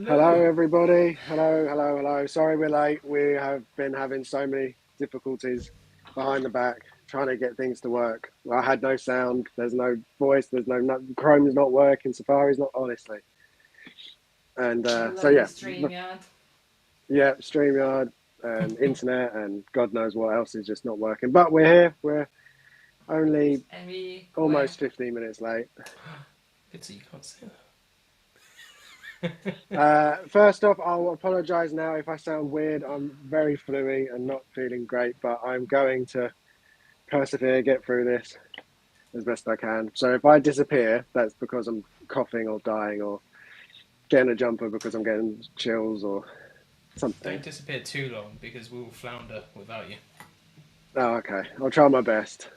Hello, Hello. everybody. Hello. Sorry we're late. We have been having so many difficulties behind the back trying to get things to work. I had no sound. There's no voice. There's no Chrome's not working. Safari's not, honestly. And The so lovely yeah, StreamYard. yeah, StreamYard and internet and God knows what else is just not working. But we're here. We're only And we were. almost 15 minutes late. Pizza, you can't say that. First off, I'll apologise now if I sound weird. I'm very fluey and not feeling great, but I'm going to persevere, get through this as best I can. So if I disappear, that's because I'm coughing or dying or getting a jumper because I'm getting chills or something. Don't disappear too long because we will flounder without you. Oh, okay. I'll try my best.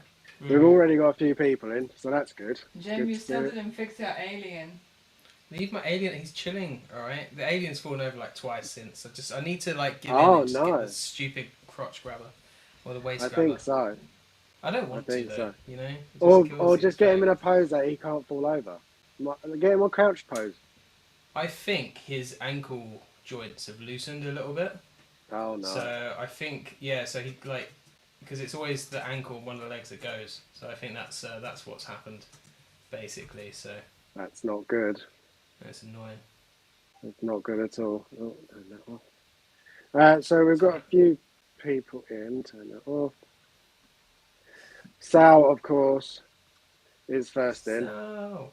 We've Mm. already got a few people in, so that's good. James, Good you to still do it. didn't fix your alien. Leave my alien. He's chilling. All right. The alien's fallen over like twice since. I need to like give in Oh, and just get the no. stupid crotch grabber or the waist I grabber. think so. I don't I want to think though. so. You know, it just kills Or the just get him in effect. a pose that he can't fall over. Get him on crouch pose. I think his ankle joints have loosened a little bit. Oh, no. So I think yeah. So he like because it's always the ankle and one of the legs that goes. So I think that's what's happened basically. So That's not good. it's annoying. It's not good at all. Oh, turn that off. So we've got Sorry. a few people in. Turn that off. Sal, of course, is first in. So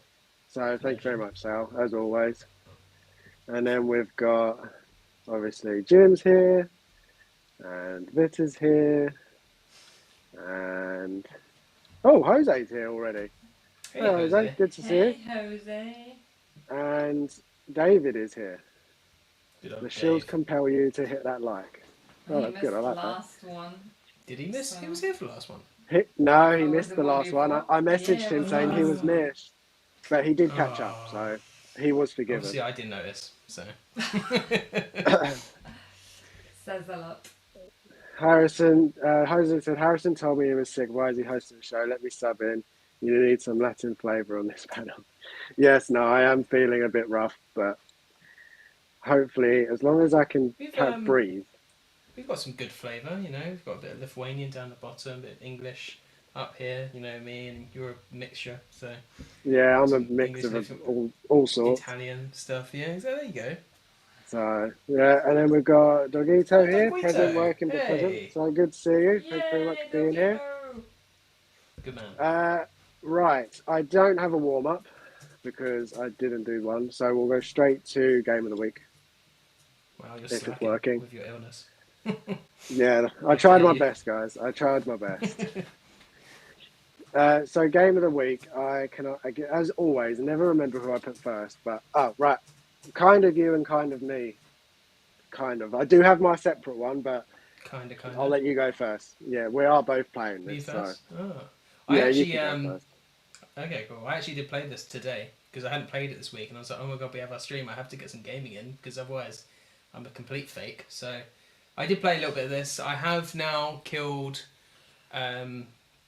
So thank you very legend. much, Sal, as always. And then we've got, obviously, Jim's here. And Vita's here. And, oh, Jose's here already. Hey Hey, Jose. Jose. Good to see you. Hey, Jose. And David is here. Good The old shills Dave. compel you to hit that like. Oh, He that's good. I missed the like that. last one. Did he miss? So. He was here for the last one. No, he Oh, was missed the the one last one. before? I Yeah, messaged it him was the saying he last was Oh. one. missed, but he did catch up, Oh. so he was forgiven. Obviously, I didn't notice. So. Says a lot. Harrison said, Harrison told me he was sick. Why is he hosting the show? Let me sub in. You need some Latin flavour on this panel. Yes, no, I am feeling a bit rough, but hopefully, as long as I can we've breathe. we've got some good flavour. You know, we've got a bit of Lithuanian down the bottom, a bit of English up here. You know me, and you're a mixture. So Yeah, got I'm a some mix English, of all sorts. Italian stuff. Yeah, so there you go. So, yeah, and then we've got Dogito Oh, here, present, Guido. working, but present. Hey, So good to see you. Thank you very much Yay, for being here. Dogito! good man. Right, I don't have a warm up because I didn't do one, so we'll go straight to game of the week Wow, you're if it's slacking working. with your illness. Yeah, I Good tried for my you. best, guys. I tried my best. So game of the week, I cannot, as always, never remember who I put first. But oh, right, kind of you and kind of me, kind of. I do have my separate one, but I'll Kinda. let you go first. Yeah, we are both playing Me this, so first. Oh, I yeah, you actually can go first. Okay, cool. I actually did play this today because I hadn't played it this week, and I was like, oh my god, we have our stream. I have to get some gaming in because otherwise, I'm a complete fake. So, I did play a little bit of this. I have now killed um,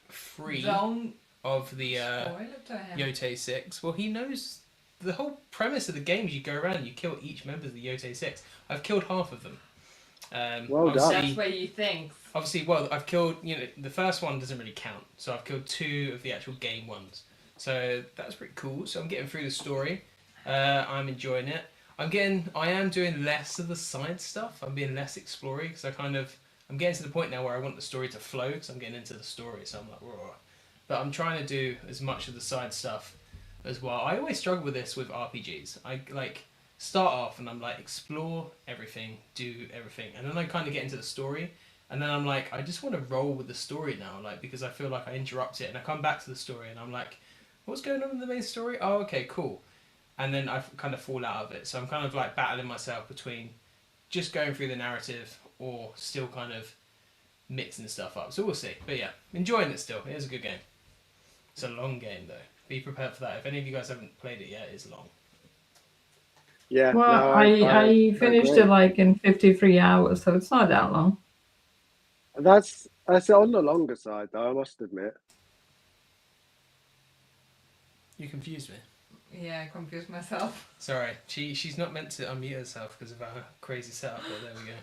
3 Don't of the spoil it to him. Yote 6. Well, he knows the whole premise of the game is you go around and you kill each member of the Yote 6. I've killed half of them. Well done. That's where you think. Obviously, well, I've killed, the first one doesn't really count. So I've killed 2 of the actual game ones. So that's pretty cool. So I'm getting through the story. I'm enjoying it. I am doing less of the side stuff. I'm being less exploring because I'm getting to the point now where I want the story to flow because I'm getting into the story. So I'm like, raw. But I'm trying to do as much of the side stuff as well. I always struggle with this with RPGs. I like start off and I'm like explore everything, do everything, and then I kind of get into the story, and then I'm like I just want to roll with the story now, like because I feel like I interrupt it and I come back to the story and I'm like, what's going on in the main story? Oh, okay, cool, and then I kind of fall out of it. So I'm kind of like battling myself between just going through the narrative or still kind of mixing stuff up. So we'll see. But yeah, enjoying it still. It is a good game. It's a long game though. Be prepared for that. If any of you guys haven't played it yet, it's long. Yeah, Well, no, I I finished agree. it like in 53 hours, so it's not that long. That's on the longer side, though. I must admit. You confused me. Yeah, I confused myself. Sorry, she's not meant to unmute herself because of our crazy setup, but there we go.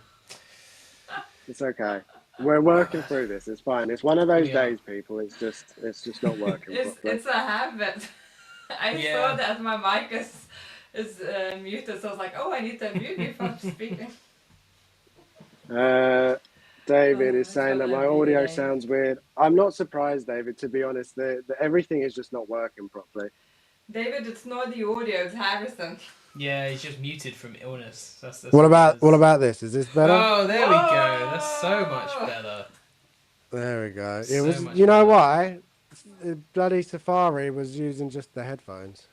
It's okay. We're working through this. It's fine. It's one of those We are. days, people. It's just not working properly. It's a habit. I Yeah. saw that my mic is muted, so I was like, oh, I need to mute before speaking. David is saying So that my every audio day. sounds weird. I'm not surprised, David. To be honest, everything is just not working properly. David, it's not the audio, it's Harrison. Yeah, he's just muted from illness. That's What it about is. this? Is this better? Oh, there we go. That's so much better. There we go. It So was. much You know better. why? Bloody Safari was using just the headphones.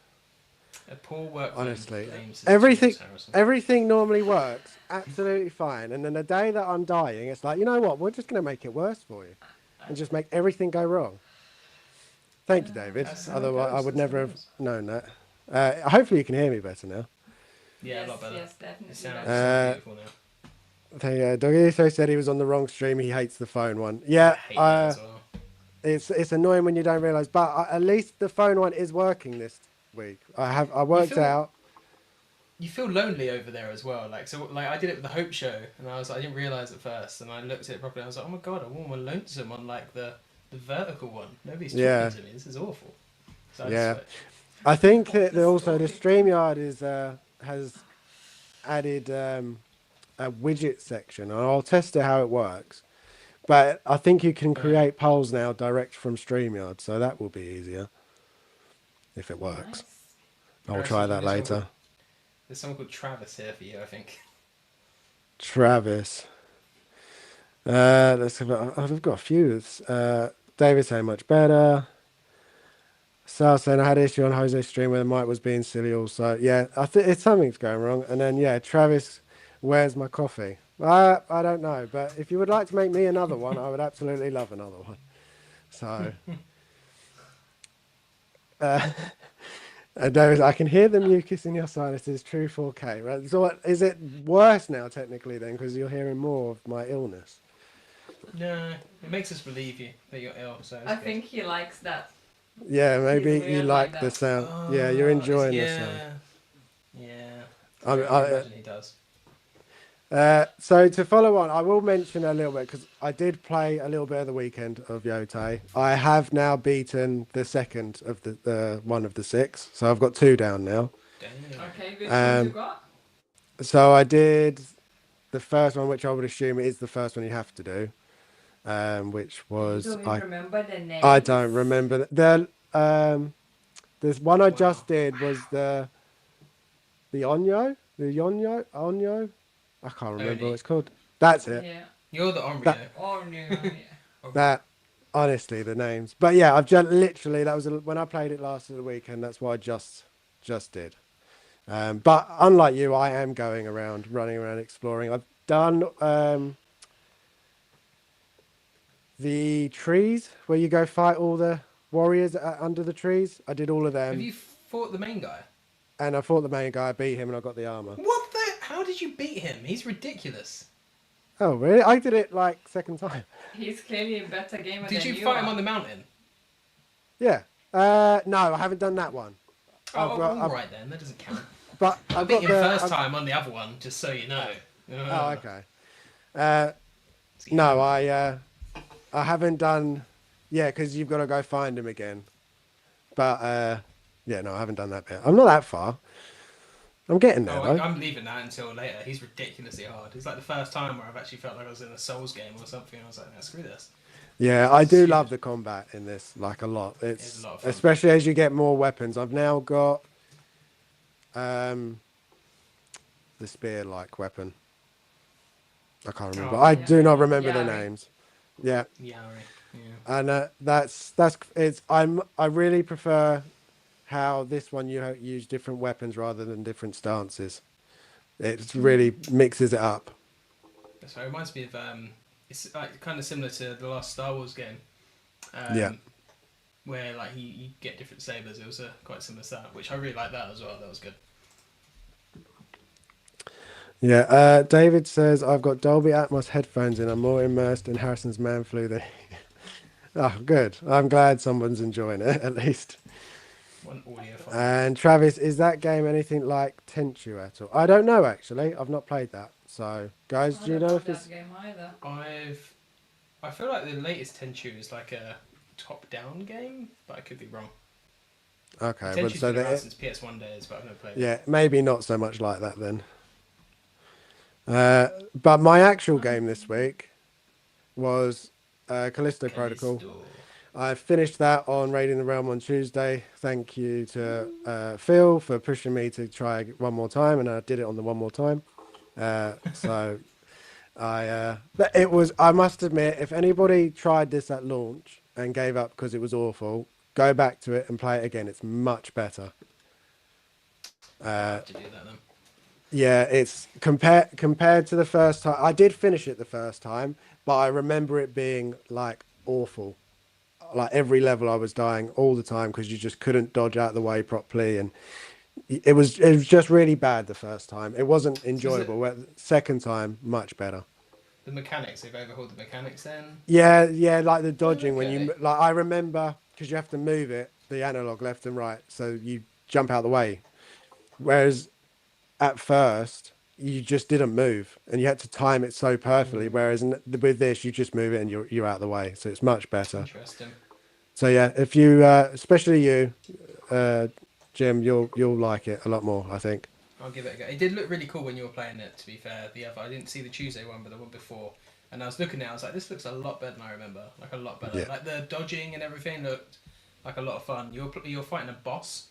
A poor work. Honestly, blames his everything tunes, Harrison. everything normally works absolutely fine, and then the day that I'm dying, it's like, you know what? We're just going to make it worse for you, and just make everything go wrong. Thank you, David. That's how it Otherwise, I goes, would that's never how it have goes. known that. Hopefully, you can hear me better now. Yeah, Yes, a lot better. yes, definitely. It sounds Uh, so beautiful now. Doggy so said he was on the wrong stream. He hates the phone one. I Yeah, hate that as well. it's annoying when you don't realise. But at least the phone one is working this week. I worked out. You feel lonely over there as well. Like I did it with the Hope Show, and I didn't realise at first, and I looked at it properly. I was like, oh my god, I'm more lonesome on like the vertical one. Nobody's talking to me. This is awful. So Yeah. I think that also the StreamYard has added a widget section, and I'll test it how it works. But I think you can create polls now direct from StreamYard, so that will be easier if it works. Nice. I'll try that later. There's someone called Travis here for you, I think. Travis. I've got a few. David saying much better. Sal saying I had an issue on Jose's stream where the mic was being silly also. Yeah, I think it's something's going wrong. And then, yeah, Travis, where's my coffee? I don't know. But if you would like to make me another one, I would absolutely love another one. So, David, I can hear the mucus in your sinuses, true 4K. Right? So is it worse now, technically, then, because you're hearing more of my illness? No, it makes us believe you that you're ill. So I think he likes that. Yeah, maybe He's you weird like like the that. sound. Yeah, you're enjoying the sound. Yeah. I imagine he does. So to follow on, I will mention a little bit because I did play a little bit of the weekend of Yotei. I have now beaten the second of the one of the 6, so I've got 2 down now. Damn. Okay, which one you got? So I did the first one, which I would assume is the first one you have to do, which was Do you remember the name? I don't remember there's one I just did was the Onyo. I can't remember what it's called. That's it. Yeah. You're the Onryo. Oh no. Yeah. That honestly the names. But yeah, I've just literally that was when I played it last of the weekend. That's what I just did. But unlike you, I am going around, running around, exploring. I've done the trees where you go fight all the warriors under the trees. I did all of them. Have you fought the main guy? And I fought the main guy, I beat him, and I got the armor. What the? How did you beat him? He's ridiculous. Oh, really? I did it like second time. He's clearly a better gamer Did than you fight him are. on the mountain? Yeah. No, I haven't done that one. Alright then, that doesn't count. But I I've beat got you the first time on the other one, just so you know. Oh, okay. No, I haven't done. Yeah, because you've got to go find him again. But yeah, no, I haven't done that bit. I'm not that far. I'm getting there, though. I'm leaving that until later. He's ridiculously hard. It's like the first time where I've actually felt like I was in a Souls game or something. I was like, no, screw this. Yeah, I do love the combat in this, like a lot. It's a lot of fun. especially as you get more weapons. I've now got the spear-like weapon. I can't remember. I do not remember the names. Yeah. Yari. Yeah. And that's it's. I really prefer how this one you use different weapons rather than different stances. It really mixes it up. So it reminds me of it's like kind of similar to the last Star Wars game. Yeah. Where like you get different sabers. It was quite similar to that, which I really like that as well. That was good. Yeah. David says I've got Dolby Atmos headphones in. I'm more immersed in Harrison's man flu than. Oh, good. I'm glad someone's enjoying it at least. One audiophile. And Travis, is that game anything like Tenchu at all? I don't know actually. I've not played that. So, guys, I do you don't know know if that it's game either. I feel like the latest Tenchu is like a top-down game, but I could be wrong. okay? But Tenchu's so been around that since PS1 days, but I've never played it. yeah, maybe not so much like that then. But my actual game this week was Callisto Protocol. Callisto. I finished that on Raiding the Realm on Tuesday. Thank you to Phil for pushing me to try one more time, and I did it on the one more time. So but it was. I must admit, if anybody tried this at launch and gave up because it was awful, go back to it and play it again. It's much better. I'll have to do that then. Yeah, it's compared to the first time. I did finish it the first time, but I remember it being like awful. Like every level, I was dying all the time because you just couldn't dodge out the way properly, and it was just really bad the first time. It wasn't So is it enjoyable. Second time, much better. the mechanics? They've overhauled the mechanics then? Yeah, yeah, like the Oh, dodging when okay. you like. I remember because you have to move it, the analog left and right, so you jump out the way. Whereas at first you just didn't move and you had to time it so perfectly, Mm, whereas with this you just move it and you're out of the way, so it's much better. interesting. So yeah, if you especially you, uh Jim, you'll like it a lot more, I think. I'll give it a go. It did look really cool when you were playing it, to be fair. The other, I didn't see the Tuesday one, but the one before. And I was looking at it, I was like, this looks a lot better than I remember. Like, a lot better. Yeah, Like, the dodging and everything looked like a lot of fun. You're fighting a boss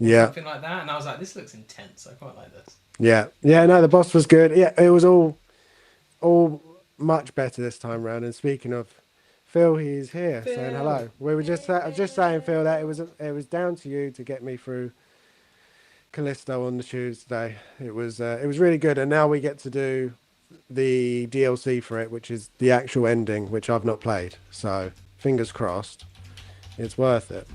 or yeah, something like that, and I was like, this looks intense. I quite like this. yeah, yeah. No, the boss was good. Yeah, it was all much better this time round. And speaking of Phil, he's here saying Phil! hello. We were just I was just saying, Phil, that it was down to you to get me through Callisto on the Tuesday. It was really good, and now we get to do the DLC for it, which is the actual ending, which I've not played. So fingers crossed, it's worth it.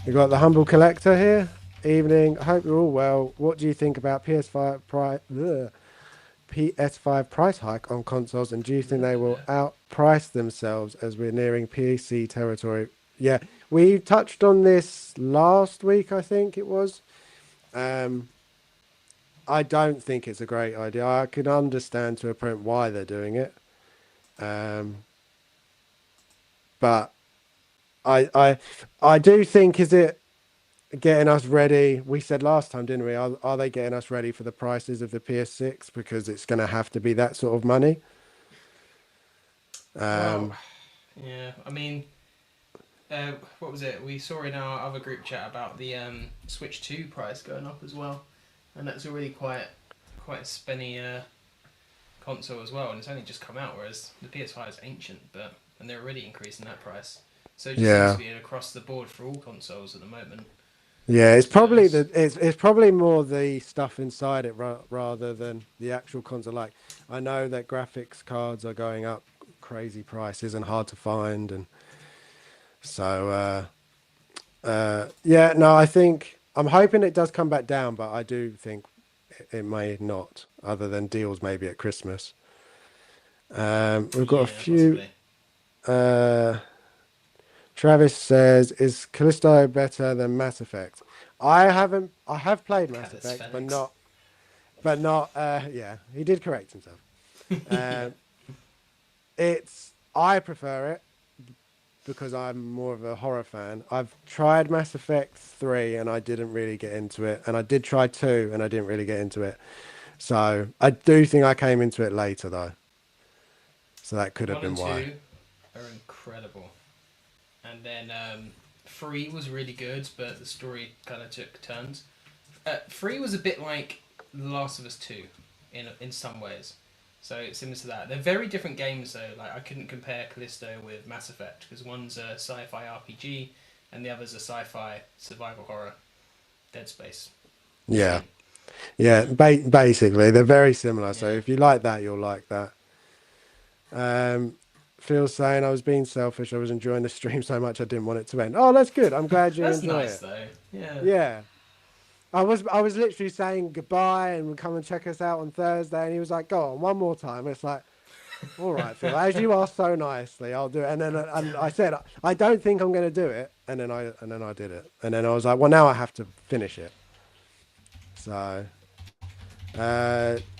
We got the humble collector here. Evening. I hope you're all well. What do you think about PS5 price hike on consoles, and do you think they will outprice themselves as we're nearing PC territory? Yeah, we touched on this last week, I think it was. Um, I don't think it's a great idea. I can understand to a point why they're doing it, um, but I, I, I do think, is it getting us ready? We said last time, didn't we? Are they getting us ready for the prices of the PS6 because it's going to have to be that sort of money? Well, Um, yeah, I mean, what was it? We saw in our other group chat about the Switch 2 price going up as well. And that's already quite a spenny console as well, and it's only just come out, whereas the PS5 is ancient, and they're already increasing that price. So it just seems yeah, to be across the board for all consoles at the moment, yeah. It's to be probably honest. it's probably more the stuff inside it rather than the actual console. Like I know that graphics cards are going up crazy prices and hard to find, and so yeah. No, I think I'm hoping it does come back down, but I do think it may not, other than deals maybe at Christmas. We've got a Yeah, few. possibly. Uh, Travis says, "Is Callisto better than Mass Effect?" I haven't. I have played Mass Callous Effect, Phoenix. but not. Yeah, he did correct himself. Yeah. Um, it's. I prefer it because I'm more of a horror fan. I've tried Mass Effect 3 and I didn't really get into it, and I did try 2 and I didn't really get into it. So I do think I came into it later though. So that could have 1 and been why. 2 are incredible. And then 3 was really good, but the story kind of took turns. 3 was a bit like The Last of Us 2 in some ways. So it's similar to that. They're very different games though. Like I couldn't compare Callisto with Mass Effect because one's a sci-fi RPG and the other's a sci-fi survival horror. Dead Space. Yeah. Same. Yeah, basically they're very similar. So Yeah. if you like that, you'll like that. Um, Phil's saying I was being selfish. I was enjoying the stream so much I didn't want it to end. Oh, that's good. I'm glad you That's enjoy nice it. though. Yeah. Yeah. I was literally saying goodbye and come and check us out on Thursday, and he was like, "Go on, one more time." It's like, All right, Phil. As you asked so nicely, I'll do it. And then and I said, I don't think I'm going to do it. And then I did it. And then I was like, well, now I have to finish it. So,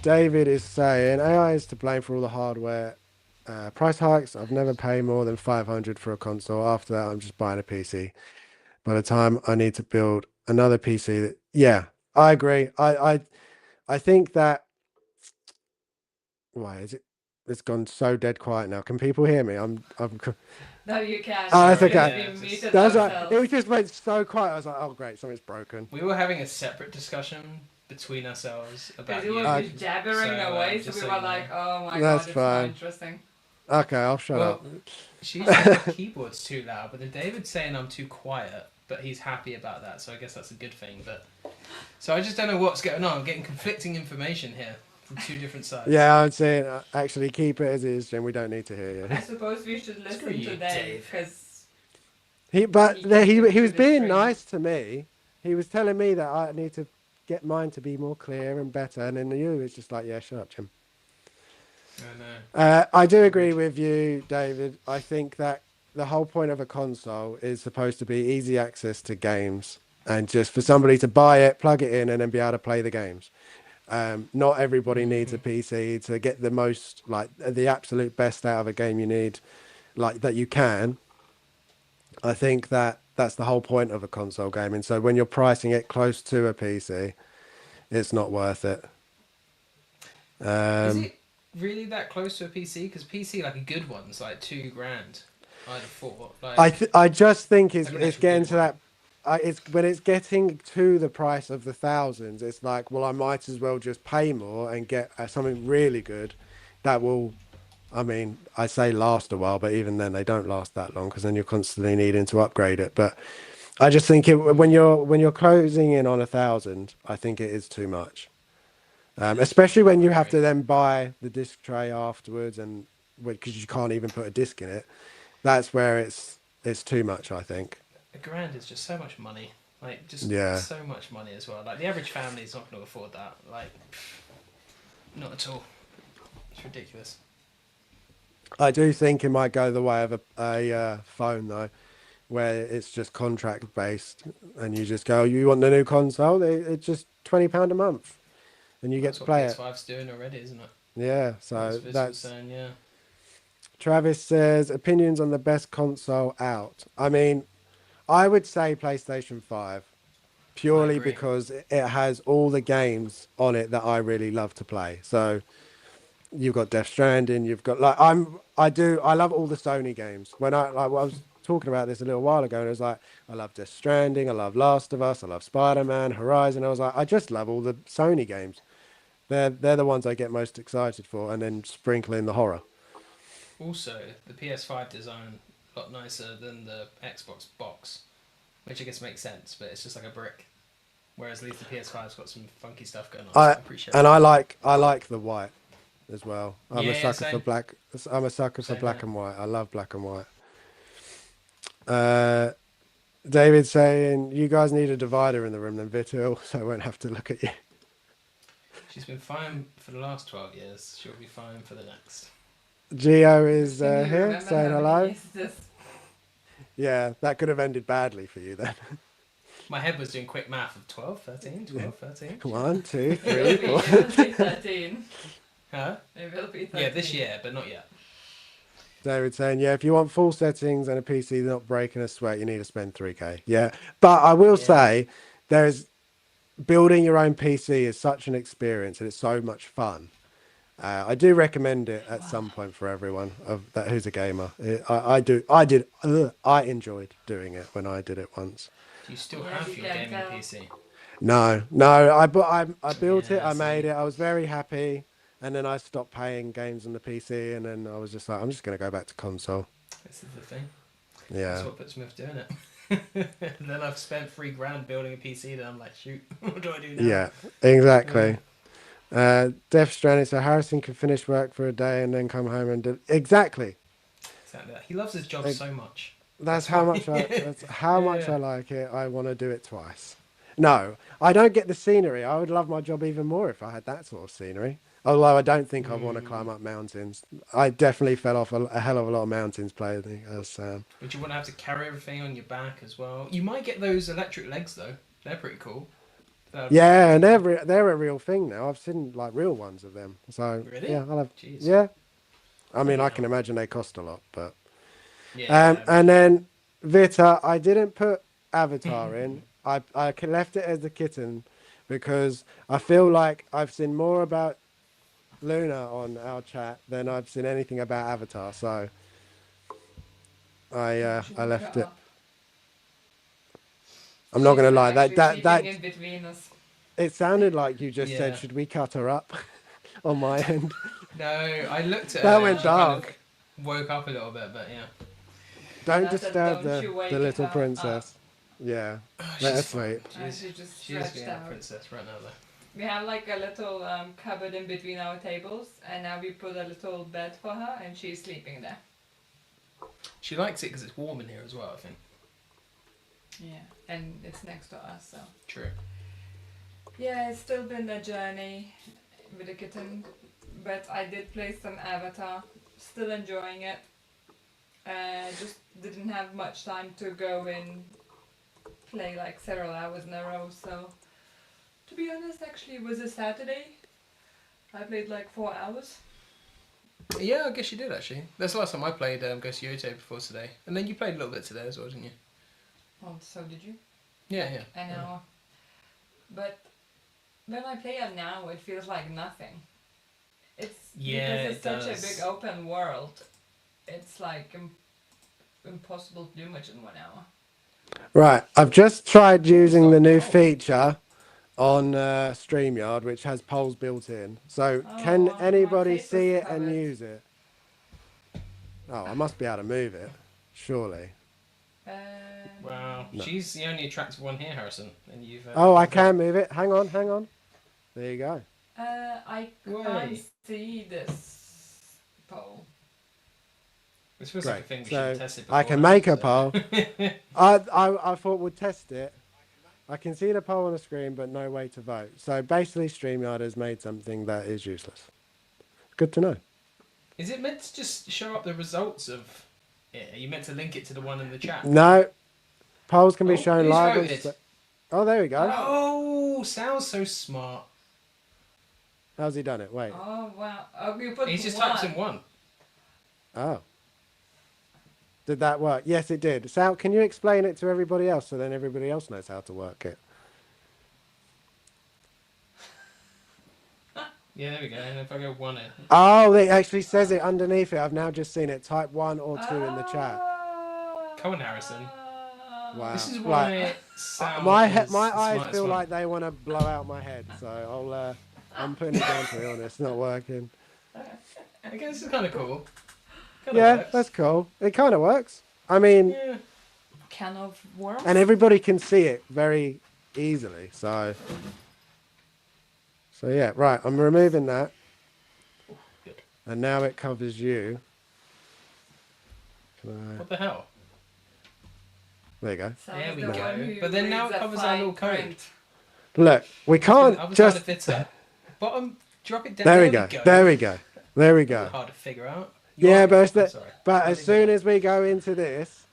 David is saying AI is to blame for all the hardware price hikes. I've never paid more than 500 for a console. After that, I'm just buying a PC. By the time I need to build another PC, yeah, I agree. I think that. Why is it? It's gone so dead quiet now. Can people hear me? I'm. Now you can. Oh, that's It's Sorry, because okay. we yeah, muted That's right. It ourselves. was just went so quiet. I was like, oh great, something's broken. we were having a separate discussion between ourselves Because about you were you. just jabbering So away, so just we so were you know. like, oh my That's god, it's so fine. interesting. Okay, I'll shut Well, up. she's saying the keyboard's too loud, but then David's saying I'm too quiet, but he's happy about that, so I guess that's a good thing. But so I just don't know what's going on. I'm getting conflicting information here from two different sides. Yeah, I'm saying actually keep it as is, Jim. We don't need to hear I you. suppose we should Screw listen to you, Dave, Dave. because But he came he into was the being stream. nice to me. He was telling me that I need to get mine to be more clear and better, and then you was just like, yeah, shut up, Jim. I know. I do agree Rude. with you, David. I think that the whole point of a console is supposed to be easy access to games and just for somebody to buy it, plug it in, and then be able to play the games. Not everybody needs a Mhm. PC to get the most, like the absolute best out of a game you need, like that you can. I think that that's the whole point of a console game. And so when you're pricing it close to a PC, it's not worth it. Is Um, it really that close to a PC? Because PC, like a good one's like 2 grand. I'd have thought. I just think Like an it's actual getting good to one. that. It's when it's getting to the price of the thousands. It's like, well, I might as well just pay more and get something really good that will. I mean, I say last a while, but even then they don't last that long because then you're constantly needing to upgrade it. But I just think Mm. when you're closing in on 1,000, I think it is too much. Especially when I you have agree. to then buy the disc tray afterwards, and because you can't even put a disc in it, that's where it's too much. I think. A grand is just so much money. Like, just Yeah, so much money as well. Like, the average family is not going to afford that. Like, not at all. It's ridiculous. I do think it might go the way of a phone though, where it's just contract based, and you just go, you want the new console? It's just £20 a month, and you Well, get that's to what play it. PS5's doing already, isn't it? Yeah, That's so Viz was that's saying, yeah. Travis says opinions on the best console out. I mean, I would say PlayStation 5 I purely agree. because it has all the games on it that I really love to play. So you've got Death Stranding, you've got like I love all the Sony games. When I was talking about this a little while ago, and it was like I love Death Stranding, I love Last of Us, I love Spider-Man, Horizon. I was like, I just love all the Sony games. They're the ones I get most excited for, and then sprinkle in the horror. Also, the PS5 design a lot nicer than the Xbox box, which I guess makes sense, but it's just like a brick. Whereas at least the PS5's got some funky stuff going on, so I I appreciate and that. I like the white as well. I'm a Yeah, sucker for same. black. I'm a sucker for Same black here. and white. I love black and white. Uh, David saying you guys need a divider in the room, then Vitil, so I won't have to look at you. She's been fine for the last 12 years. She'll be fine for the next. Geo is Can you here remember saying how many hello. years this? Yeah, that could have ended badly for you then. My head was doing quick math of 12, 13, 12, 13. One, two, It will three, be. four. It will be 13. Huh? It will be 13. Yeah, this year, but not yet. David saying, yeah, if you want full settings and a PC not breaking a sweat, you need to spend 3K. Yeah, but I will Yeah. say, there's building your own PC is such an experience and it's so much fun. I do recommend it at some point for everyone of that who's a gamer. I do. I enjoyed doing it when I did it once. Do you still Yes, have you your can gaming tell. PC? No. I built it. Yeah, I made see? it. I was very happy, and then I stopped paying games on the PC, and then I was just like, I'm just gonna go back to console. This is the thing. That's Yeah. what puts me off doing it. Then I've spent 3 grand building a PC, then I'm like, shoot, what do I do now? Yeah. Yeah, Exactly. Death Stranding. So Harrison can finish work for a day and then come home and do exactly. exactly that. He loves his job so much. That's That's how why. much I. That's how much Yeah. I like it. I want to do it twice. No, I don't get the scenery. I would love my job even more if I had that sort of scenery. Although I don't think I want to climb Mm. up mountains. I definitely fell off a hell of a lot of mountains playing as Sam. Would you want to have to carry everything on your back as well? You might get those electric legs though. They're pretty cool. That would be quite Yeah, good and to get. they're a real thing now. I've seen like real ones of them. So Really? yeah, I'll have. Jeez. Yeah, I mean, Bloody I can hell. imagine they cost a lot, but Yeah, I and imagine. then Vita, I didn't put Avatar in. I left it as a kitten because I feel like I've seen more about Luna on our chat than I've seen anything about Avatar. So Should I wake her left it. up. I'm not She's gonna lie. actually sleeping in between us. It sounded like you just said, Yeah. "Should we cut her up?" on my end. No, I looked at That her and went she kind of dark. woke up a little bit, but yeah. Don't And I said, disturb don't you wake the little her up. princess. Yeah, Oh, let her she's fine. sleep. And she just She is stretched being a out. princess right now though. We have like a little cupboard in between our tables, and now we put a little bed for her, and she's sleeping there. She likes it because it's warm in here as well, I think. Yeah, and it's next to us, so. True. Yeah, it's still been a journey with the kitten, but I did play some Avatar. Still enjoying it. Just didn't have much time to go and play like several hours in a row, so. To be honest, actually, it was a Saturday. I played like 4 hours. Yeah, I guess you did actually. That's the last time I played Ghost Yote before today. And then you played a little bit today as well, didn't you? Oh, so did you? Yeah, yeah. I know. But when I play it now, it feels like nothing. It's Yeah, because it's it such does. a big open world. It's like impossible to do much in 1 hour. Right, I've just tried using the new feature on StreamYard, which has polls built in. So, can My anybody face see is it and covered. use it? Oh, I must be able to move it, surely. Wow. No. She's the only attractive one here, Harrison. And you've. Oh, I can move it. Hang on, hang on. There you go. I Way. can't see this pole. This feels like a Great. thing we should So have tested I before. can make a so- poll. I thought we'd test it. I can see the poll on the screen, but no way to vote. So basically, StreamYard has made something that is useless. Good to know. Is it meant to just show up the results of it? Are you meant to link it to the one in the chat? No, polls can be Oh, shown who's live. voted? Oh, there we go. Oh, sounds so smart. How's he done it? Wait. Oh wow! Oh, you put He's just one. typed in one. Oh. Did that work? Yes, it did. Sal, can you explain it to everybody else so then everybody else knows how to work it? Yeah, there we go. And if I go one in. Oh, it actually says it underneath it. I've now just seen it. Type 1 or 2 in the chat. Come on, Harrison. Wow. This is Right. why Sal My is my the eyes smartest feel one. like they want to blow out my head, so I'm putting it down to be honest. It's not working. I guess this is kind of cool. Yeah, works. that's cool. It kind of works. I mean, Yeah. Can of worms. and everybody can see it very easily. So yeah, right. I'm removing that, Good. and now it covers you. Can What the hell? there you go. There we the go. one who But then now reads it the covers our fine little code. print. Look, we The can't other just. side of Vita. Bottom, drop it down. There we go. There we go. There we go. Hard to figure out. Yeah, but it's I'm the, sorry. but I'll as leave soon it as we go into this,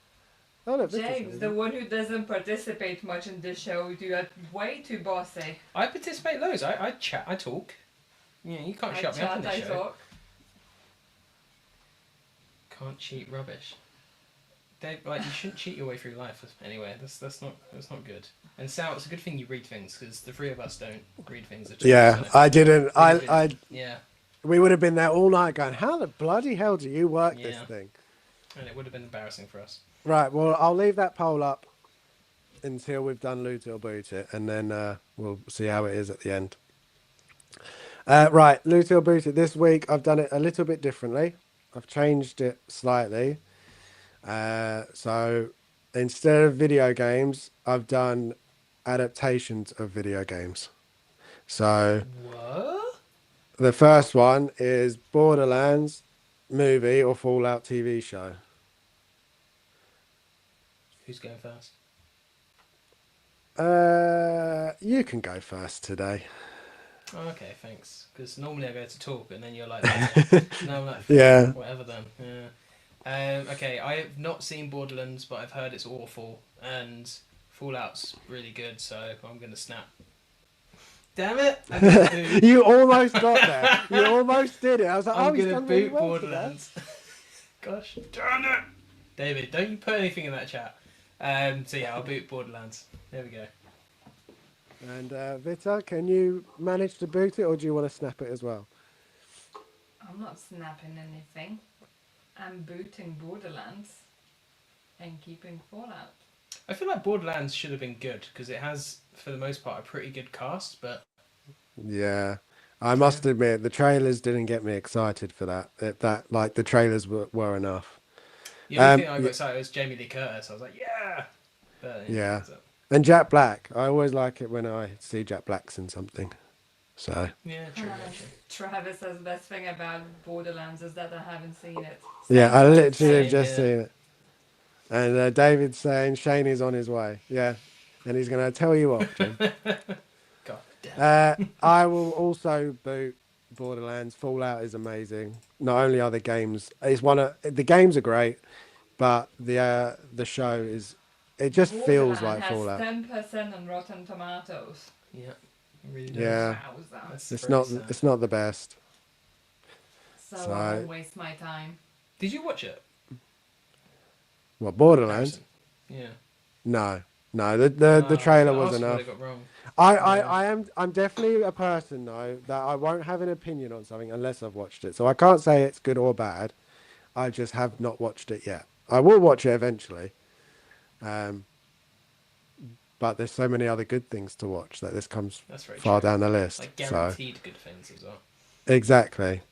oh look, James, the one who doesn't participate much in this show, you are way too bossy. I participate loads. I chat. I talk. Yeah, you can't shut me up in this I show. talk. Can't cheat rubbish. Dave, like you shouldn't cheat your way through life. Anyway, that's not good. And Sal, it's a good thing you read things because the three of us don't read things at all. Yeah, so I didn't. we'd have been- I Yeah, we would have been there all night going, how the bloody hell do you work this Yeah. thing? and it would have been embarrassing for us. Right. Well, I'll leave that poll up until we've done loot or boot it, and then we'll see how it is at the end. Right, loot or boot it. This week I've done it a little bit differently. I've changed it slightly. So instead of video games, I've done adaptations of video games. So What? the first one is Borderlands movie or Fallout TV show. Who's going first? You can go first today. Oh, okay, thanks. Because normally I go to talk, and then you're like, that's it. No, I'm like, Yeah. whatever then. Yeah. Okay, I have not seen Borderlands, but I've heard it's awful, and Fallout's really good, so I'm gonna snap. Damn it! I'm gonna boot. You almost got there. You almost did it. I was like, I'm oh, he's gonna done really boot well today. Borderlands. Gosh darn it! David, don't you put anything in that chat. So yeah, I'll boot Borderlands. There we go. And Vita, can you manage to boot it, or do you want to snap it as well? I'm not snapping anything. I'm booting Borderlands and keeping Fallout. I feel like Borderlands should have been good because it has, for the most part, a pretty good cast. But Yeah. I must admit, the trailers didn't get me excited for that. That like the trailers were enough. the only thing I got Yeah, excited was Jamie Lee Curtis. I was like, yeah. But yeah. that's it. And Jack Black. I always like it when I see Jack Black's in something. So Yeah, true. Actually. Travis says the best thing about Borderlands is that I haven't seen it. yeah, I literally have Same just here. seen it. And David's saying Shane is on his way. Yeah, and he's going to tell you off, Jim. God damn. I will also boot Borderlands. Fallout is amazing. Not only are the games, it's one of the games are great, but the show is. It just feels Borderland like has Fallout. 10% on Rotten Tomatoes. Yeah, it really does. Yeah, Wowza. That's it's pretty not. sad. It's not the best. So I won't waste my time. Did you watch it? What Borderlands? Yeah. No, no. The trailer was What enough. I got wrong. I'm definitely a person though that I won't have an opinion on something unless I've watched it. So I can't say it's good or bad. I just have not watched it yet. I will watch it eventually. But there's so many other good things to watch that this comes That's very far true. down the list. Like So guaranteed good things as well. exactly.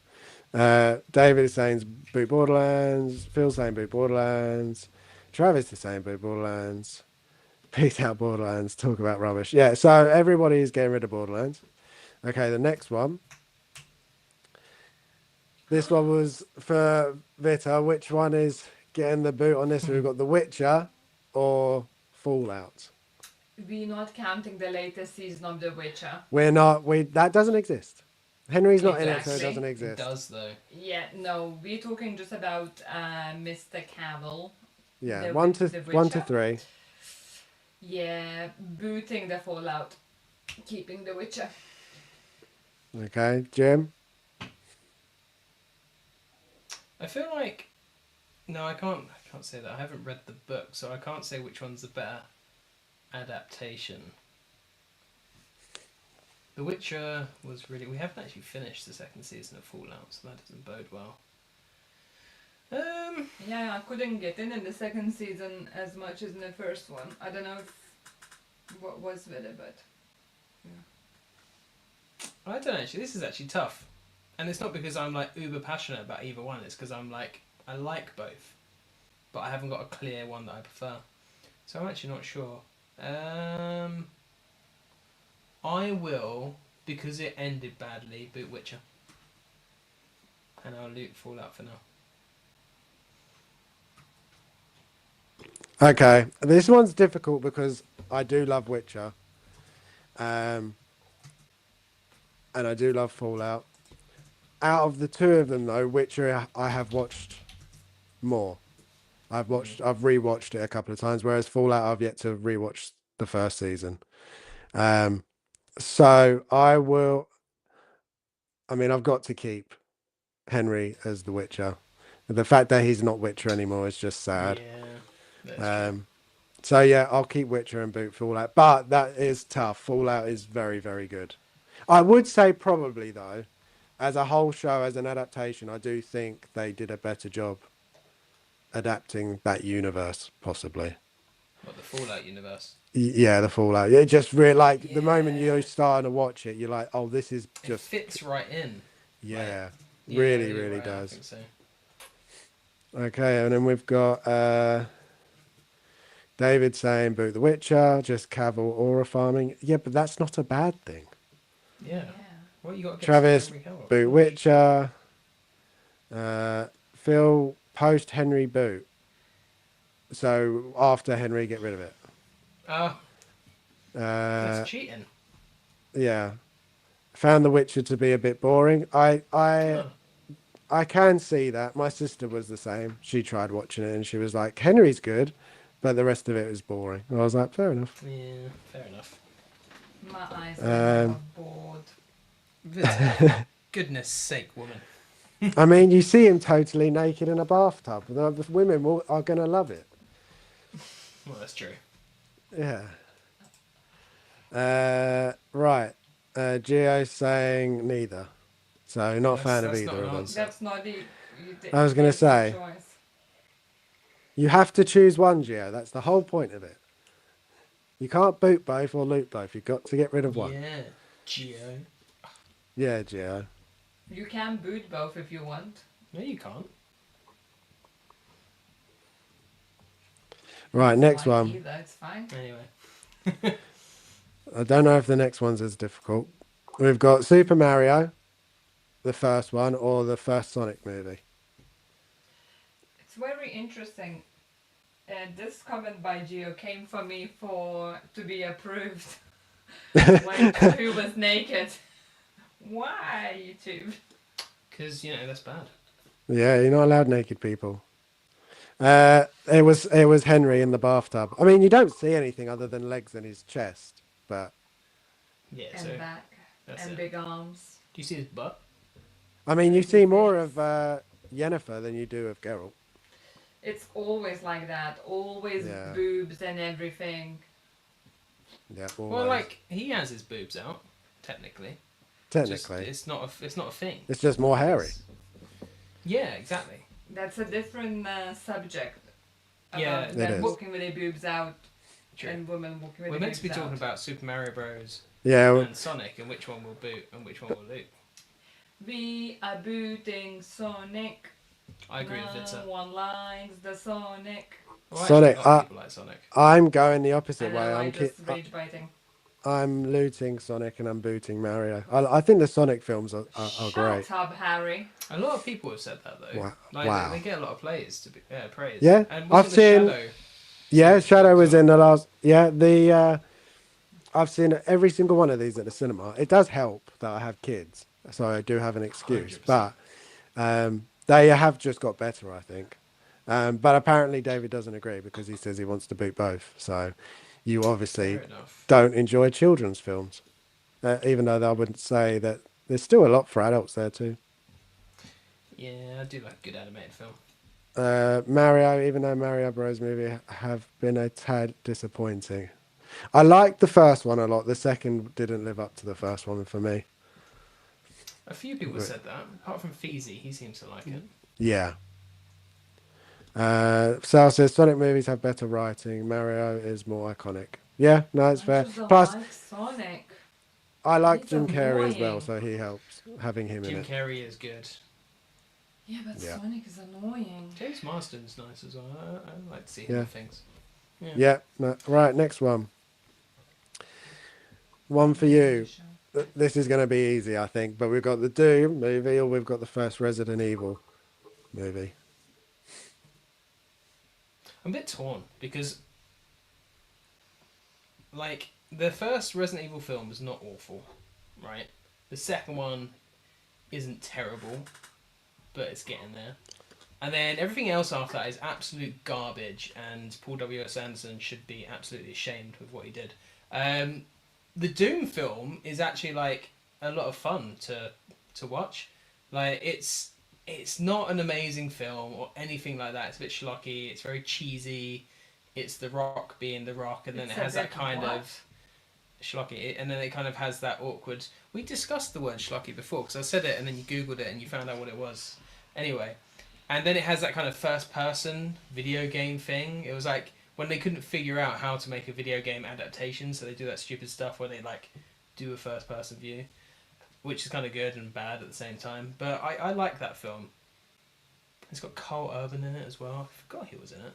David is saying boot Borderlands. Phil's saying boot Borderlands. Travis is saying boot Borderlands. Peace out Borderlands. Talk about rubbish. Yeah, so everybody is getting rid of Borderlands. Okay, the next one. This one was for Vita. Which one is getting the boot on this? We've got The Witcher or Fallout. We're not counting the latest season of The Witcher. We're not. That doesn't exist. Henry's not in it, so it Exactly. doesn't It exist. does though. Yeah, no, we're talking just about Mr. Cavill. Yeah, The one to Witcher. 3. Yeah, booting the Fallout, keeping The Witcher. Okay, Jim. I feel like no, I can't say that. I haven't read the book, so I can't say which one's the better adaptation. The Witcher was really. We haven't actually finished the second season of Fallout, so that doesn't bode well. Yeah, I couldn't get in the second season as much as in the first one. I don't know what was with it, but I don't know, actually. This is actually tough, and it's not because I'm like uber passionate about either one. It's because I'm like I like both, but I haven't got a clear one that I prefer. So I'm actually not sure. I will, because it ended badly, boot Witcher, and I'll loot Fallout for now. Okay, this one's difficult because I do love Witcher, and I do love Fallout. Out of the two of them, though, Witcher I have watched more. I've rewatched it a couple of times, whereas Fallout I've yet to rewatch the first season. So I will. I mean, I've got to keep Henry as the Witcher. The fact that he's not Witcher anymore is just sad. Yeah, that's true. So yeah, I'll keep Witcher and boot Fallout, but that is tough. Fallout is very, very good. I would say probably though, as a whole show, as an adaptation, I do think they did a better job adapting that universe, possibly. What, the Fallout universe? Yeah, the Fallout. It just really like the moment Yeah. you're starting to watch it, you're like, oh, this is It just fits right in. yeah, Yeah, really, you're really right, I does. think so. Okay, and then we've got David saying boot The Witcher, just Cavill aura farming. Yeah, but that's not a bad thing. Yeah. What you got against Travis, Henry Cavill? boot Witcher. Phil, post Henry boot. So after Henry, get rid of it. Oh, Uh, that's cheating. yeah. Found The Witcher to be a bit boring. Oh, I can see that. My sister was the same. She tried watching it and she was like, Henry's good, but the rest of it was boring. And I was like, fair enough. yeah, fair enough. My eyes were Um, never bored. Vita, goodness sake, woman. I mean, you see him totally naked in a bathtub. The women are going to love it. Well, that's true. Yeah. Right. Geo saying neither. So not a fan of That's not either an of them. answer. That's not you. I was gonna there's no say. choice. You have to choose one, Geo. That's the whole point of it. You can't boot both or loot both. You've got to get rid of one. Yeah, Geo. Yeah, Geo. You can boot both if you want. No, you can't. Right, next Like one. either, it's fine. Anyway. I don't know if the next one's as difficult. We've got Super Mario, the first one, or the first Sonic movie. It's very interesting. This comment by Gio came for me to be approved. When who was naked. Why, YouTube? Because, that's bad. Yeah, you're not allowed naked people. It was Henry in the bathtub. I mean, you don't see anything other than legs and his chest, but Yeah, And so back. that's And it. big arms. Do you see his butt? I mean, you see more of Yennefer than you do of Geralt. It's always like that. Always Yeah. boobs and everything. Yeah, Well, always. like, he has his boobs out, technically. Technically, It's not a thing. it's just more hairy. Yeah, exactly. That's a different subject. Yeah, About it men is. walking with their boobs out True. and women walking with We're their meant to be boobs talking out. about Super Mario Bros. Yeah, well, And Sonic, and which one will boot and which one will loot. We are booting Sonic. I agree with Vita. No one likes the Sonic. Well, Sonic, actually, a lot of people like Sonic. I'm going the I opposite way. know, I just rage biting. I'm looting Sonic and I'm booting Mario. I think the Sonic films are great. Shut up, Harry. A lot of people have said that though. Wow. Like, Wow. They get a lot of praise. Yeah, And I've wasn't the seen- Shadow? Yeah, series Shadow film was as well? in the last. Yeah, I've seen every single one of these at the cinema. It does help that I have kids, so I do have an excuse. 100%. But they have just got better, I think. But apparently David doesn't agree because he says he wants to boot both. So you obviously Fair enough. don't enjoy children's films, even though I wouldn't say that there's still a lot for adults there too. Yeah, I do like a good animated film. Mario, even though Mario Bros. Movie have been a tad disappointing. I liked the first one a lot. The second didn't live up to the first one for me. A few people Right. said that, apart from Feezy, he seems to like it. Yeah. Sal says Sonic movies have better writing. Mario is more iconic. Yeah, no, it's I fair. just don't Plus, like Sonic. I like He's Jim Carrey as well, annoying. so he helps having him in Jim it. Carrey is good. Yeah, but Yeah. Sonic is annoying. James Marsden's nice as well. I like to see him Yeah. in things. Yeah, no, right, next one. One for you. This is going to be easy, I think, but we've got the Doom movie or we've got the first Resident Evil movie. I'm a bit torn because, like, the first Resident Evil film was not awful, right? The second one isn't terrible, but it's getting there. And then everything else after that is absolute garbage, and Paul W.S. Anderson should be absolutely ashamed with what he did. The Doom film is actually, like, a lot of fun to watch. Like, it's not an amazing film or anything like that. It's a bit schlocky. It's very cheesy. It's The Rock being The Rock, and then It's it a has that bit kind what? of schlocky, and then it kind of has that awkward. We discussed the word schlocky before because I said it, and then you googled it and you found out what it was. Anyway, and then it has that kind of first-person video game thing. It was like when they couldn't figure out how to make a video game adaptation, so they do that stupid stuff where they like do a first-person view, which is kind of good and bad at the same time. But I like that film. It's got Carl Urban in it as well. I forgot he was in it.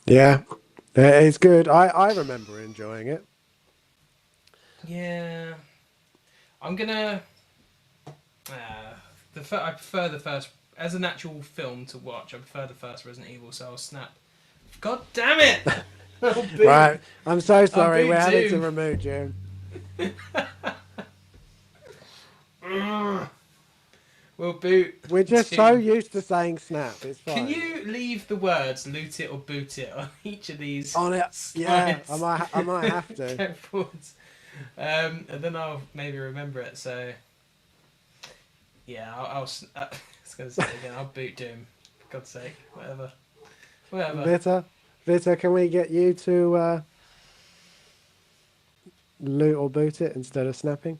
Yeah, it's good. I remember enjoying it. Yeah, I'm gonna. I prefer the first as an actual film to watch. I prefer the first Resident Evil. So I'll snap. God damn it! Oh, boo. Right, I'm so sorry. boo We're having to Doom. remove June. or boot. We're just so Doom. used to saying snap. It's fine. Can you leave the words loot it or boot it on each of these On it? Yeah, slides? I might have to. Go forwards. And then I'll maybe remember it. So, yeah, I was going to say it again. I'll boot Doom. For God's sake. Whatever. Vita, can we get you to loot or boot it instead of snapping?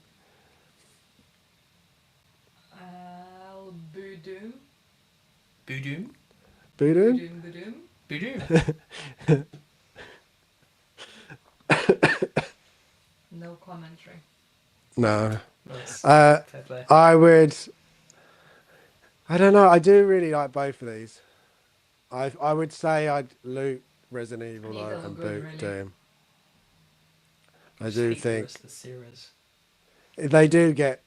I'll boo doom. Boo Doom? Boot Boo him? doom, boo doom. Boo Doom. No commentary. No. Nice. Uh, Fair play. I would. I don't know. I do really like both of these. I would say I'd loot Resident Evil Neither though look and good, boot really. Doom. I Just do hate the think rest of the series. they do get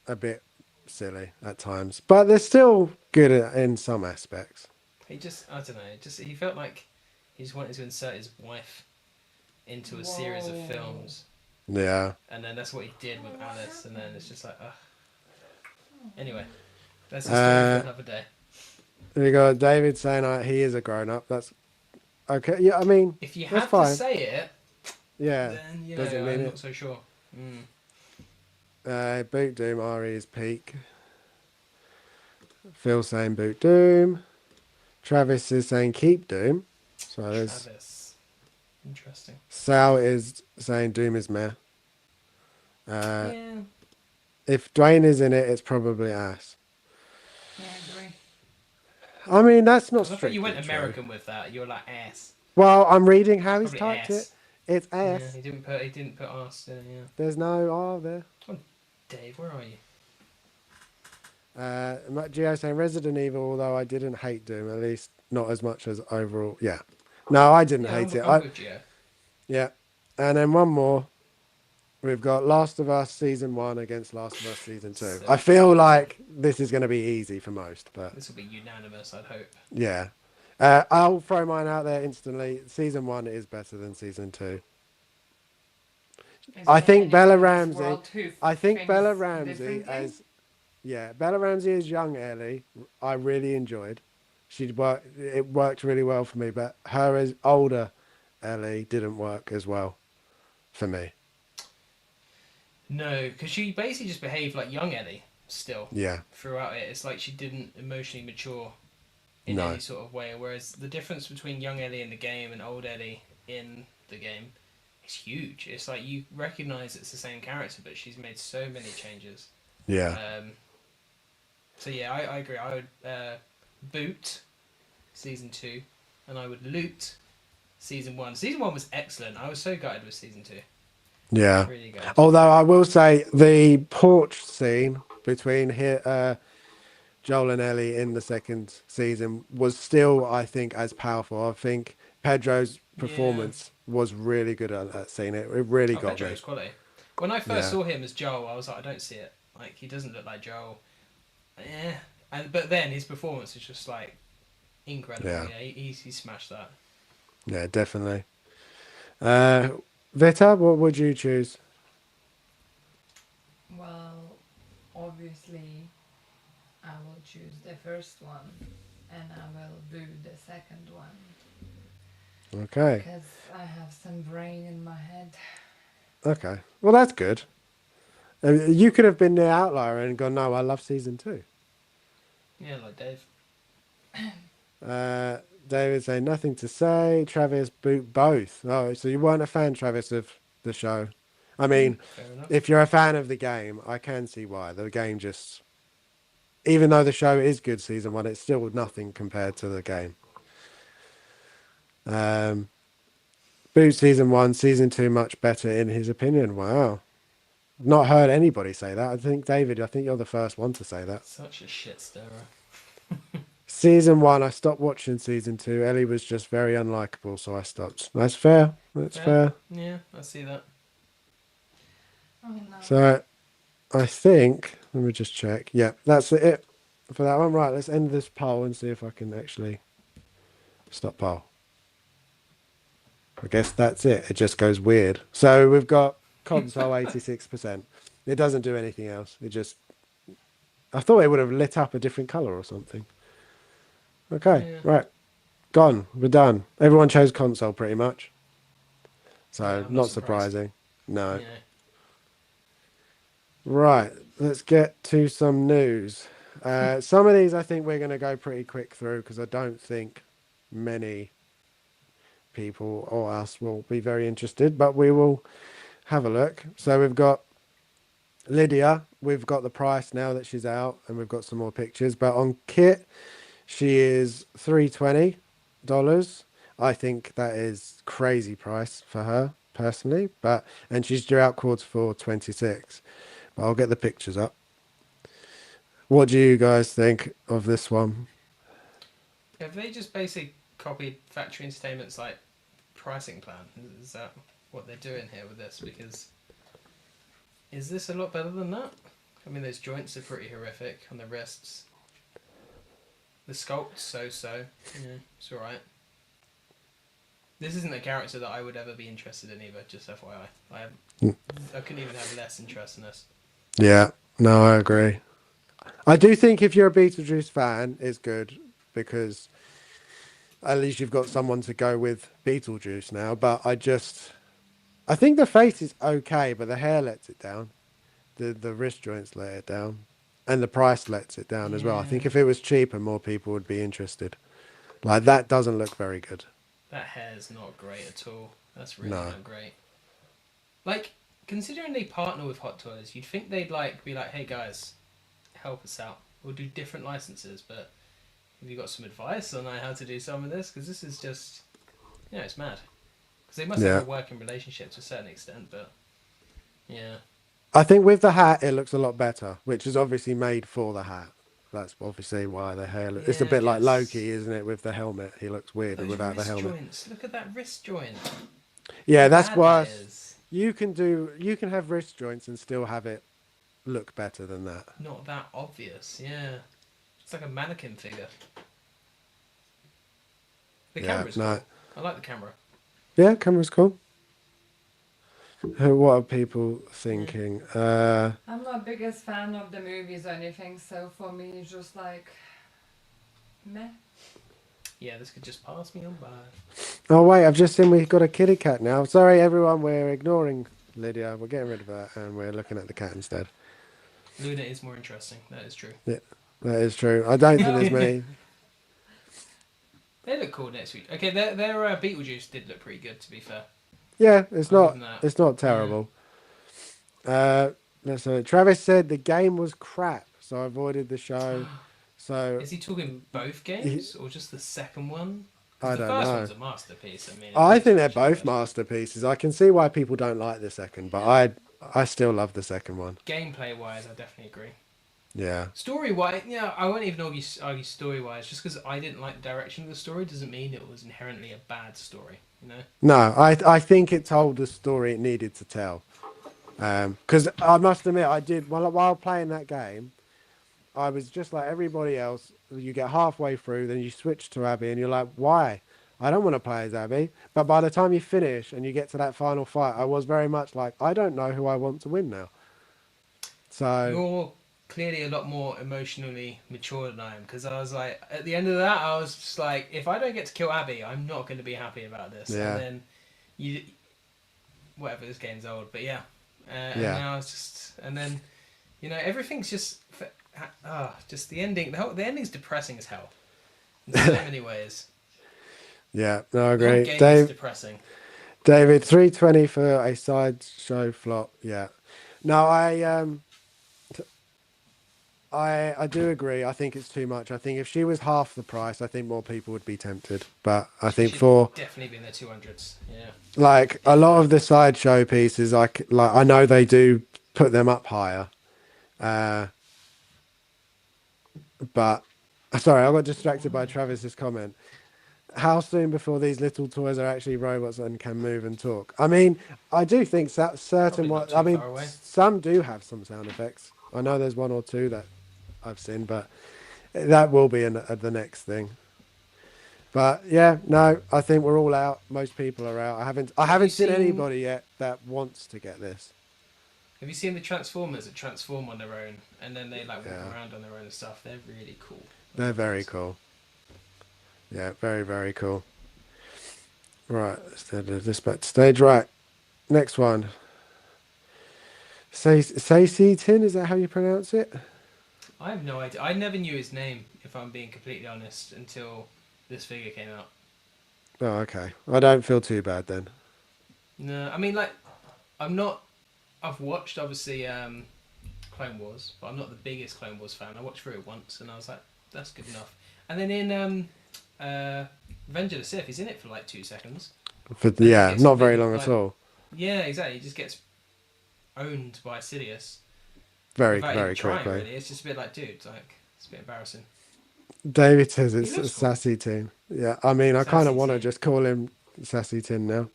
a bit silly at times, but they're still good in some aspects. He just, I don't know, he felt like he just wanted to insert his wife into a series of Whoa. films, Yeah. and then that's what he did with Alice, and then it's just like, ugh. Anyway, that's a story for another day. We got David saying he is a grown up. That's okay. Yeah, I mean, If you that's have fine. to say it, Yeah. then you doesn't know, mean I'm it. not so sure. Mm. Boot Doom, Ari is peak. Phil saying boot Doom. Travis is saying keep Doom. So there's Travis, interesting. Sal is saying Doom is meh. Yeah, If Dwayne is in it, it's probably ass. Yeah, I agree. I mean, that's not 'cause I thought strictly you went true. American with that. You were like ass. Well, I'm reading how he's Probably typed ass. it. It's Yeah, ass. he didn't put ass in it. Yeah. There's no R there. Dave, where are you? Gio saying Resident Evil, although I didn't hate Doom, at least not as much as overall. Yeah. No, I didn't Yeah, hate it. I'm with you. Yeah. And then one more. We've got Last of Us Season 1 against Last of Us Season 2. So I feel easy. like this is going to be easy for most, but This will be unanimous, I'd hope. yeah. I'll throw mine out there instantly. Season 1 is better than Season 2. Is I there think Bella anyone in this Ramsey. world who I think thinks Bella Ramsey differently? as Bella Ramsey as young Ellie, I really enjoyed. It worked really well for me, but her as older Ellie didn't work as well for me. No, because she basically just behaved like young Ellie still Yeah. throughout it. It's like she didn't emotionally mature in No. any sort of way. Whereas the difference between young Ellie in the game and old Ellie in the game is huge. It's like you recognise it's the same character, but she's made so many changes. Yeah. So yeah, I agree. I would boot season 2, and I would loot season 1. Season 1 was excellent. I was so gutted with season 2. Yeah. Really good. Although I will say the porch scene between Joel and Ellie in the second season was still, I think, as powerful. I think Pedro's performance was really good at that scene. It really got Pedro me. was quality. When I first Yeah. saw him as Joel, I was like, I don't see it. Like, he doesn't look like Joel. But then his performance is just like incredible. Yeah. Yeah, he smashed that. Yeah, definitely. Vita, what would you choose? Well, obviously, I will choose the first one, and I will boo the second one Okay. because I have some brain in my head. Okay. Well, that's good. You could have been the outlier and gone, no, I love season 2. Yeah, like Dave. David saying nothing to say. Travis boot both. Oh, so you weren't a fan, Travis, of the show? I mean, Fair enough. if you're a fan of the game, I can see why. The game just, even though the show is good, season 1, it's still nothing compared to the game. Boot season 1, season 2 much better in his opinion. Wow. Not heard anybody say that. I think, David, you're the first one to say that. Such a shit stirrer. Season 1, I stopped watching season 2. Ellie was just very unlikable, so I stopped. That's fair. That's fair. Yeah, I see that. Oh no. So I think, let me just check. Yeah, that's it for that one. Right, let's end this poll and see if I can actually stop poll. I guess that's it. It just goes weird. So we've got console 86%. It doesn't do anything else. It just I thought it would have lit up a different color or something. Okay, Yeah. right. Gone. We're done. Everyone chose console pretty much. Yeah, So, I'm not not surprised. surprising. No. Yeah. Right, let's get to some news. Some of these I think we're going to go pretty quick through because I don't think many people or us will be very interested, but we will have a look. So we've got Lydia, we've got the price now that she's out, and we've got some more pictures. But on Kit, she is $320. I think that is crazy price for her personally, but and she's due out chords for 26. But I'll get the pictures up. What do you guys think of this one? Have they just basically copied Factory Entertainment's like pricing plan? Is that what they're doing here with this? Because is this a lot better than that? I mean, those joints are pretty horrific on the wrists. The sculpt's so. Yeah, it's alright. This isn't a character that I would ever be interested in either, just FYI. I couldn't even have less interest in this. Yeah, no, I agree. I do think if you're a Beetlejuice fan, it's good because at least you've got someone to go with Beetlejuice now. But I think the face is okay, but the hair lets it down. The wrist joints let it down, and the price lets it down as well. I Yeah, think if it was cheaper, more people would be interested. Like that doesn't look very good. that hair's not great at all. That's really No. not great. Like, considering they partner with Hot Toys, you'd think they'd like be like, hey guys, help us out. We'll do different licenses, but have you got some advice on how to do some of this? Because this is just, it's mad. Because they must Yeah. have a working relationship to a certain extent, but yeah. I think with the hat, it looks a lot better, which is obviously made for the hat. That's obviously why the hair. It's a Yeah, I bit like guess. Loki, isn't it? With the helmet, he looks weird Those without the wrist helmet. joints. Look at that wrist joint. Yeah, How that's bad why that is. you can have wrist joints and still have it look better than that. Not that obvious. Yeah, it's like a mannequin figure. The Yeah, camera's no. cool. I like the camera. Yeah, camera's cool. What are people thinking? I'm not biggest fan of the movies or anything, so for me it's just like meh. Yeah, this could just pass me on by. Oh wait, I've just seen we've got a kitty cat now. Sorry everyone, we're ignoring Lydia. We're getting rid of that and we're looking at the cat instead. Luna is more interesting. That is true. Yeah, that is true. I don't think there's many. They look cool next week. Okay, their Beetlejuice did look pretty good, to be fair. Yeah, it's Other not. than that, It's not terrible. Let's see. Travis said the game was crap, so I avoided the show. So Is he talking both games or just the second one? 'Cause I the don't first know. one's a masterpiece. I mean, I think they're it's both actually masterpieces. I can see why people don't like the second, but I still love the second one. gameplay wise, I definitely agree. Yeah. Story wise, I won't even argue story wise. Just because I didn't like the direction of the story doesn't mean it was inherently a bad story. You know. No, I think it told the story it needed to tell. Because I must admit, I did while playing that game, I was just like everybody else. You get halfway through, then you switch to Abby, and you're like, why? I don't want to play as Abby. But by the time you finish and you get to that final fight, I was very much like, I don't know who I want to win now. So You're clearly a lot more emotionally mature than I am, because I was like, at the end of that, I was just like, if I don't get to kill Abby, I'm not going to be happy about this. Yeah. And then whatever, this game's old, but yeah. And Yeah. now it's just, and then, everything's just the ending. The ending's depressing as hell in so many ways. yeah, no, I The whole agree. game is depressing. David, 320 for a sideshow flop. Yeah. No, I do agree. I think it's too much. I think if she was half the price, I think more people would be tempted. But I think She'd for definitely be in the 200s. Yeah. like a lot of the sideshow pieces, like I know they do put them up higher. But sorry, I got distracted by Travis's comment. How soon before these little toys are actually robots and can move and talk? I mean, I do think certain Probably not too I mean, far away. some do have some sound effects. I know there's one or two that I've seen, but that will be the next thing. But yeah, no, I think we're all out. Most people are out. I haven't you seen seen- anybody yet that wants to get this. Have you seen the Transformers that transform on their own and then they like walk Yeah, around on their own and stuff? They're really cool. I they're love very those. cool. Yeah, very, very cool. Right, let's do this back to stage. Right, next one. Say Tin, is that how you pronounce it? I have no idea. I never knew his name, if I'm being completely honest, until this figure came out. Oh, okay. I don't feel too bad then. No, I mean like I'm not. I've watched obviously Clone Wars, but I'm not the biggest Clone Wars fan. I watched through it once and I was like, that's good enough. And then in Revenge of the Sith, he's in it for like 2 seconds, and then he Yeah, gets not very completely long at like all. yeah, exactly. He just gets owned by Sidious Very, without even very trying. quickly. Really, it's just a bit like, dude, like it's a bit embarrassing. David says He it's looks cool. Sassy Tin. Yeah, I mean, I kind of Sassy want to teen, just call him Sassy Tin now.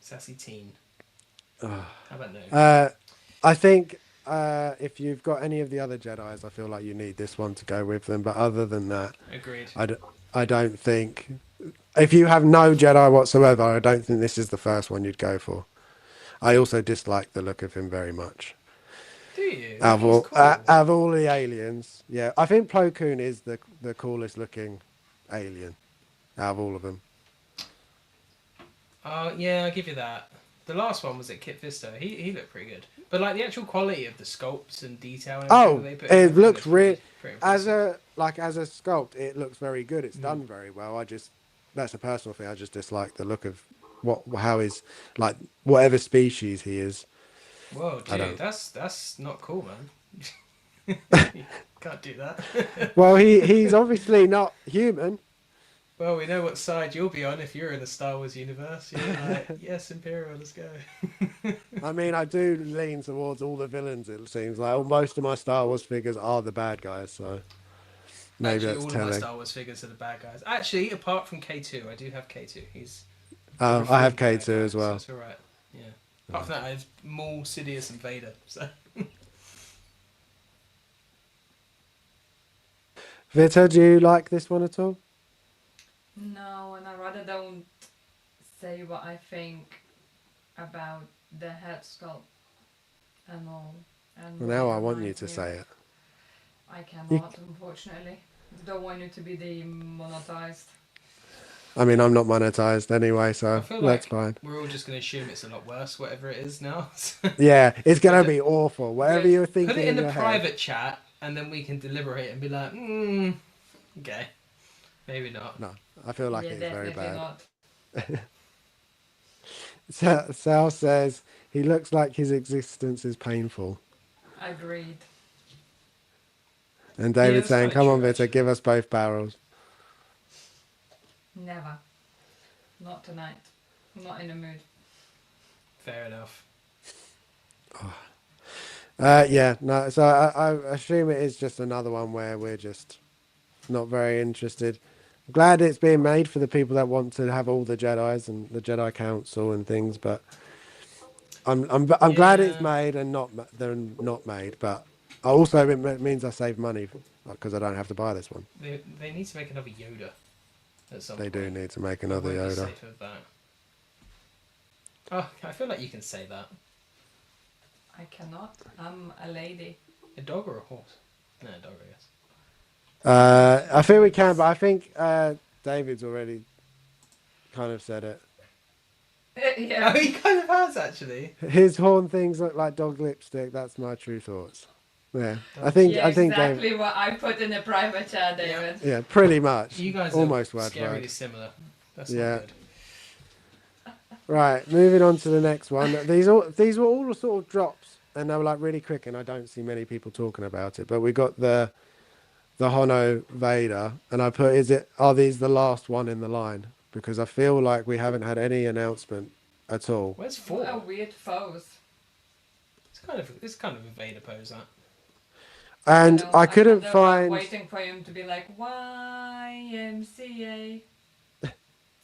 sassy teen. Ah. How about no? I think if you've got any of the other Jedi's, I feel like you need this one to go with them. But other than that, Agreed. I, d- I don't think. If you have no Jedi whatsoever, I don't think this is the first one you'd go for. I also dislike the look of him very much. Do you? I Out of think he's all, cool. out of all the aliens, yeah, I think Plo Koon is the coolest looking alien out of all of them. Yeah, I'll give you that. The last one was at Kit Fisto. He looked pretty good. But like the actual quality of the sculpts and detail and everything that Oh, they put in, it everything looks looks pretty, real. pretty As impressive. a sculpt, it looks very good. It's Mm. done very well. That's a personal thing. I just dislike the look of how is like whatever species he is. Whoa, I dude, don't. that's not cool, man. You can't do that. Well, he's obviously not human. Well, we know what side you'll be on if you're in the Star Wars universe. You're like, yes, Imperial, let's go. I mean, I do lean towards all the villains. It seems like most of my Star Wars figures are the bad guys. So maybe Actually, that's all of my telling. Star Wars figures are the bad guys. Actually, apart from K2, I do have K2. He's a I have reformed bad K2 guy, as so well. it's alright. Yeah. Apart from that, I have Maul, Sidious, and Vader. So Vita, do you like this one at all? No, and I rather don't say what I think about the head sculpt and all. And Well, what now it I want you reminds to me say of. it. I You, cannot, unfortunately. Don't want it to be demonetized. I mean, I'm not monetized anyway, I so feel that's like fine. we're all just going to assume it's a lot worse, whatever it is now. Yeah, it's But gonna be awful. Whatever Wait, you're put it thinking in in the your head. private chat, and then we can deliberate and be like, okay, maybe not. No, I feel like yeah, it is very definitely bad. not. Sal says he looks like his existence is painful. Agreed. And Yeah, David that's saying, kind of "Come on, true, Vita, actually. give us both barrels." Never. Not tonight. I'm not in the mood. Fair enough. Yeah, no. So I assume it is just another one where we're just not very interested. Glad it's being made for the people that want to have all the Jedi's and the Jedi Council and things, but I'm glad it's Yeah, made and they're not made. But I also it means I save money because I don't have to buy this one. they need to make another Yoda at some They do point. need to make I another won't be Yoda. safe with that. Oh, I feel like you can say that. I cannot. I'm a lady. A dog or a horse? No, a dog, I guess. I think we can, but I think David's already kind of said it. Oh, yeah. he kind of has actually. His horn things look like dog lipstick. That's my true thoughts. Yeah, Yeah, I think David. exactly what I put in the private chat, David. Yeah, pretty much. You guys Almost are word for scarily word. similar. That's Yeah. not good. Right, moving on to the next one. These were all sort of drops, and they were like really quick, and I don't see many people talking about it. But we got the Hono Vader, and I put, are these the last one in the line? Because I feel like we haven't had any announcement at all. Where's What a 4? weird pose. It's kind of a Vader pose, that. And know, I couldn't kind of, find. waiting for him to be like YMCA.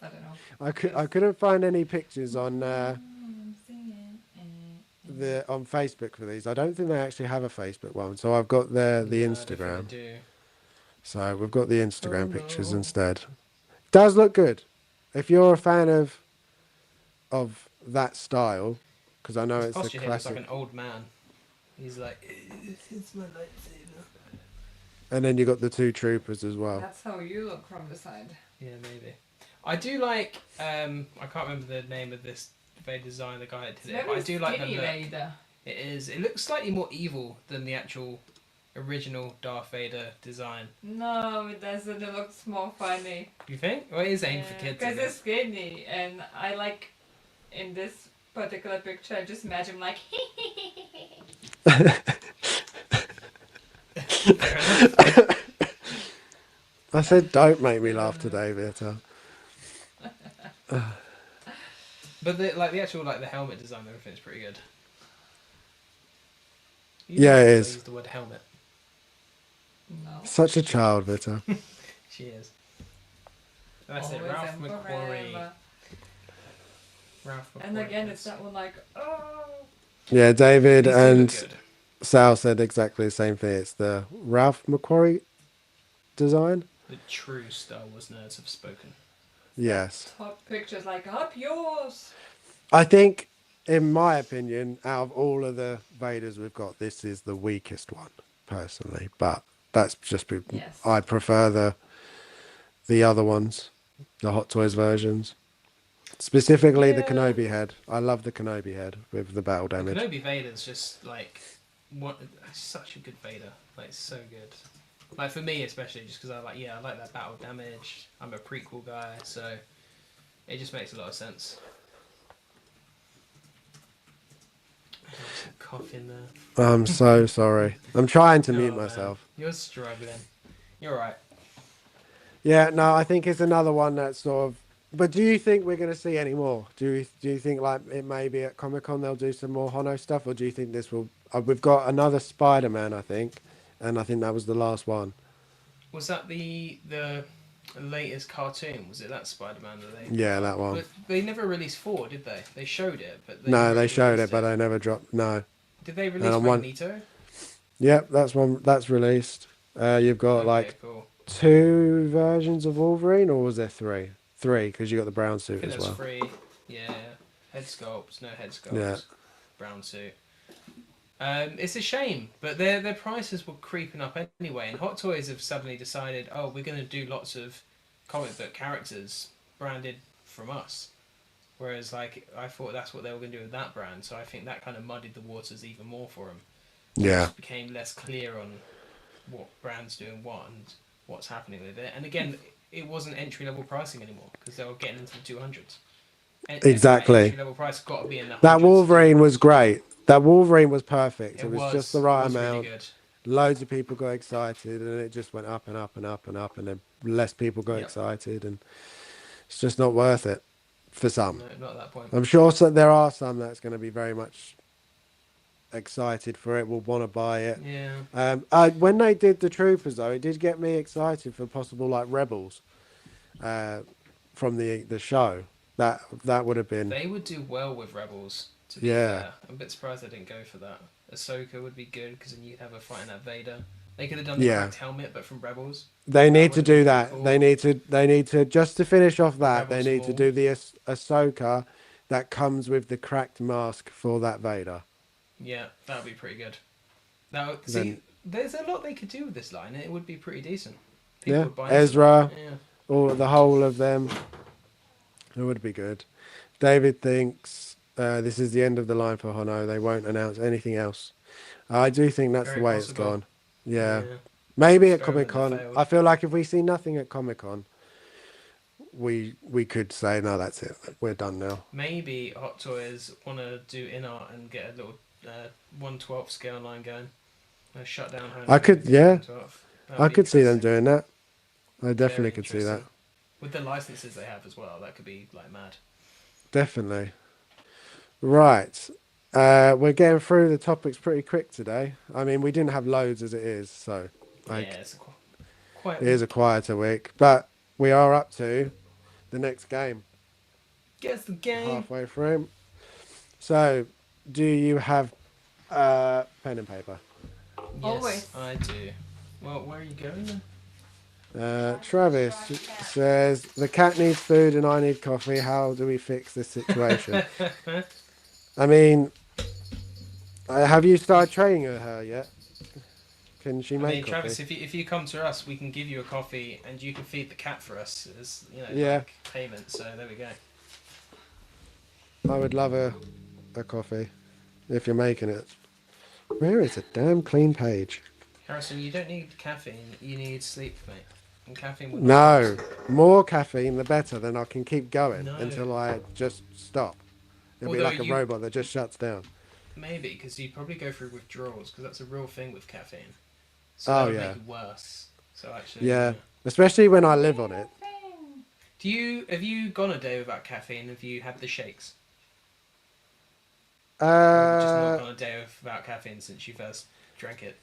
I don't know. I couldn't find any pictures on YMCA. on Facebook for these. I don't think they actually have a Facebook one. So I've got the No, I don't think Instagram. they do. So we've got the Oh Instagram pictures no. instead. Does look good. If you're a fan of that style, because I know His it's a posture here looks like classic. an old man. He's like, it's my lightsaber. And then you got the two troopers as well. That's how you look from the side. Yeah, maybe. I do like. I can't remember the name of this Vader design. The guy that It's did it, but I very do like the skinny look. Vader. It is. It looks slightly more evil than the actual original Darth Vader design. No, it doesn't. It looks more funny. You think? Well, it is aimed for kids. Because it's skinny, and I like in this particular picture, I just imagine like. I said, don't make me laugh today, Vita. But the actual the helmet design, everything's pretty good. Yeah, it I is. use the word helmet. No. Such a child, Vita. She is. That's it, Always Ralph and McQuarrie. forever. Ralph McQuarrie. And again, it's that one like, oh. Yeah, David These two look and good. Sal said exactly the same thing. It's the Ralph McQuarrie design. The true Star Wars nerds have spoken. Yes. Top pictures like, up yours. I think, in my opinion, out of all of the Vaders we've got, this is the weakest one, personally. But that's just Yes. I prefer the other ones, the Hot Toys versions. Specifically the Yeah. Kenobi head. I love the Kenobi head with the battle The damage. Kenobi Vader's just such a good Vader. Like, so good. Like, for me especially, just because I like that battle damage. I'm a prequel guy, so it just makes a lot of sense. Some cough in there. I'm so sorry. I'm trying to mute Oh, man. myself. You're struggling. You're right. Yeah, no, I think it's another one that's sort of. But do you think we're going to see any more? Do you think like it may be at Comic-Con they'll do some more Hono stuff, or do you think this will? We've got another Spider-Man, I think, and I think that was the last one. Was that the latest cartoon? Was it that Spider-Man that they? Yeah, that one. But they never released 4, did they? They showed it, but No, never they showed released it, but they never dropped. No. Did they release And on one- Magneto? Yep, that's one that's released. You've got Okay, like cool. 2 versions of Wolverine, or was there 3? 3, because you got the brown I suit think as that's well. free. Yeah. Head sculpts, no head sculpts. Yeah. Brown suit. It's a shame, but their prices were creeping up anyway, and Hot Toys have suddenly decided, oh, we're going to do lots of comic book characters branded from us. Whereas, like, I thought that's what they were going to do with that brand, so I think that kind of muddied the waters even more for them. Yeah. It just became less clear on what brand's doing what and what's happening with it. And again, it wasn't entry-level pricing anymore, because they were getting into the 200s. Exactly. Entry-level price got to be in the That 100s. Wolverine was great. That Wolverine was perfect. It was was just the right really amount. good. Loads of people got excited, and it just went up and up and up and up, and then less people got Yep. excited, and it's just not worth it for some. No, not at that point. I'm sure there are some that's going to be very much excited for it, will want to buy it. Yeah. When they did the Troopers, though, it did get me excited for possible like Rebels from the show. That would have been. They would do well with Rebels, to be Yeah. fair. I'm a bit surprised they didn't go for that. Ahsoka would be good, because then you'd have a fight in that Vader. They could have done the Yeah. cracked helmet, but from Rebels. They need to would've do been that. cool. They need to just to finish off that. Rebels They need to Wall. do the Ahsoka that comes with the cracked mask for that Vader. Yeah, that would be pretty good. Now, see, Then- there's a lot they could do with this line, and it would be pretty decent. Yeah. would buy into Ezra, that. Yeah. or the whole of them. It would be good. David thinks this is the end of the line for Hono. They won't announce anything else. I do think that's Very the way possible. it's gone. Yeah. Yeah. Maybe at Experiment Comic that Con. failed. I feel like if we see nothing at Comic Con, we could say no, that's it. We're done now. Maybe Hot Toys want to do in art and get a little 1/12 scale line going. Shut down home. I could- yeah. 1/12. I could see them interesting. doing that. I definitely Very could see that. interesting. With the licenses they have as well, that could be like mad. Definitely. Right. We're getting through the topics pretty quick today. I mean, we didn't have loads as it is, so like, Yeah, it's quite. it is a quieter week. But we are up to the next game. Guess the game. Halfway through. So, do you have pen and paper? Yes, Always. I do. Well, where are you going then? Travis says, the cat needs food and I need coffee. How do we fix this situation? I mean, have you started training with her yet? Can she I make mean, coffee? Travis, if you come to us, we can give you a coffee, and you can feed the cat for us as Yeah. like payment. So there we go. I would love a coffee if you're making it. Where is a damn clean page? Harrison, you don't need caffeine. You need sleep, mate. And caffeine will not No, help. more caffeine the better. Then I can keep going No. until I just stop. It'll be Although like a you robot that just shuts down. maybe because you probably go through withdrawals because that's a real thing with caffeine. So Oh, that would yeah. make it worse. So actually, Yeah, especially when I live on it. Have you gone a day without caffeine? Have you had the shakes? Or have you just not gone a day without caffeine since you first drank it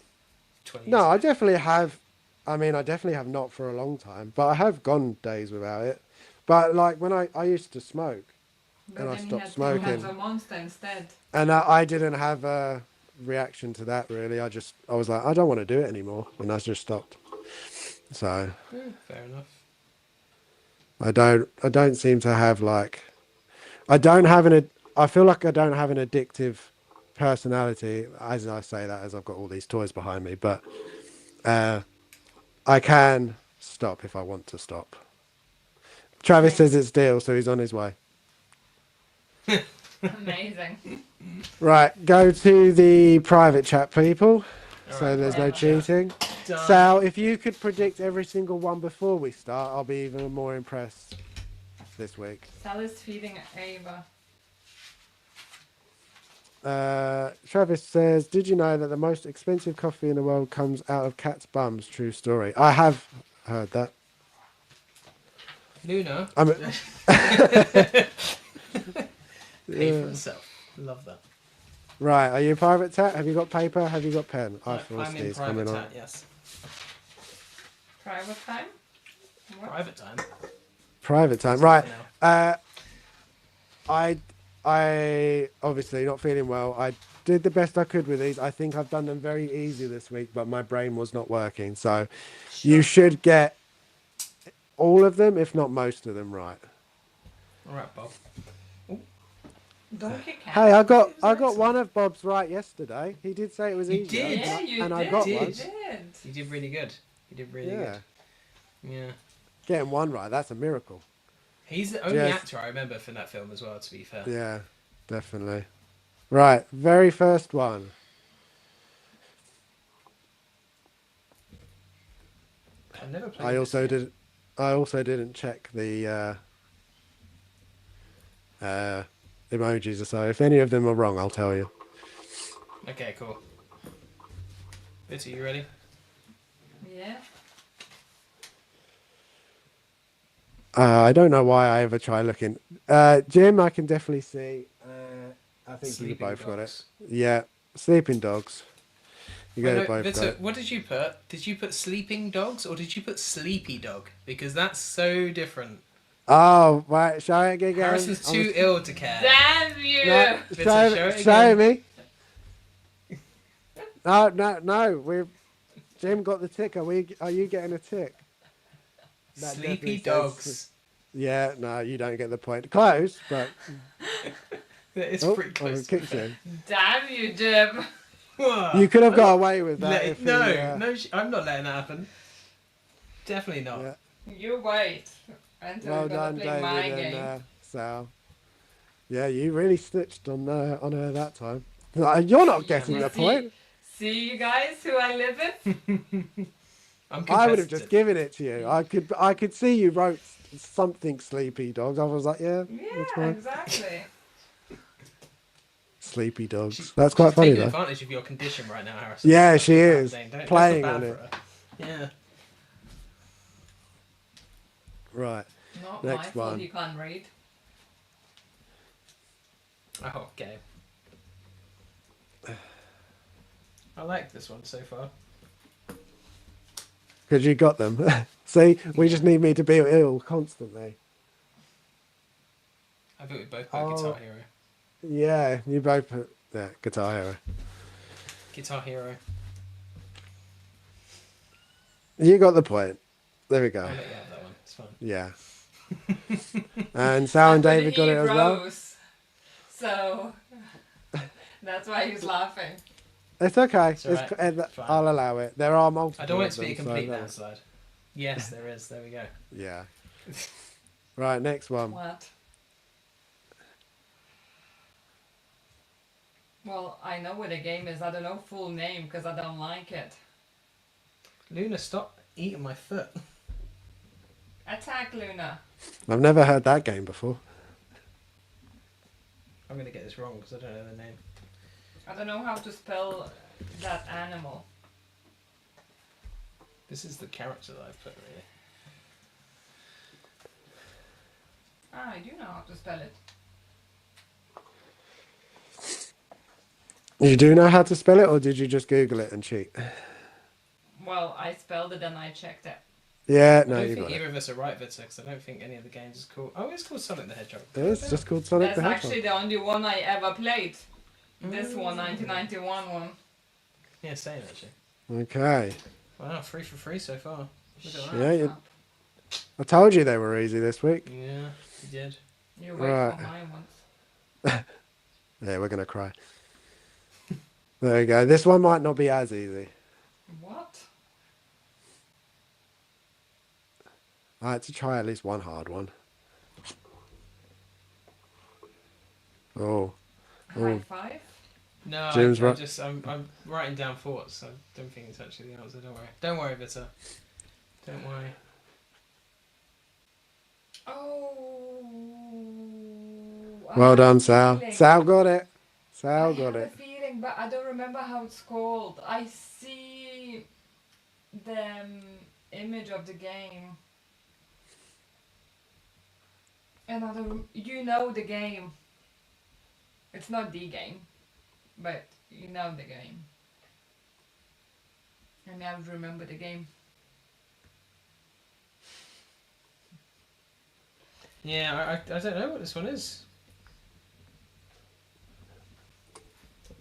20 years No, ago? I definitely have. I mean, I definitely have not for a long time, but I have gone days without it. But like when I used to smoke, But and I then you stopped had to smoking, have a monster instead. and I didn't have a reaction to that really. I was like, I don't want to do it anymore, and I just stopped. So Fair enough. I don't seem to have like, I don't have I feel like I don't have an addictive personality. As I say that, as I've got all these toys behind me, but I can stop if I want to stop. Travis says it's deal, so he's on his way. Amazing. Right, go to the private chat, people. All So right, there's no private chat. cheating. Done. Sal, if you could predict every single one before we start, I'll be even more impressed this week. Sal is feeding Ava. Travis says, did you know that the most expensive coffee in the world comes out of cats' bums? True story. I have heard that. Luna. I'm Pay for itself. Love that. right. Are you private chat? Have you got paper? Have you got pen? I feel I'm in sneeze private coming on. chat, yes. Private time? What? Private time. Private time. Right. You know. I obviously not feeling well. I did the best I could with these. I think I've done them very easy this week, but my brain was not working. So you should get all of them, if not most of them, right. All right, Bob. Don't kick Hey, I got excellent. one of Bob's right yesterday. He did say it was You easier. did? Yeah, you and did. I got you one. did. You did really good. You did really Yeah. good. Yeah. Getting one right, that's a miracle. He's the only Yes. actor I remember from that film as well, to be fair. Yeah, definitely. Right, very first one. I've never played I this also game. didn't check the emojis, so if any of them are wrong, I'll tell you. Okay, cool. Bitty, you ready? Yeah. I don't know why I ever try looking. Jim, I can definitely see. I think you Sleeping both got it. Dogs. Yeah, sleeping dogs. You Wait, got no, it both got Victor, it. what did you put? Did you put sleeping dogs or did you put sleepy dog? Because that's so different. Oh, right, show it again. Harrison's too ill to care. Damn you! No, Victor, show, show it show again. me. No. Jim got the tick. Are you getting a tick? That definitely Sleepy says- dogs. Yeah, no, you don't get the point. Close, but It's oh, pretty I close. kicked you. Damn you, Jim! You could have got away with that. If No, you, no, I'm not letting that happen. Definitely not. yeah. You wait until Well we're gonna done, play my David game. and Sal. Yeah, you really stitched on her that time. You're not getting You the see- point. See, you guys, who I live with? I'm I would have just competitive. given it to you. I could see you wrote something sleepy dogs. I was like, yeah, that's Yeah, fine. exactly. Sleepy dogs. She's- That's quite she's funny taking though. advantage of your condition right now, Harrison. Yeah, That's she the bad is. thing. Don't Playing feel on bad it. for her. Yeah. Right. Not Next my fault one. you can't read. Oh, okay. I like this one so far. Because you got them. See, we just need me to be ill constantly. I think we both put Oh. Guitar Hero. Yeah, you both put Guitar Hero. Guitar Hero. You got the point. There we go. I'll let you have that one. It's fine. Yeah. And Sal and But David got he it as well. rose, so That's why he's laughing. It's okay. It's alright. It's fine. I'll allow it. There are multiple. I don't want it of to be a them, complete so landslide. Yes, there is. There we go. yeah. Right, next one. What? Well, I know what the game is. I don't know full name because I don't like it. Luna, stop eating my foot. Attack Luna. I've never heard that game before. I'm gonna get this wrong because I don't know the name. I don't know how to spell that animal. This is the character that I've put really. Ah, I do know how to spell it. You do know how to spell it, or did you just Google it and cheat? Well, I spelled it and I checked it. Yeah, I no, don't you think got either it. of us are right, Victor, because I don't think any of the games is called. Oh, it's called Sonic the Hedgehog. It's just called Sonic That's the Hedgehog. actually the only one I ever played. This one, 1991 one. Yeah, same actually. Okay. Wow, 3 for 3 so far. Look at that. Yeah, I told you they were easy this week. Yeah, you did. You wait Right. for mine once. Yeah, we're gonna cry. There you go. This one might not be as easy. What? I had to try at least one hard one. Oh, High five? No, Jim's right. I'm writing down thoughts. I don't think it's actually the answer. Don't worry. Don't worry, Victor. Don't worry. Oh. Well done, Sal. Sal got it. Sal got I it. have a feeling, but I don't remember how it's called. I see the image of the game. And I don't. You know the game. It's not the game, but you know the game. And I would remember the game. Yeah, I don't know what this one is.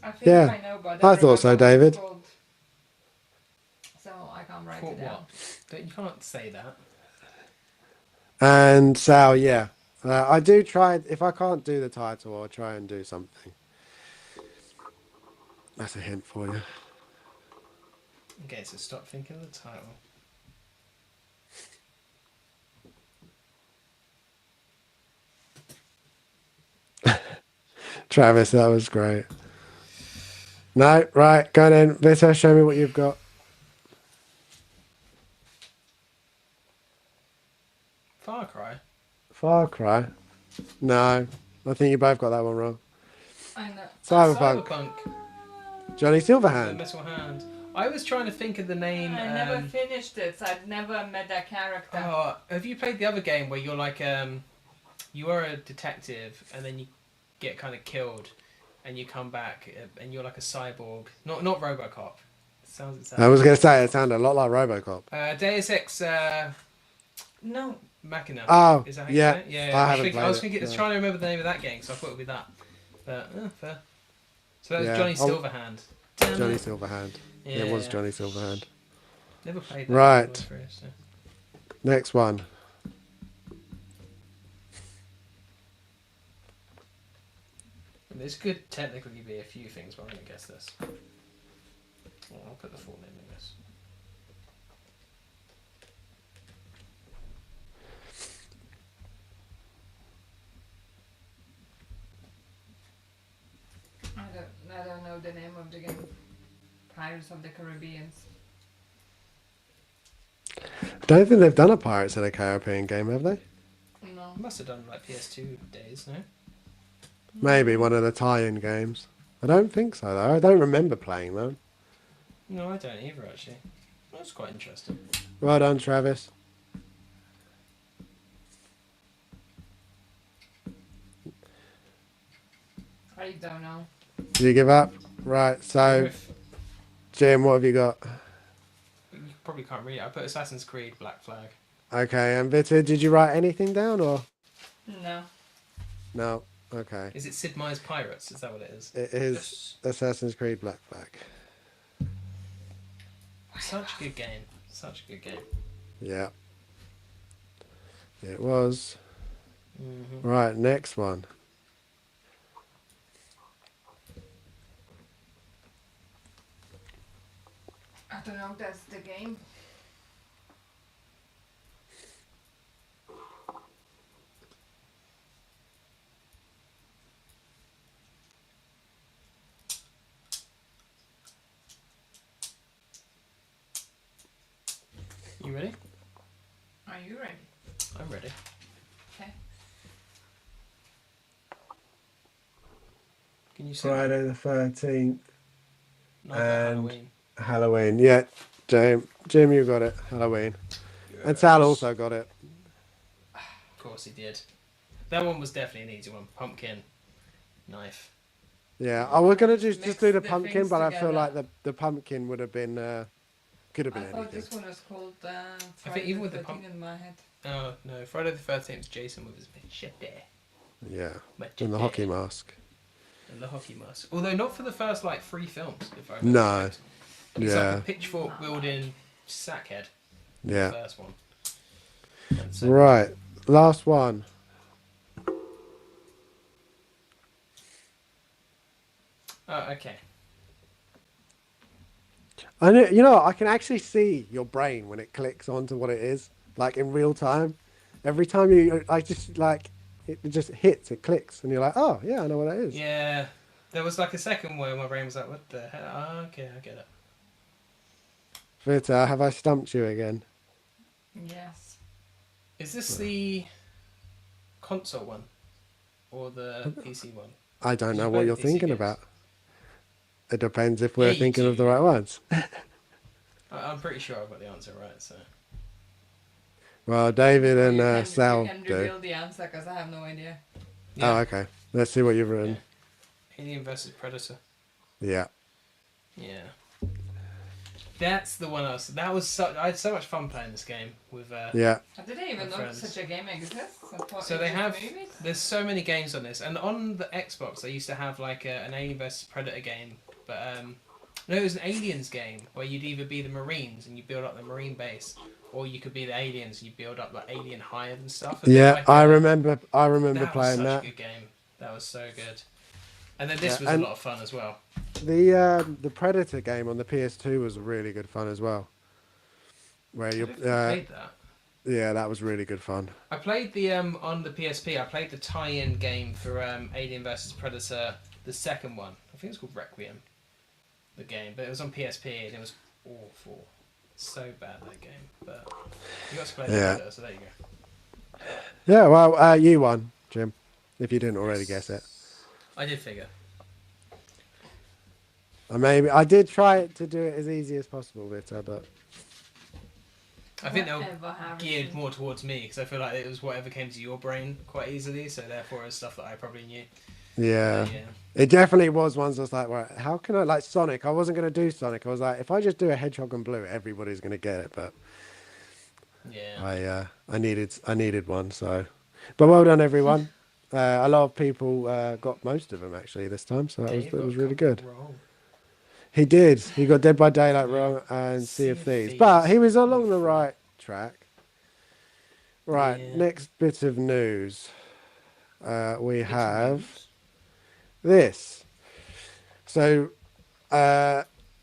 I think Yeah, I know, but I don't thought so, remember what it's David. called. So I can't write What? it down. You can't say that. And Sal, yeah. I do try. If I can't do the title, I'll try and do something. That's a hint for you. Okay, so stop thinking of the title. Travis, that was great. No, right, go on in. Vita, show me what you've got. Far Cry. Far Cry. No, I think you both got that one wrong. I know. Cyberpunk. Cyberpunk. Johnny The Silverhand. Metal Hand. I was trying to think of the name. I never finished it, so I'd never met that character. Oh, have you played the other game where you're like you are a detective and then you get kind of killed, and you come back and you're like a cyborg. Not RoboCop. I was going to say, it sounded a lot like Robocop. Deus Ex. No. Machina. Oh, Is that how you yeah. say it? Yeah. I haven't I was played thinking, I was it, trying to remember the name of that game, so I thought it would be that. But fair. So that was Yeah, Johnny I'll- Silverhand. Damn Johnny it. Silverhand. Yeah, It was Johnny Silverhand. Never played that. Right. all the way through, so. Next one. This could technically be a few things, but I'm going to guess this. Well, I'll put the full name in this. I don't know the name of the game. Pirates of the Caribbean. Don't think they've done a Pirates of the Caribbean game, have they? No. Must have done like PS2 days, no? Maybe one of the tie-in games. I don't think so, though. I don't remember playing them. No, I don't either, actually. That's quite interesting. Well done, Travis. I don't know. Do you give up? Right, so, Jim, what have you got? You probably can't read it. I put Assassin's Creed Black Flag. Okay, and Vita, did you write anything down, or? No. No. Okay. Is it Sid Meier's Pirates? Is that what it is? It is Assassin's Creed Black Flag. Such a good game. Such a good game. Yeah. It was. Mm-hmm. Right, next one. I don't know. That's the game. You ready? Are you ready? I'm ready. Okay. Can you say Friday the 13th Nightmare and Halloween? Halloween. Yeah, Jim, you got it. Halloween. And Sal also got it. Of course he did. That one was definitely an easy one. Pumpkin, knife. Yeah, I was gonna Just just do the mix the pumpkin, things but I feel like together. the pumpkin would have been could have I been thought anything. this one was called I think Friday even the with the 13th in my head. Oh no, Friday the 13th, Jason with his machete. Yeah, Machete. and the hockey mask. And the hockey mask. Although not for the first like 3 films, if I remember No. correct. He's like Yeah, a pitchfork wielding sackhead. yeah. The first one. And so, Right, last one. oh, okay. I know, I can actually see your brain when it clicks onto what it is, like in real time. Every time I just like it just hits, it clicks, and you're like, oh yeah, I know what that is. Yeah. There was like a second where my brain was like, what the hell? Oh, okay, I get it. Vita, have I stumped you again? Yes. Is this the console one? Or the PC one? I don't 'Cause you know play what the you're PC thinking games. about. It depends if Yeah, we're you thinking of the do. right ones. I'm pretty sure I've got the answer right, so. Well, David Or and you Sal can do. reveal the answer because I have no idea. Yeah. Oh, okay. Let's see what you've Yeah. written. Alien versus Predator. Yeah. Yeah. That's the one I had so much fun playing this game with Yeah. I didn't even know friends. such a game exists. I thought So it they was have movies. there's so many games on this, and on the Xbox they used to have like an Alien vs Predator game, but no, it was an Aliens game where you'd either be the Marines and you build up the Marine base, or you could be the aliens and you build up like alien hive and stuff. And Yeah, like I remember that was playing such that. a good game. That was so good. And then this Yeah, was a and lot of fun as well. the Predator game on the PS2 was really good fun as well. Where I you don't think I played that. yeah, that was really good fun. I played the on the PSP. I played the tie-in game for Alien vs Predator, the second one. I think it's called Requiem, the game, but it was on PSP and it was awful, so bad that game. But you got to play Yeah. that later, so there you go. Yeah, well, you won, Jim. If you didn't already guess it. I did figure. I did try to do it as easy as possible, Vita, but I think they were Whatever, Harrison. geared more towards me because I feel like it was whatever came to your brain quite easily, so therefore it's stuff that I probably knew. yeah. Yeah. It definitely was ones I was like, right, how can I, like Sonic? I wasn't going to do Sonic. I was like, if I just do a Hedgehog and Blue, everybody's going to get it. But Yeah. I needed one. So, but well done, everyone. A lot of people got most of them actually this time, so Dave that got was a really couple good. wrong. He did. He got Dead by Daylight Yeah. wrong and Sea of Thieves, Thieves. but he was along the Awful. right track. Right, Yeah. next bit of news. We Bits of have news. this. So,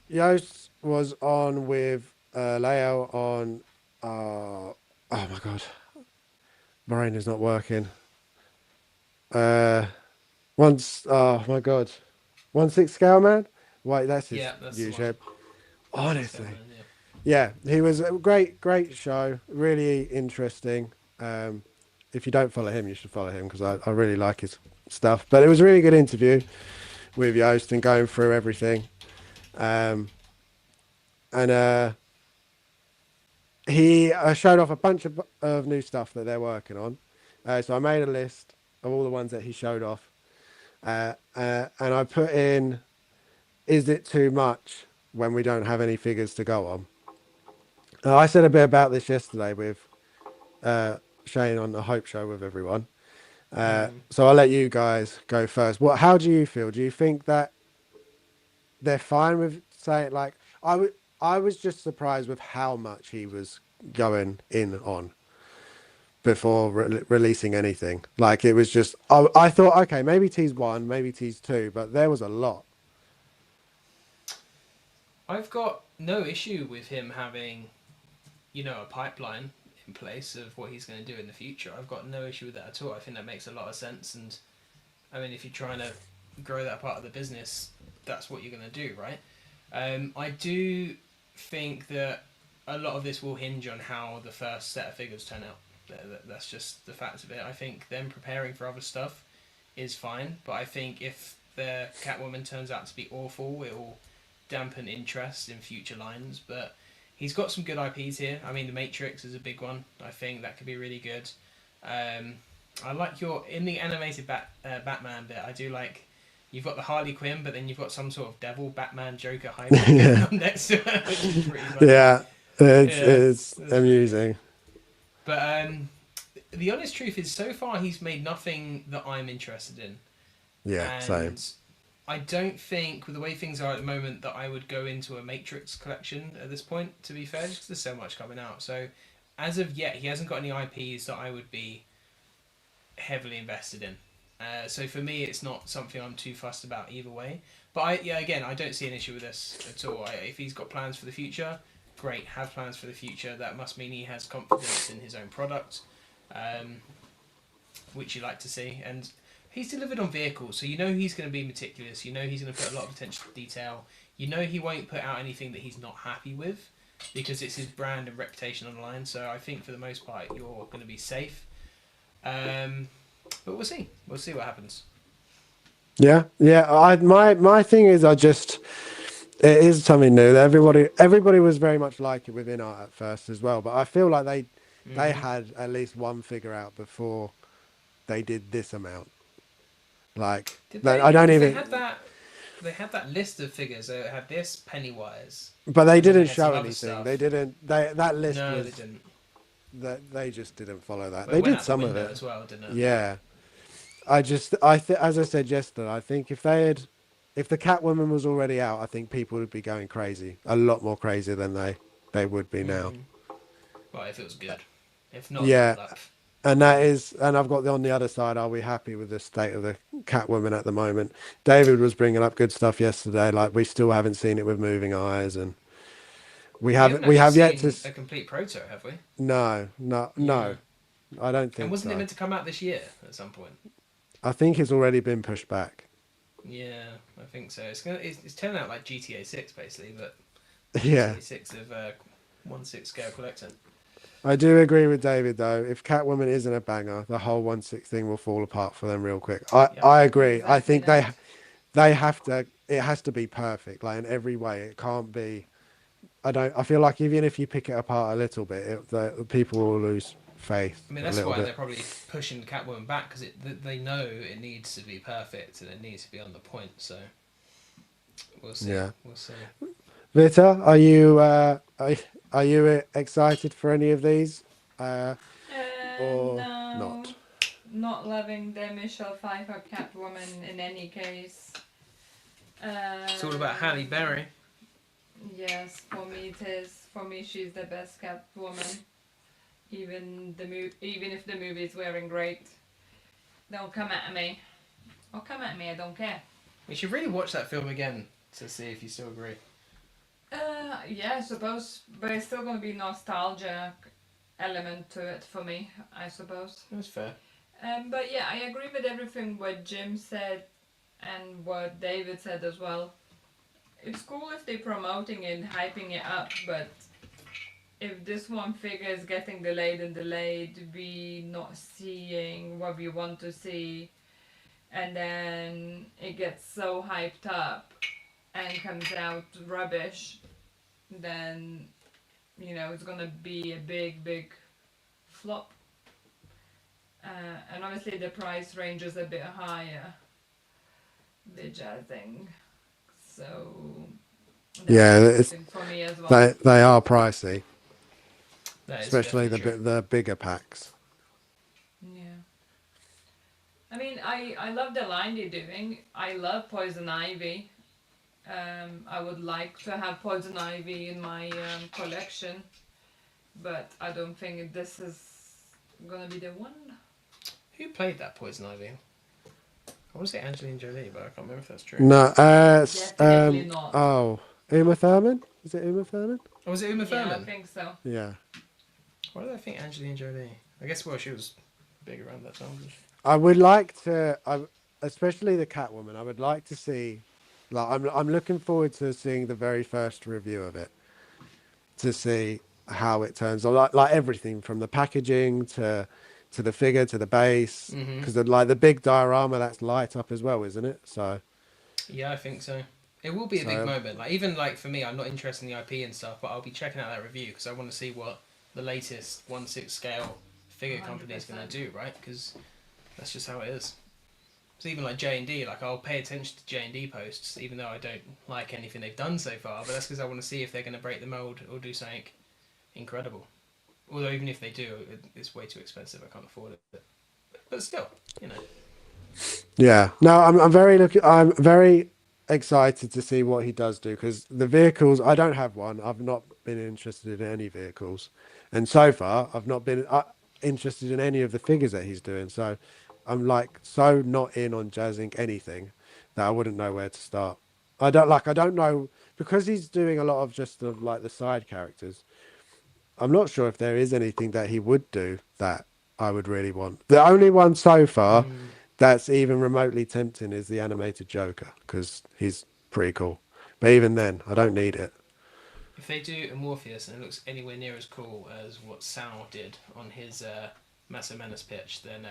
Yost was on with Leo on. Oh my god, brain is not working. Once. Oh my god, 1/6 scale man. Wait, that's his Yeah, that's the YouTube. one. Honestly, Yeah. yeah, he was a great show. Really interesting. If you don't follow him, you should follow him because I really like his stuff. But it was a really good interview with Yost and going through everything. And he showed off a bunch of new stuff that they're working on. So I made a list of all the ones that he showed off. And I put in, is it too much when we don't have any figures to go on? I said a bit about this yesterday with Shane on the Hope Show with everyone. So I'll let you guys go first. How do you feel? Do you think that they're fine with saying, like, I was just surprised with how much he was going in on before releasing anything. Like, it was just, I thought, okay, maybe tease 1, maybe tease 2, but there was a lot. I've got no issue with him having, a pipeline in place of what he's going to do in the future. I've got no issue with that at all. I think that makes a lot of sense. And I mean, if you're trying to grow that part of the business, that's what you're going to do, right? I do think that a lot of this will hinge on how the first set of figures turn out. That's just the fact of it. I think them preparing for other stuff is fine, but I think if the Catwoman turns out to be awful, it will dampen interest in future lines. But he's got some good IPs here. I mean, The Matrix is a big one. I think that could be really good. I like in the animated Batman bit. I do like you've got the Harley Quinn, but then you've got some sort of devil Batman Joker hybrid going on next to her, which is pretty funny. Yeah, it's Yeah, it's that's amusing. But the honest truth is, so far he's made nothing that I'm interested in. Yeah, And same. I don't think, with the way things are at the moment, that I would go into a Matrix collection at this point, to be fair, just 'cause there's so much coming out. So, as of yet, he hasn't got any IPs that I would be heavily invested in. So for me, it's not something I'm too fussed about either way. But again, I don't see an issue with this at all. If he's got plans for the future, great. Have plans for the future. That must mean he has confidence in his own product, which you like to see. And he's delivered on vehicles, so you know he's going to be meticulous. You know he's going to put a lot of attention to detail. You know he won't put out anything that he's not happy with, because it's his brand and reputation online. So I think for the most part, you're going to be safe. But we'll see. We'll see what happens. Yeah, yeah. My thing is, it is something new. Everybody was very much like it within art at first as well. But I feel like they had at least one figure out before they did this amount. Like, Did they? I don't Because even. they had that list of figures. So it had this Pennywise, But they and then didn't had some show other anything. stuff. They didn't. That list No, was they didn't. that they just didn't follow that. Well, They it went did out the some of window it. as well, didn't it? Yeah. As I said yesterday, I think if the Catwoman was already out, I think people would be going crazy, a lot more crazy than they would be now. Well, if it was good. If not, Yeah, like, and I've got on the other side. Are we happy with the state of the Catwoman at the moment? David was bringing up good stuff yesterday. Like, we still haven't seen it with moving eyes, and we haven't we actually have yet to. seen a complete proto, have we? No, Yeah. no, I don't And think wasn't it so. meant to come out this year at some point? I think it's already been pushed back. Yeah, I think so. It's turning out like GTA 6 basically, but Yeah. GTA 6 of 1/6 scale collector. I do agree with David though. If Catwoman isn't a banger, the whole 1/6 thing will fall apart for them real quick. Yep. I agree. I Exactly think that. they have to. It has to be perfect, like in every way. It can't be. I feel like even if you pick it apart a little bit, the people will lose faith I mean, a that's little why bit. they're probably pushing Catwoman back, because they know it needs to be perfect and it needs to be on the point. So we'll see. Yeah. We'll see. Vita, are you excited for any of these, or No, not? not loving the Michelle Pfeiffer Catwoman in any case. It's all about Halle Berry. Yes, for me it is. For me, she's the best Catwoman. Even if the movies weren't great, don't come at me. Or come at me, I don't care. We should really watch that film again to see if you still agree. Yeah, I suppose, but it's still gonna be nostalgia element to it for me, I suppose. That's fair. But yeah, I agree with everything what Jim said and what David said as well. It's cool if they're promoting it and hyping it up, but if this one figure is getting delayed, we not seeing what we want to see, and then it gets so hyped up and comes out rubbish, then it's gonna be a big flop. And obviously the price range is a bit higher, the jazzing. So Yeah, that's it's something for me as well. they are pricey, That is especially definitely true. the bigger packs. Yeah. I mean, I love the line they're doing. I love Poison Ivy. I would like to have Poison Ivy in my collection, but I don't think this is gonna be the one. Who played that Poison Ivy? I want to say Angelina Jolie, but I can't remember if that's true. No, Definitely not. oh, Uma Thurman. Is it Uma Thurman? Oh, was it Uma Yeah, I Thurman? think so. Yeah. Why did I think Angelina Jolie? I guess she was big around that time. wasn't she? I would like to, especially the Catwoman. I would like to see, like, I'm looking forward to seeing the very first review of it to see how it turns out. Like everything from the packaging to the figure to the base, Mm-hmm. because like the big diorama that's light up as well, isn't it? So Yeah, I think so. It will be a big moment. Like even like for me, I'm not interested in the IP and stuff, but I'll be checking out that review because I want to see what the latest 1/6 scale figure company is going to do, right? Because that's just how it is. It's even like J&D. Like I'll pay attention to J&D posts, even though I don't like anything they've done so far. But that's because I want to see if they're going to break the mold or do something incredible. Although even if they do, it's way too expensive. I can't afford it. But still, you know. yeah, no, I'm very excited to see what he does do because the vehicles. I don't have one. I've not been interested in any vehicles, and so far I've not been interested in any of the figures that he's doing. So I'm like so not in on Jazz Inc. anything that I wouldn't know where to start. I don't know because he's doing a lot of just like the side characters. I'm not sure if there is anything that he would do that I would really want. The only one so far Mm. that's even remotely tempting is the animated Joker because he's pretty cool. But even then, I don't need it. If they do a Morpheus and it looks anywhere near as cool as what Sal did on his Massive Menace pitch, then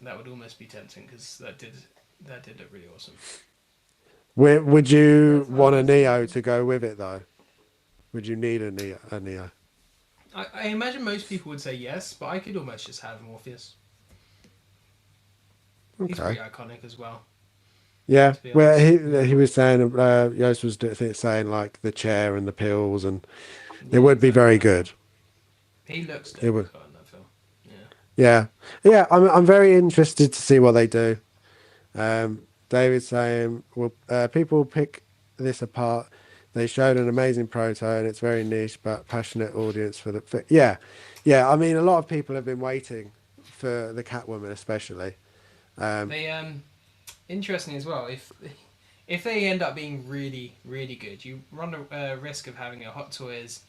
that would almost be tempting because that did look really awesome. Would you That's what I want a was Neo thinking. to go with it though? Would you need a Neo? A Neo? I imagine most people would say yes, but I could almost just have Morpheus. He's Okay. pretty iconic as well, Yeah. to be Well, honest. he was saying Yost was saying like the chair and the pills, and it Yeah, would be exactly. very good. He looks It dope would. as well in that film. Yeah. Yeah. Yeah. I'm very interested to see what they do. David's saying, well, people pick this apart. They showed an amazing proto, and it's very niche but passionate audience for the. Yeah, yeah. I mean, a lot of people have been waiting for the Catwoman, especially. Um, They interesting as well. If they end up being really really good, you run a risk of having a Hot Toys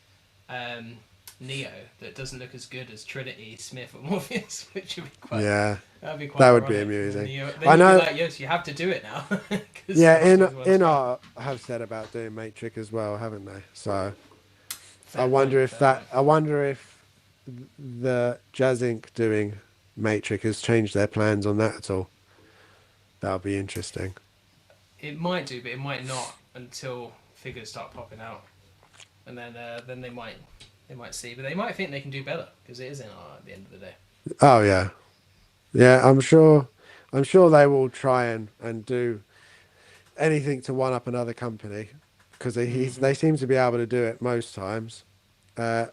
um, Neo that doesn't look as good as Trinity, Smith, or Morpheus, which would be quite yeah, that'd be quite that would be ironic. And then amusing. you I then you'd be know. like, yes, you have to do it now because the Yeah, Hot Toys one's in crap. art have said about doing Matrix as well, haven't they? So Fair point. Fair point. I wonder if the Jazz Inc. doing Matrix has changed their plans on that at all. That would be interesting. It might do, but it might not until figures start popping out, and then they might see, but they might think they can do better because it is in art at the end of the day. Oh yeah, yeah. I'm sure they will try and do anything to one up another company because Mm-hmm. they seem to be able to do it most times.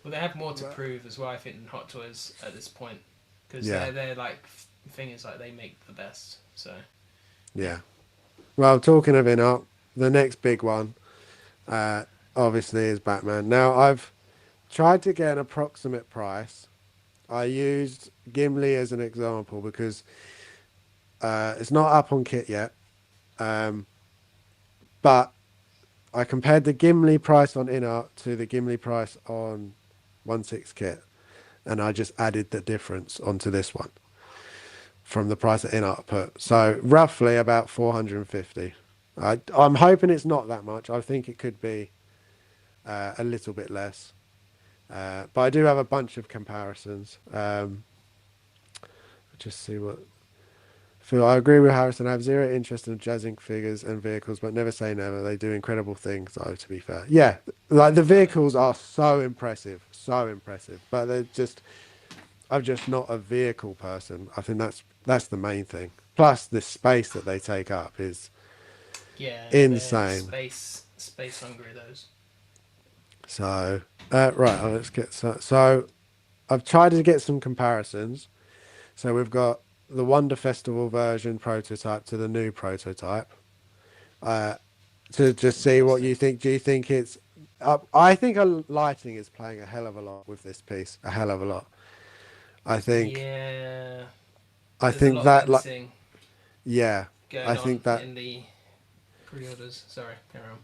Well, they have more to prove as well, I think, than Hot Toys at this point, because Yeah, they're like thing is like they make the best. So yeah, yeah. Well, talking of in art, the next big one, uh, obviously, is Batman. Now, I've tried to get an approximate price. I used Gimli as an example because it's not up on kit yet, um, but I compared the Gimli price on InArt to the Gimli price on 1/6 kit, and I just added the difference onto this one from the price that InArt put. So roughly about 450. I'm hoping it's not that much. I think it could be a little bit less. But I do have a bunch of comparisons. Just see what. Phil, I agree with Harrison. I have zero interest in Jazz Inc. figures and vehicles, but never say never. They do incredible things, though, to be fair. Yeah, like the exactly. vehicles are so impressive. So impressive. But they're just. I'm just not a vehicle person. I think that's the main thing. Plus, the space that they take up is Yeah, they're insane. space hungry those. So, right, let's get so I've tried to get some comparisons. So we've got the Wonder Festival version prototype to the new prototype. Uh, to just see what Interesting. you think. Do you think it's? I think lighting is playing a hell of a lot with this piece. A hell of a lot. I think. Yeah, I there's a think lot of that like editing yeah. I going on think that in the pre-orders. Sorry, carry on.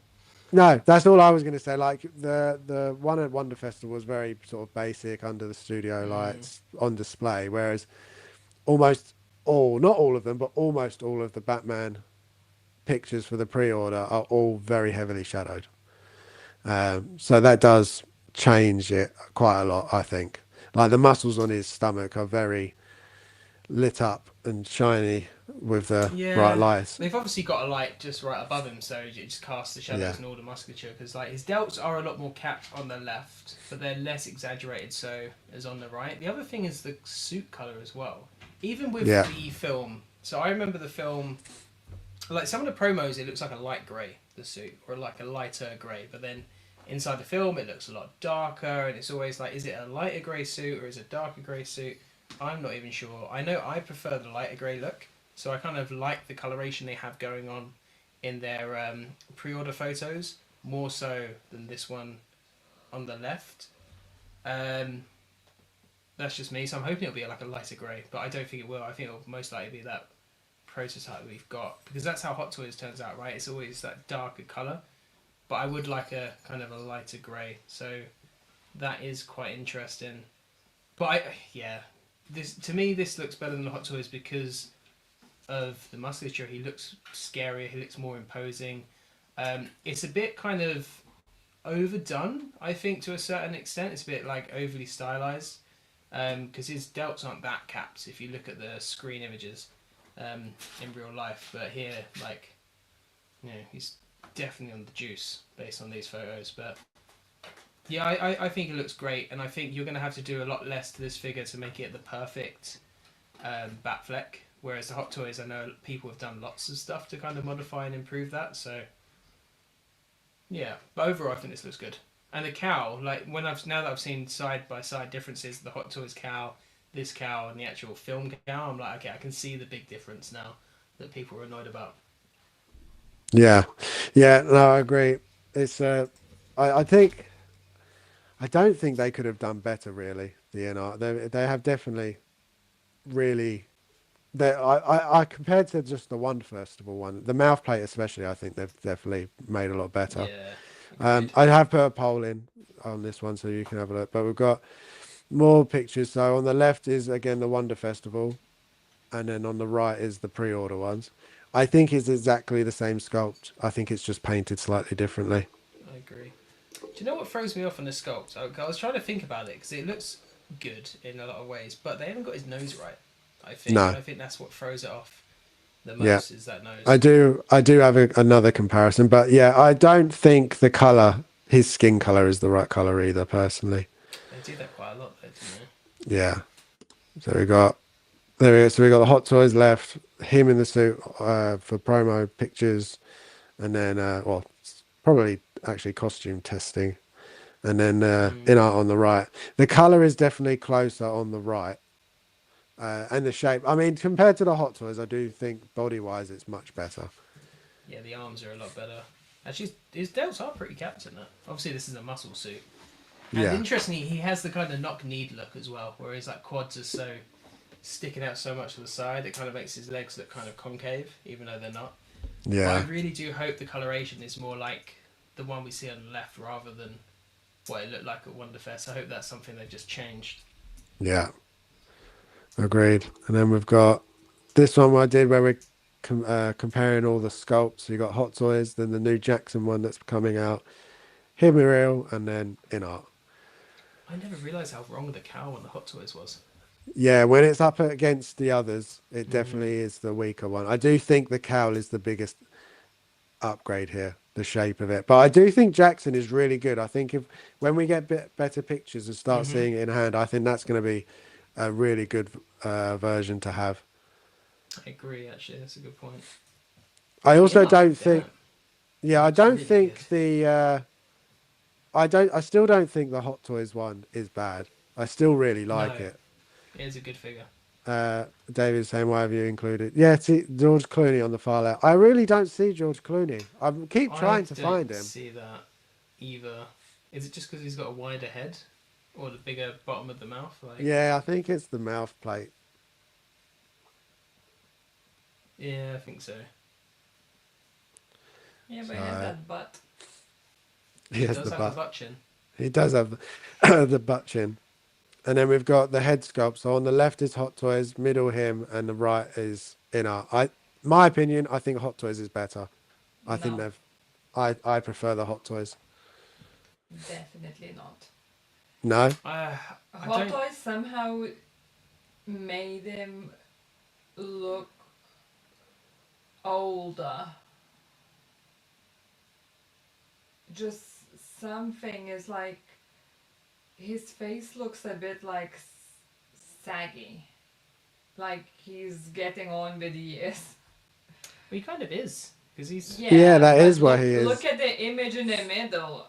No, that's all I was going to say. Like the one at Wonder Festival was very sort of basic under the studio Mm. lights on display, whereas almost all, not all of them, but almost all of the Batman pictures for the pre-order are all very heavily shadowed. So that does change it quite a lot, I think. Like the muscles on his stomach are very lit up and shiny with the bright Yeah, lights. they've obviously got a light just right above him, so it just casts the Yeah, shadows and all the musculature. Because like his delts are a lot more capped on the left, but they're less exaggerated so as on the right. The other thing is the suit color as well. Even with yeah, the film, so I remember the film, like some of the promos, it looks like a light grey the suit, or like a lighter grey, but then inside the film it looks a lot darker, and it's always like, is it a lighter grey suit or is it a darker grey suit? I'm not even sure. I know I prefer the lighter grey look, so I kind of like the coloration they have going on in their pre-order photos more so than this one on the left. Um, that's just me, so I'm hoping it'll be like a lighter grey, but I don't think it will. I think it'll most likely be that prototype we've got, because that's how Hot Toys turns out, right? It's always that darker colour, but I would like a kind of a lighter grey, so that is quite interesting. But yeah, this to me this looks better than the Hot Toys because of the musculature. He looks scarier. He looks more imposing. It's a bit kind of overdone, I think, to a certain extent. It's a bit like overly stylized because his delts aren't that capped if you look at the screen images in real life. But here, like, he's definitely on the juice based on these photos. But yeah, I think it looks great, and I think you're going to have to do a lot less to this figure to make it the perfect Batfleck. Whereas the Hot Toys, I know people have done lots of stuff to kind of modify and improve that. So yeah, but overall, I think this looks good. And the cow, like now that I've seen side by side differences, the Hot Toys cow, this cow, and the actual film cow, I'm like, okay, I can see the big difference now that people are annoyed about. yeah, yeah. No, I agree. It's I think I don't think they could have done better. Really, the NR they have definitely really. I compared to just the one festival one, the mouth plate especially. I think they've definitely made a lot better. Yeah, agreed. I have put a poll in on this one so you can have a look. But we've got more pictures. So on the left is again the Wonder Festival, and then on the right is the pre-order ones. I think it's exactly the same sculpt. I think it's just painted slightly differently. I agree. Do you know what throws me off on the sculpt? I was trying to think about it because it looks good in a lot of ways, but they haven't got his nose right. I think, and No, I think that's what throws it off the yeah, most is that I nose. do. I do have another comparison, but yeah, I don't think the color, his skin color, is the right color either. Personally, They do that quite a lot, though, don't they? yeah. So we got there. We go. So we got the Hot Toys left, him in the suit for promo pictures, and then well, probably actually costume testing, and then in art on the right. The color is definitely closer on the right, and the shape. I mean, compared to the Hot Toys, I do think body wise it's much better. Yeah, the arms are a lot better. Actually, his delts are pretty capped in that. Obviously, this is a muscle suit. And Yeah, interestingly, he has the kind of knock-kneed look as well, where his like quads are so sticking out so much to the side, it kind of makes his legs look kind of concave, even though they're not. But I yeah, really do hope the coloration is more like the one we see on the left rather than what it looked like at Wonderfest. I hope that's something they've just changed. yeah. Agreed. And then we've got this one I did where we're comparing all the sculpts. So you got Hot Toys, then the new Jackson one that's coming out, Himmeril, and then in art. I never realised how wrong the cow on the Hot Toys was. Yeah, when it's up against the others, it Mm. definitely is the weaker one. I do think the cowl is the biggest upgrade here, the shape of it. But I do think Jackson is really good. I think if when we get better pictures and start Mm-hmm. seeing it in hand, I think that's going to be a really good version to have. I agree, actually. That's a good point. I The also in-art, don't think, damn. yeah, I Looks don't really good. think I still don't think the Hot Toys one is bad. I still really like No, it. it is a good figure. David's saying, why have you included? Yeah, see George Clooney on the far left. I really don't see George Clooney. I keep I trying to find don't him. see that either. Is it just because he's got a wider head? Or the bigger bottom of the mouth? Like, Yeah, I think it's the mouth plate. yeah, I think so. Yeah, but he has So that butt. He He has does the have the butt. butt chin. He does have the butt chin. And then we've got the head sculpt. So on the left is Hot Toys, middle him, and the right is Inner. My opinion, I think Hot Toys is better. I think No, they've. I prefer the Hot Toys. definitely not. No. I Hot don't. Toys somehow made him look older. Just something is like his face looks a bit like saggy, like he's getting on with the years. Well, he kind of is because he's. Yeah, Yeah, that but is what look he is. look at the image in the middle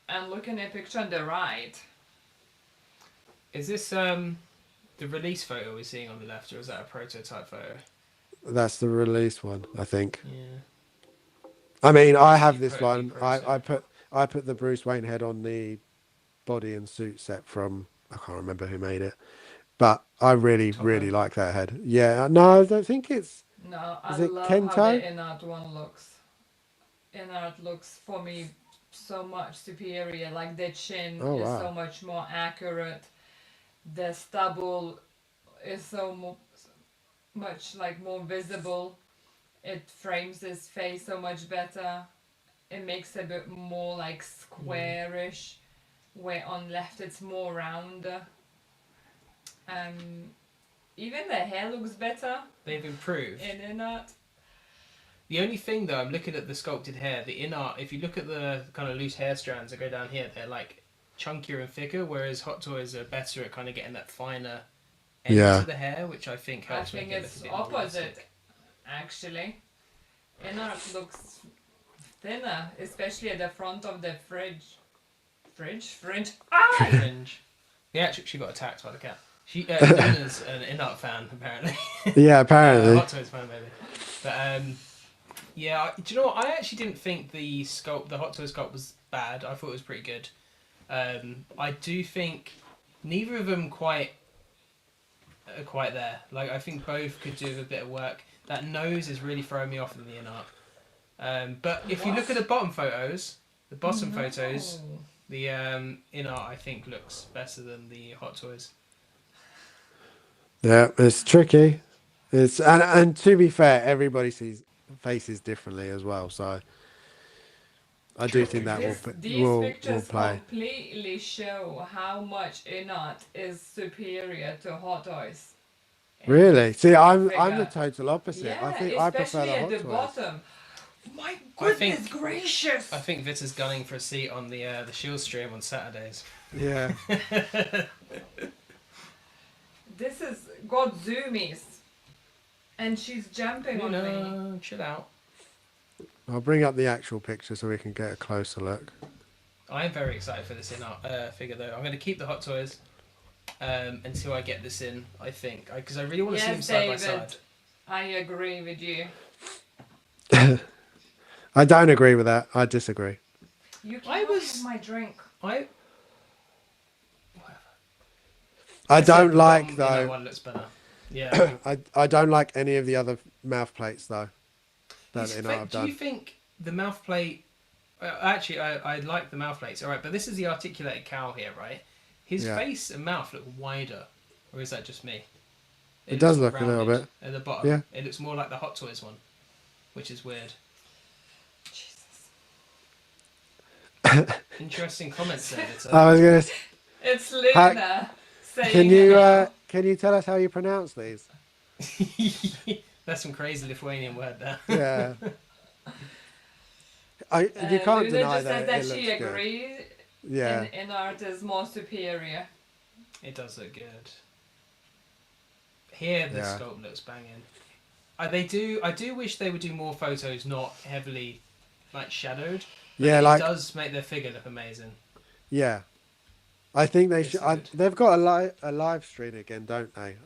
and look at the picture on the right. Is this the release photo we're seeing on the left, or is that a prototype photo? That's the release one, I think. Yeah. I mean, I have Actually, this Pro V one. Pro so. I put the Bruce Wayne head on the body and suit set from I can't remember who made it, but I really Toppo. like that head. Yeah, no, I don't think it's. No, I Is it love how Kento? the inert one looks. Inert looks for me so much superior. Like the chin Oh is wow. so much more accurate. The stubble is so much like more visible. It frames his face so much better. It makes it a bit more like squarish. Where on left it's more rounder. Um, even the hair looks better They've improved. in inert. The only thing though, I'm looking at the sculpted hair. The inner, if you look at the kind of loose hair strands that go down here, they're like chunkier and thicker, whereas Hot Toys are better at kind of getting that finer end Yeah. to the hair, which I think I helps think make it it's look a bit more opposite, realistic. actually. Inert looks thinner, especially at the front of the fridge. Fridge? Ah! Fringe. Yeah, actually, she got attacked by the cat. Luna's an Inart fan apparently. Yeah, apparently. Hot Toys fan maybe. But yeah, do you know what? I actually didn't think the Hot Toys sculpt was bad. I thought it was pretty good. I do think neither of them quite are quite there. Like I think both could do a bit of work. That nose is really throwing me off in the Inart. But if you look at the bottom photos, the bottom photos, the Inart I think looks better than the Hot Toys. Yeah, it's tricky. It's and to be fair, everybody sees faces differently as well. So I do think that These will pictures play. completely show how much Inert is superior to Hot Toys. in Really? this See, I'm the figure. total opposite. Yeah, I think I prefer especially the at Hot the Toys. bottom. My I think- goodness gracious! I think Vita's gunning for a seat on the Shield stream on Saturdays. Yeah. This is got zoomies. And she's jumping on me. No, chill out. I'll bring up the actual picture so we can get a closer look. I'm very excited for this figure though. I'm going to keep the Hot Toys until I get this in. I think because I really want to see them Yes, side by David. side. I agree with you. I don't agree with that. I disagree. You I can't was- have my drink. I I said don't the like bottom inner though. one looks better. Yeah. I don't like any of the other mouth plates though. That His you know fa- I've do done. you think the mouth plate? Actually, I like the mouth plates. All right, but this is the articulated cow here, right? His Yeah. face and mouth look wider, or is that just me? It does looks look a little rounded bit. at the bottom. Yeah. It looks more like the Hot Toys one, which is weird. Jesus. Interesting comments there. I was gonna. It's Luna saying Can you tell us how you pronounce these? That's some crazy Lithuanian word there. Yeah. You can't Luna deny just that says that it she looks good. agrees Yeah. in art is more superior. It does look good. Here the Yeah. sculpt looks banging. I do wish they would do more photos not heavily like shadowed. But Yeah, it like does make their figure look amazing. yeah. I think they This should. is good. They've got a live stream again, don't they?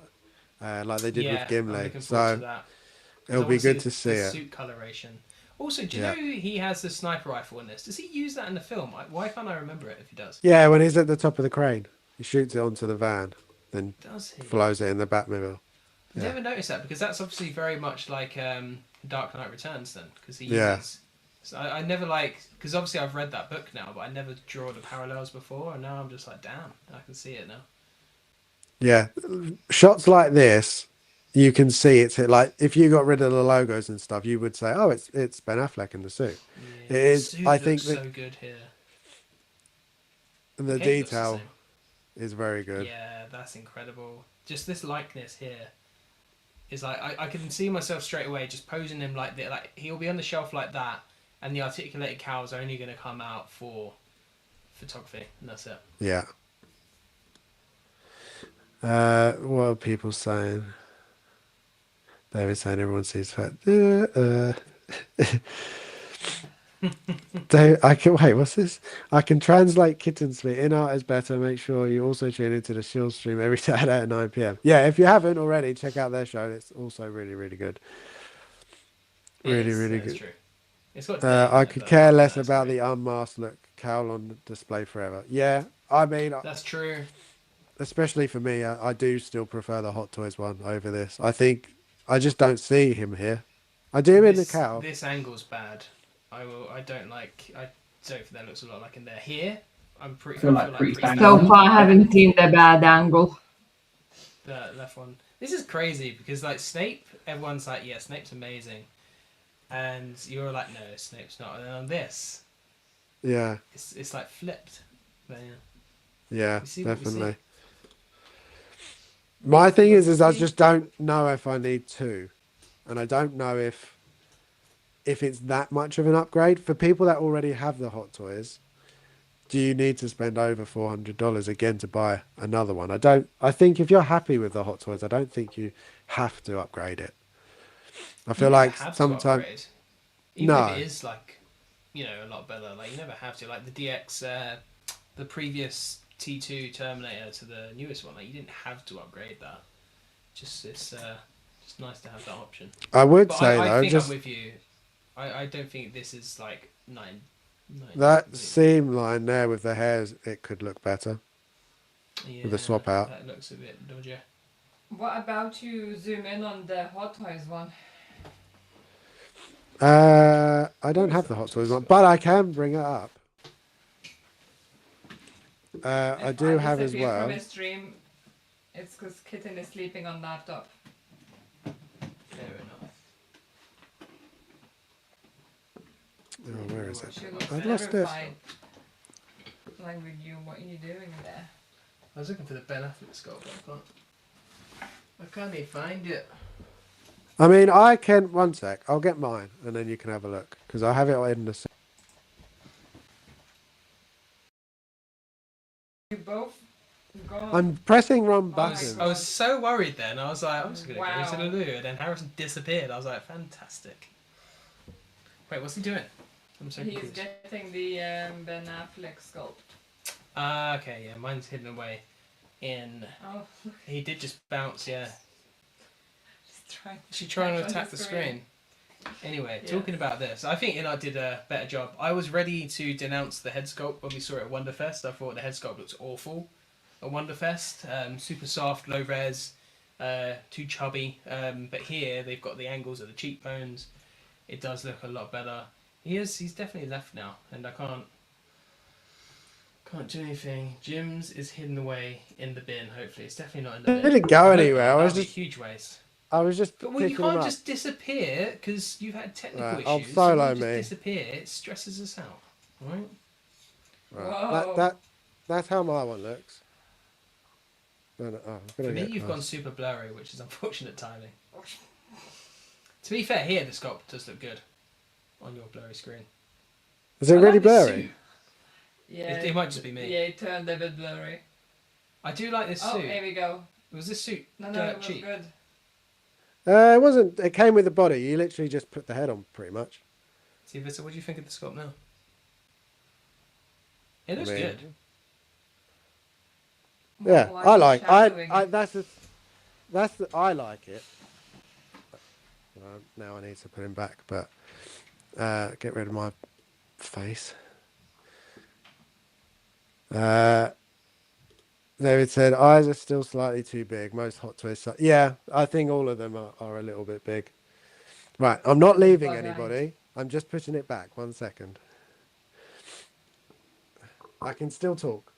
Like they did Yeah, with I'm Gimli. looking forward to So that. 'Cause it'll I be wanna good the- to see the it. suit coloration. Also, do you Yeah. know he has the sniper rifle in this? Does he use that in the film? Why can't I remember it if he does? Yeah, when he's at the top of the crane, he shoots it onto the van, then Does he? flows it in the Batmobile. I Yeah. never noticed that because that's obviously very much like Dark Knight Returns then, because he Yeah. uses So I never like, because obviously I've read that book now, but I never draw the parallels before, and now I'm just like, damn, I can see it now. Yeah, shots like this, you can see it's like if you got rid of the logos and stuff, you would say, "Oh, it's Ben Affleck in the suit." It Yeah, the is. I suit looks think that so good here. The the cape looks the detail same. is very good. Yeah, that's incredible. Just this likeness here is like I can see myself straight away just posing him like that. Like he'll be on the shelf like that, and the articulated cow is only going to come out for photography, and that's it. Yeah. What are people saying? David's saying everyone sees fat. I can wait. What's this? I can translate kittens for in art is better. Make sure you also tune into the Shield stream every Saturday at 9 p.m. Yeah, if you haven't already, check out their show. It's also really, really good. It Really, is. really That's good. true. It's got Dave in I it, could but care apart from less that, it's about great. the unmasked look. Cowl on display forever. Yeah, I mean, That's true. especially for me, I do still prefer the Hot Toys one over this. I think I just don't see him here. I do in the cow. This angle's bad. I don't like. I don't think that looks a lot like in there. Here, I feel like pretty bang So on. far, I haven't seen the bad angle. The left one. This is crazy because like Snape, everyone's like, yeah, Snape's amazing, and you're like, no, Snape's not. And then on this, Yeah, it's like flipped. But yeah, yeah, we see what we see. definitely. My thing is I See? just don't know if I need two, and I don't know if it's that much of an upgrade for people that already have the Hot Toys. Do you need to spend over $400 again to buy another one? I don't. I think if you're happy with the Hot Toys, I don't think you have to upgrade it. I You feel never like have to sometimes upgrade, even if it no. is like, a lot better. Like you never have to. Like the DX, the previous T2 Terminator to the newest one. Like you didn't have to upgrade that. It's just nice to have that option. I would But say I though, think just I'm with you. I don't think this is like nine that completely. seam line there with the hairs, it could look better Yeah, with the swap out. that looks a bit dodgy. What about you zoom in on the Hot Toys one? I don't have the Hot Toys one, but I can bring it up. I If do have as disappear well. from his stream, it's because Kitten is sleeping on laptop. Fair enough. Oh, where is it? She looks I've lost it. terrified. Like with you, what are you doing there? I was looking for the Ben Affleck sculpt, but I can't even find it. I mean, I can. One sec. I'll get mine, and then you can have a look because I have it in the. You both gone. I'm pressing wrong Oh my buttons. I was so worried then. I was like, I'm just gonna Wow. go to the loo, and then Harrison disappeared. I was like, fantastic. Wait, what's he doing? I'm so He's confused. getting the Ben Affleck sculpt. Okay, yeah, mine's hidden away. In Oh, he did just bounce, yeah. just trying. Is she trying to Catch on attack the the screen. screen? Anyway, Yeah. talking about this, I think Inart did a better job. I was ready to denounce the head sculpt when we saw it at Wonderfest. I thought the head sculpt looks awful at Wonderfest. Super soft, low res, too chubby. But here they've got the angles of the cheekbones. It does look a lot better. He's definitely left now, and I can't do anything. Jim's is hidden away in the bin. Hopefully, it's definitely not in the I bin. didn't go anywhere. I That'd was be a just. huge waste. I was just But well, you picking them can't up. just disappear because you've had technical Right, issues. I'll So solo when you me. just disappear, it stresses us out, right? Right. Whoa. That's how my one looks. No, no, oh, I'm For gonna me, get you've close. gone super blurry, which is unfortunate timing. To be fair, here the sculpt does look good on your blurry screen. Is it I really like this blurry? suit. Yeah. It might just be me. Yeah, it turned a bit blurry. I do like this Oh, suit. here we go. Was this suit No, dirt it was cheap? good. It wasn't. It came with the body. You literally just put the head on, pretty much. See, Vista, what do you think of the sculpt now? It looks I mean, good. Yeah, More I like. shadowing. I like it. Now I need to put him back, but get rid of my face. David said eyes are still slightly too big. Most Hot Toys. Yeah, I think all of them are a little bit big. Right, I'm not leaving Bug eyes. anybody. I'm just pushing it back 1 second. I can still talk.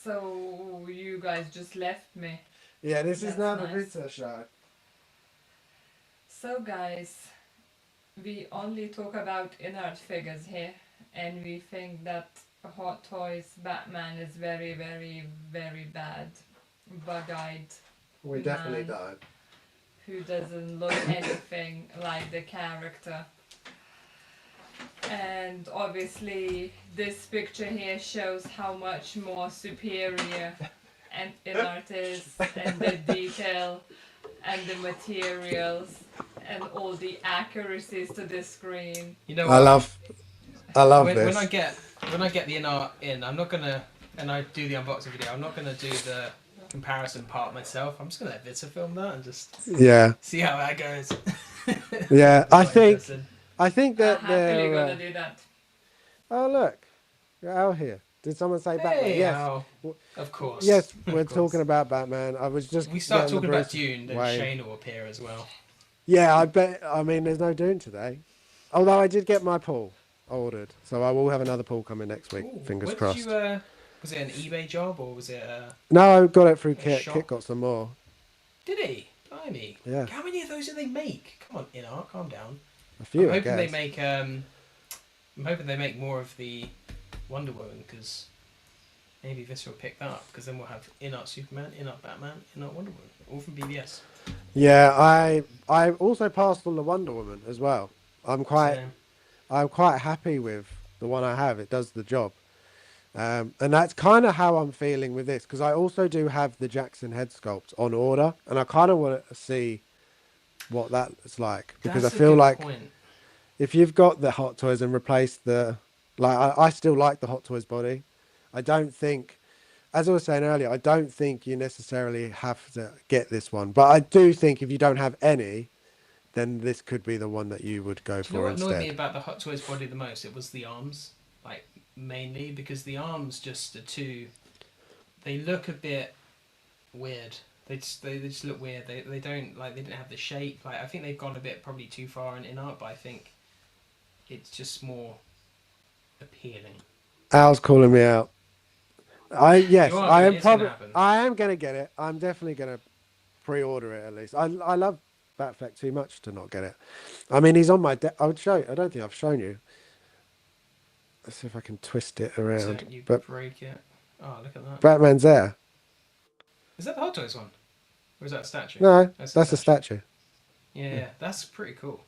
So you guys just left me. Yeah, this is That's now the nice. Vita show. So guys, we only talk about inert figures here, and we think that Hot Toys Batman is very, very, very bad, bug-eyed We definitely man don't. who doesn't look anything like the character. And obviously, this picture here shows how much more superior and inert is, and the detail and the materials and all the accuracies to the screen. You know I what? love, I love When this. I get the NR in, I'm not gonna, and I do the unboxing video. I'm not gonna do the comparison part myself. I'm just gonna let Vita film that and just Yeah, see how that goes. yeah. Quite interesting. I think that Happily they're. gonna do that. Oh look, you're out here. Did someone say Batman? Hey, Yes. Al. Of course. Yes, Of we're course. talking about Batman. I was just If we start getting the talking about Bruce Dune, then Wayne. Shane will appear as well. Yeah, I bet. I mean, there's no Dune today. Although I did get my pool ordered, so I will have another pool coming next week. Ooh, Fingers where did crossed. you? Was it an eBay job or was it No, I got it through a Kit. shop? Kit got some more. Did he? Blimey. Yeah, How many of those do they make? Come on, Inart, calm down. a few. I'm I hoping they guess. make. I'm hoping they make more of the Wonder Woman because maybe this will pick that up because then we'll have Inart Superman, Inart Batman, Inart Wonder Woman, all from BBS. Yeah, I also passed on the Wonder Woman as well. I'm quite So, I'm quite happy with the one I have. It does the job. And that's kind of how I'm feeling with this because I also do have the Jackson head sculpt on order, and I kind of want to see what that's like because I that's a feel good like point. if you've got the Hot Toys and replaced the I still like the Hot Toys body. I don't think, as I was saying earlier, I don't think you necessarily have to get this one, but I do think if you don't have any, then this could be the one that you would go Do you know for what annoyed me instead. about the Hot Toys body the most? It was the arms, like mainly because the arms just are too. They look a bit weird. They just look weird. They don't like they didn't have the shape. Like I think they've gone a bit probably too far in art, but I think it's just more appealing. Al's calling me out. You Yes, are I gonna. am It's gonna probably happen. I am gonna get it. I'm definitely gonna pre-order it at least. I love Batfleck too much to not get it. I mean, he's on my. I would show. I don't think I've shown you. Let's see if I can twist it around. Don't you But break it? Oh, look at that. Batman's there. Is that the Hot Toys one? Or is that a statue? No, That's that's a statue. Yeah, that's pretty cool.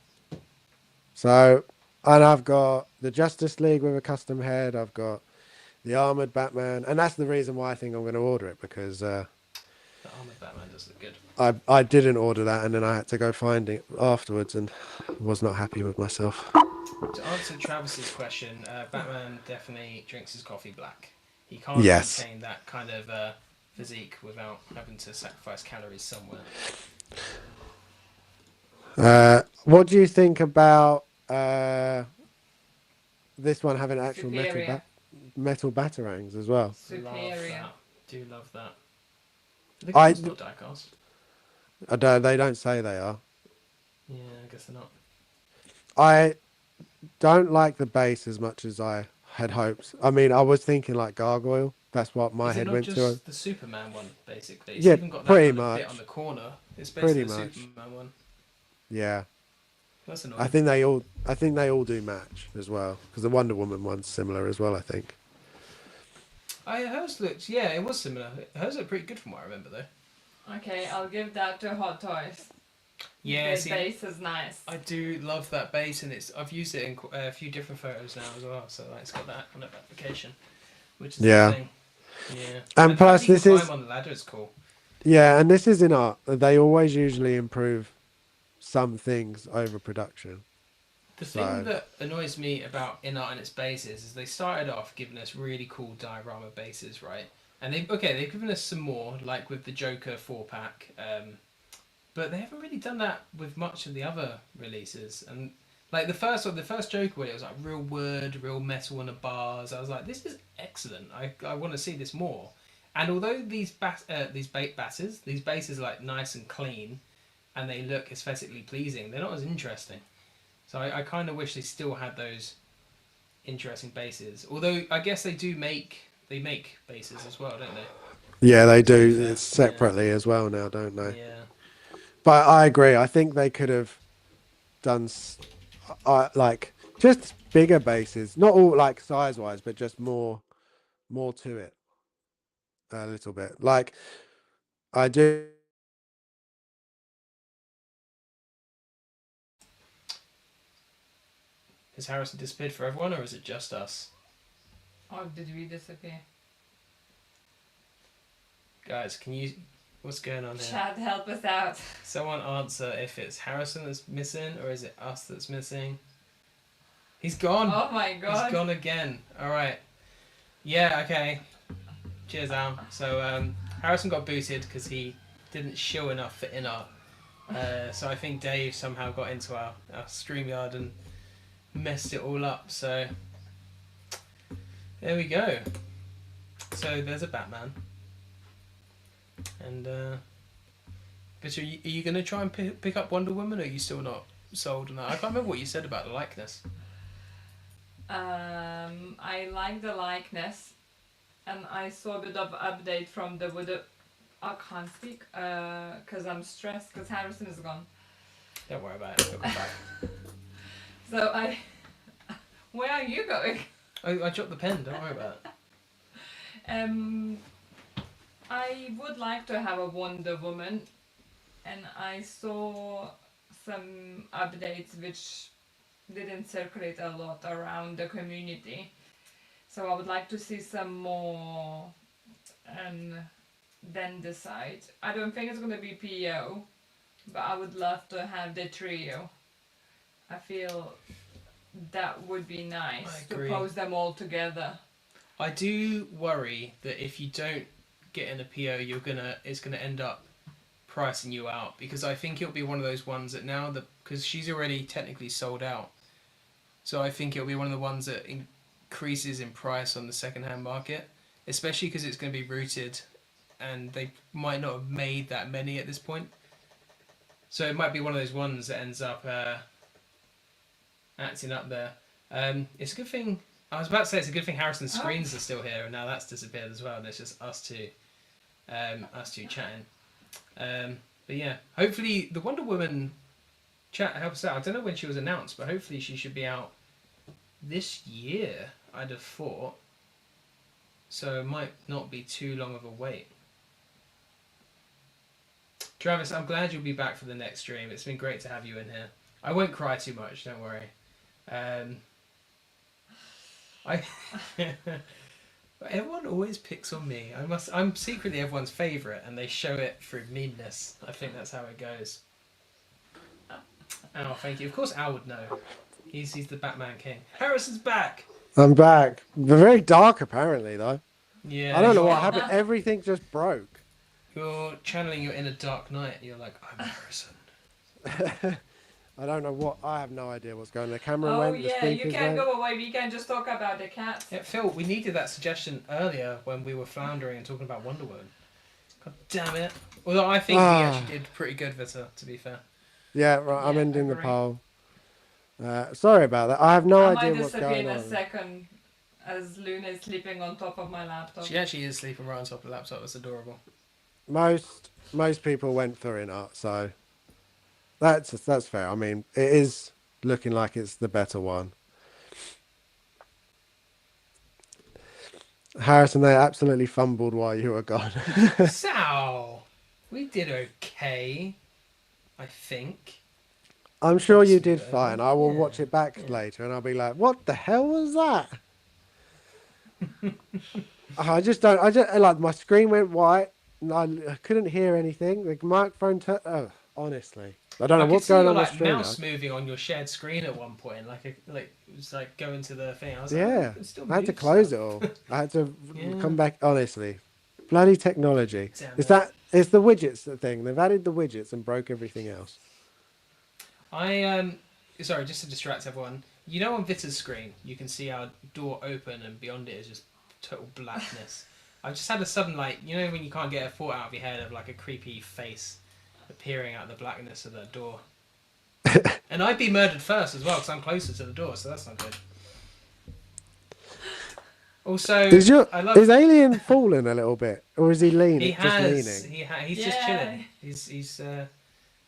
So, and I've got the Justice League with a custom head. I've got the armored Batman, and that's the reason why I think I'm going to order it because The armored Batman does look good. I didn't order that, and then I had to go find it afterwards, and was not happy with myself. To answer Travis's question, Batman definitely drinks his coffee black. He can't Yes. maintain that kind of physique without having to sacrifice calories somewhere. What do you think about this one having actual Superior. metal batarangs as well? Love Superior. that. Do love that. The I- car's not diecast. They don't say they are. Yeah, I guess they're not. I don't like the base as much as I had hoped. I mean, I was thinking like gargoyle. That's what my Is it head not went just to. the Superman one, basically? It's Yeah, even got that pretty kind of bit much. on the corner. It's Pretty basically the much. Superman one. Yeah, That's annoying. I think they all do match as well because the Wonder Woman one's similar as well. I think. Hers looked, yeah, it was similar. Hers looked pretty good from what I remember, though. Okay, I'll give that to Hot Toys. Yeah, the see, base is nice. I do love that base, and I've used it in a few different photos now as well. So like, it's got that kind of application, which is Yeah. the thing. Yeah, And the plus fact that you this can is- climb on the ladder is cool. Yeah, and this is in art. They always usually improve some things over production. The So- thing that annoys me about Inart and its bases is they started off giving us really cool diorama bases, right? And they've given us some more, like with the Joker 4-pack, but they haven't really done that with much of the other releases. And like the first Joker one, it was like real wood, real metal on the bars. I was like, this is excellent. I want to see this more. And although these bases are like nice and clean, and they look aesthetically pleasing, they're not as interesting. So I kind of wish they still had those interesting bases. Although I guess they make bases as well, don't they? Yeah, they To be do it fair, separately as well now, don't they? yeah. But I agree. I think they could have done like just bigger bases, not all like size wise, but just more to it a little bit. Like I do. Has Harrison disappeared for everyone, or is it just us, Or did we disappear? guys? Can you? What's going on here? Chad, help us out. Someone answer if it's Harrison that's missing or is it us that's missing? He's gone. Oh my god. He's gone again. All right. Yeah. Okay. Cheers, Al. So Harrison got booted because he didn't show enough for inner. So I think Dave somehow got into our StreamYard and messed it all up. So there we go. So there's a Batman. And but are you going to try and pick up Wonder Woman, or are you still not sold on that? I can't remember what you said about the likeness. I like the likeness, and I saw a bit of update from the Wood. I can't speak because I'm stressed because Harrison is gone. Don't worry about it. He'll come back. So where are you going? I dropped the pen. Don't worry about it. I would like to have a Wonder Woman, and I saw some updates which didn't circulate a lot around the community. So I would like to see some more and then decide. I don't think it's going to be PO, but I would love to have the trio. I feel that would be nice to pose them all together. I do worry that if you don't get in a PO, it's gonna end up pricing you out, because I think it'll be one of those ones that now because she's already technically sold out, so I think it'll be one of the ones that increases in price on the second-hand market, especially because it's going to be rooted, and they might not have made that many at this point. So it might be one of those ones that ends up acting up there. It's a good thing. I was about to say it's a good thing Harrison's screens are still here, and now that's disappeared as well. And it's just us two chatting. But yeah, hopefully the Wonder Woman chat helps out. I don't know when she was announced, but hopefully she should be out this year, I'd have thought. So it might not be too long of a wait. Travis, I'm glad you'll be back for the next stream. It's been great to have you in here. I won't cry too much, don't worry. Everyone always picks on me. I'm secretly everyone's favourite, and they show it through meanness. I think that's how it goes. Oh, thank you. Of course, Al would know. He's the Batman King. Harrison's back. I'm back. They're very dark, apparently, though. Yeah. I don't know what happened. Everything just broke. You're channeling your inner Dark Knight. You're like, I'm Harrison. I don't know what. I have no idea what's going on. The camera Oh went. yeah, the you speakers can't went. go away. We can just talk about the cat. Yeah, Phil, we needed that suggestion earlier when we were floundering and talking about Wonder Woman. God damn it. Although I think we actually did pretty good with her, to be fair. Yeah, right. I'm Yeah, ending the agree. poll. Sorry about that. I have no I idea might what's disappear going in a on. second as Luna is sleeping on top of my laptop. She actually is sleeping right on top of the laptop. It's adorable. Most people went for Art, so that's fair. I mean, it is looking like it's the better one. Harrison, they absolutely fumbled while you were gone. Sal, we did okay, I think. I'm sure you did fine. I will watch it back later, and I'll be like, "What the hell was that?" I just like my screen went white. And I couldn't hear anything. The microphone. Honestly, I don't know what's going on. I The could see your mouse moving on your shared screen at one point, it was like going to the thing. I was yeah, like, I had to close it all. I had to come back. Honestly, bloody technology. It's the widgets thing. They've added the widgets and broke everything else. Sorry, just to distract everyone. You know, on Vita's screen, you can see our door open, and beyond it is just total blackness. I just had a sudden, you know, when you can't get a thought out of your head of like a creepy face appearing out of the blackness of that door. And I'd be murdered first as well because I'm closer to the door, so that's not good. Also, I love. is Alien falling a little bit, or is he leaning? He Just has. leaning. He's just Yeah. chilling.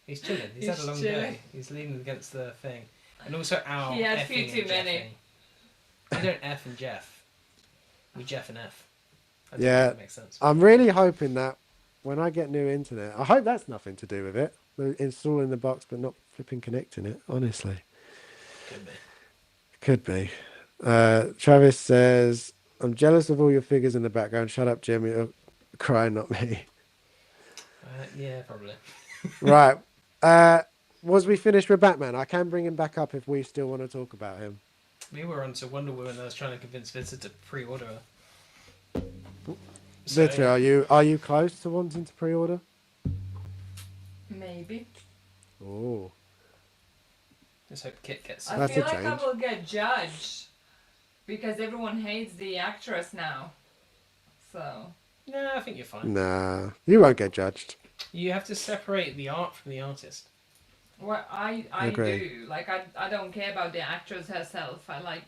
He's chilling. He's had a long chilling. day. He's leaning against the thing, and also He had effing few too and many. jeffing. We don't F and Jeff. We Jeff and F. I don't Yeah. know if that makes sense. I'm really hoping that when I get new internet, I hope that's nothing to do with it. Installing the box but not flipping connecting it. Honestly, Could be. could be. Travis says, "I'm jealous of all your figures in the background. Shut up, Jim. You're crying, not me." Yeah, probably. Right. Was we finished with Batman? I can bring him back up if we still want to talk about him. We were on to Wonder Woman. I was trying to convince Vincent to pre-order her. Vitra, are you close to wanting to pre-order? Maybe. Oh, Let's hope Kit gets I it. That's feel a like I change. will get judged because everyone hates the actress now. So. No, I think you're fine. nah, you won't get judged. You have to separate the art from the artist. Well, I Agree. do. Like, I don't care about the actress herself. I like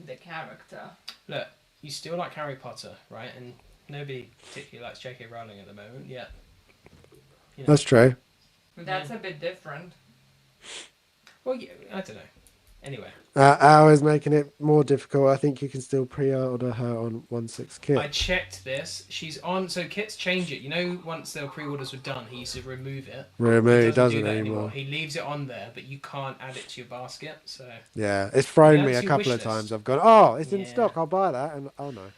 the character. Look, you still like Harry Potter, right? And nobody particularly likes J.K. Rowling at the moment, yet. You know. That's true. But that's a bit different. Well, yeah, I don't know. Anyway, Ours making it more difficult. I think you can still pre-order her on 1/6 Kit. I checked this. She's on. So Kit's changed it. You know, once the pre-orders were done, he used to remove it. Remove, He doesn't do that anymore. He leaves it on there, but you can't add it to your basket. So Yeah, it's thrown Yeah, me it's a your couple wish of list. times. I've gone, oh, it's in Yeah. stock. I'll buy that, and oh no.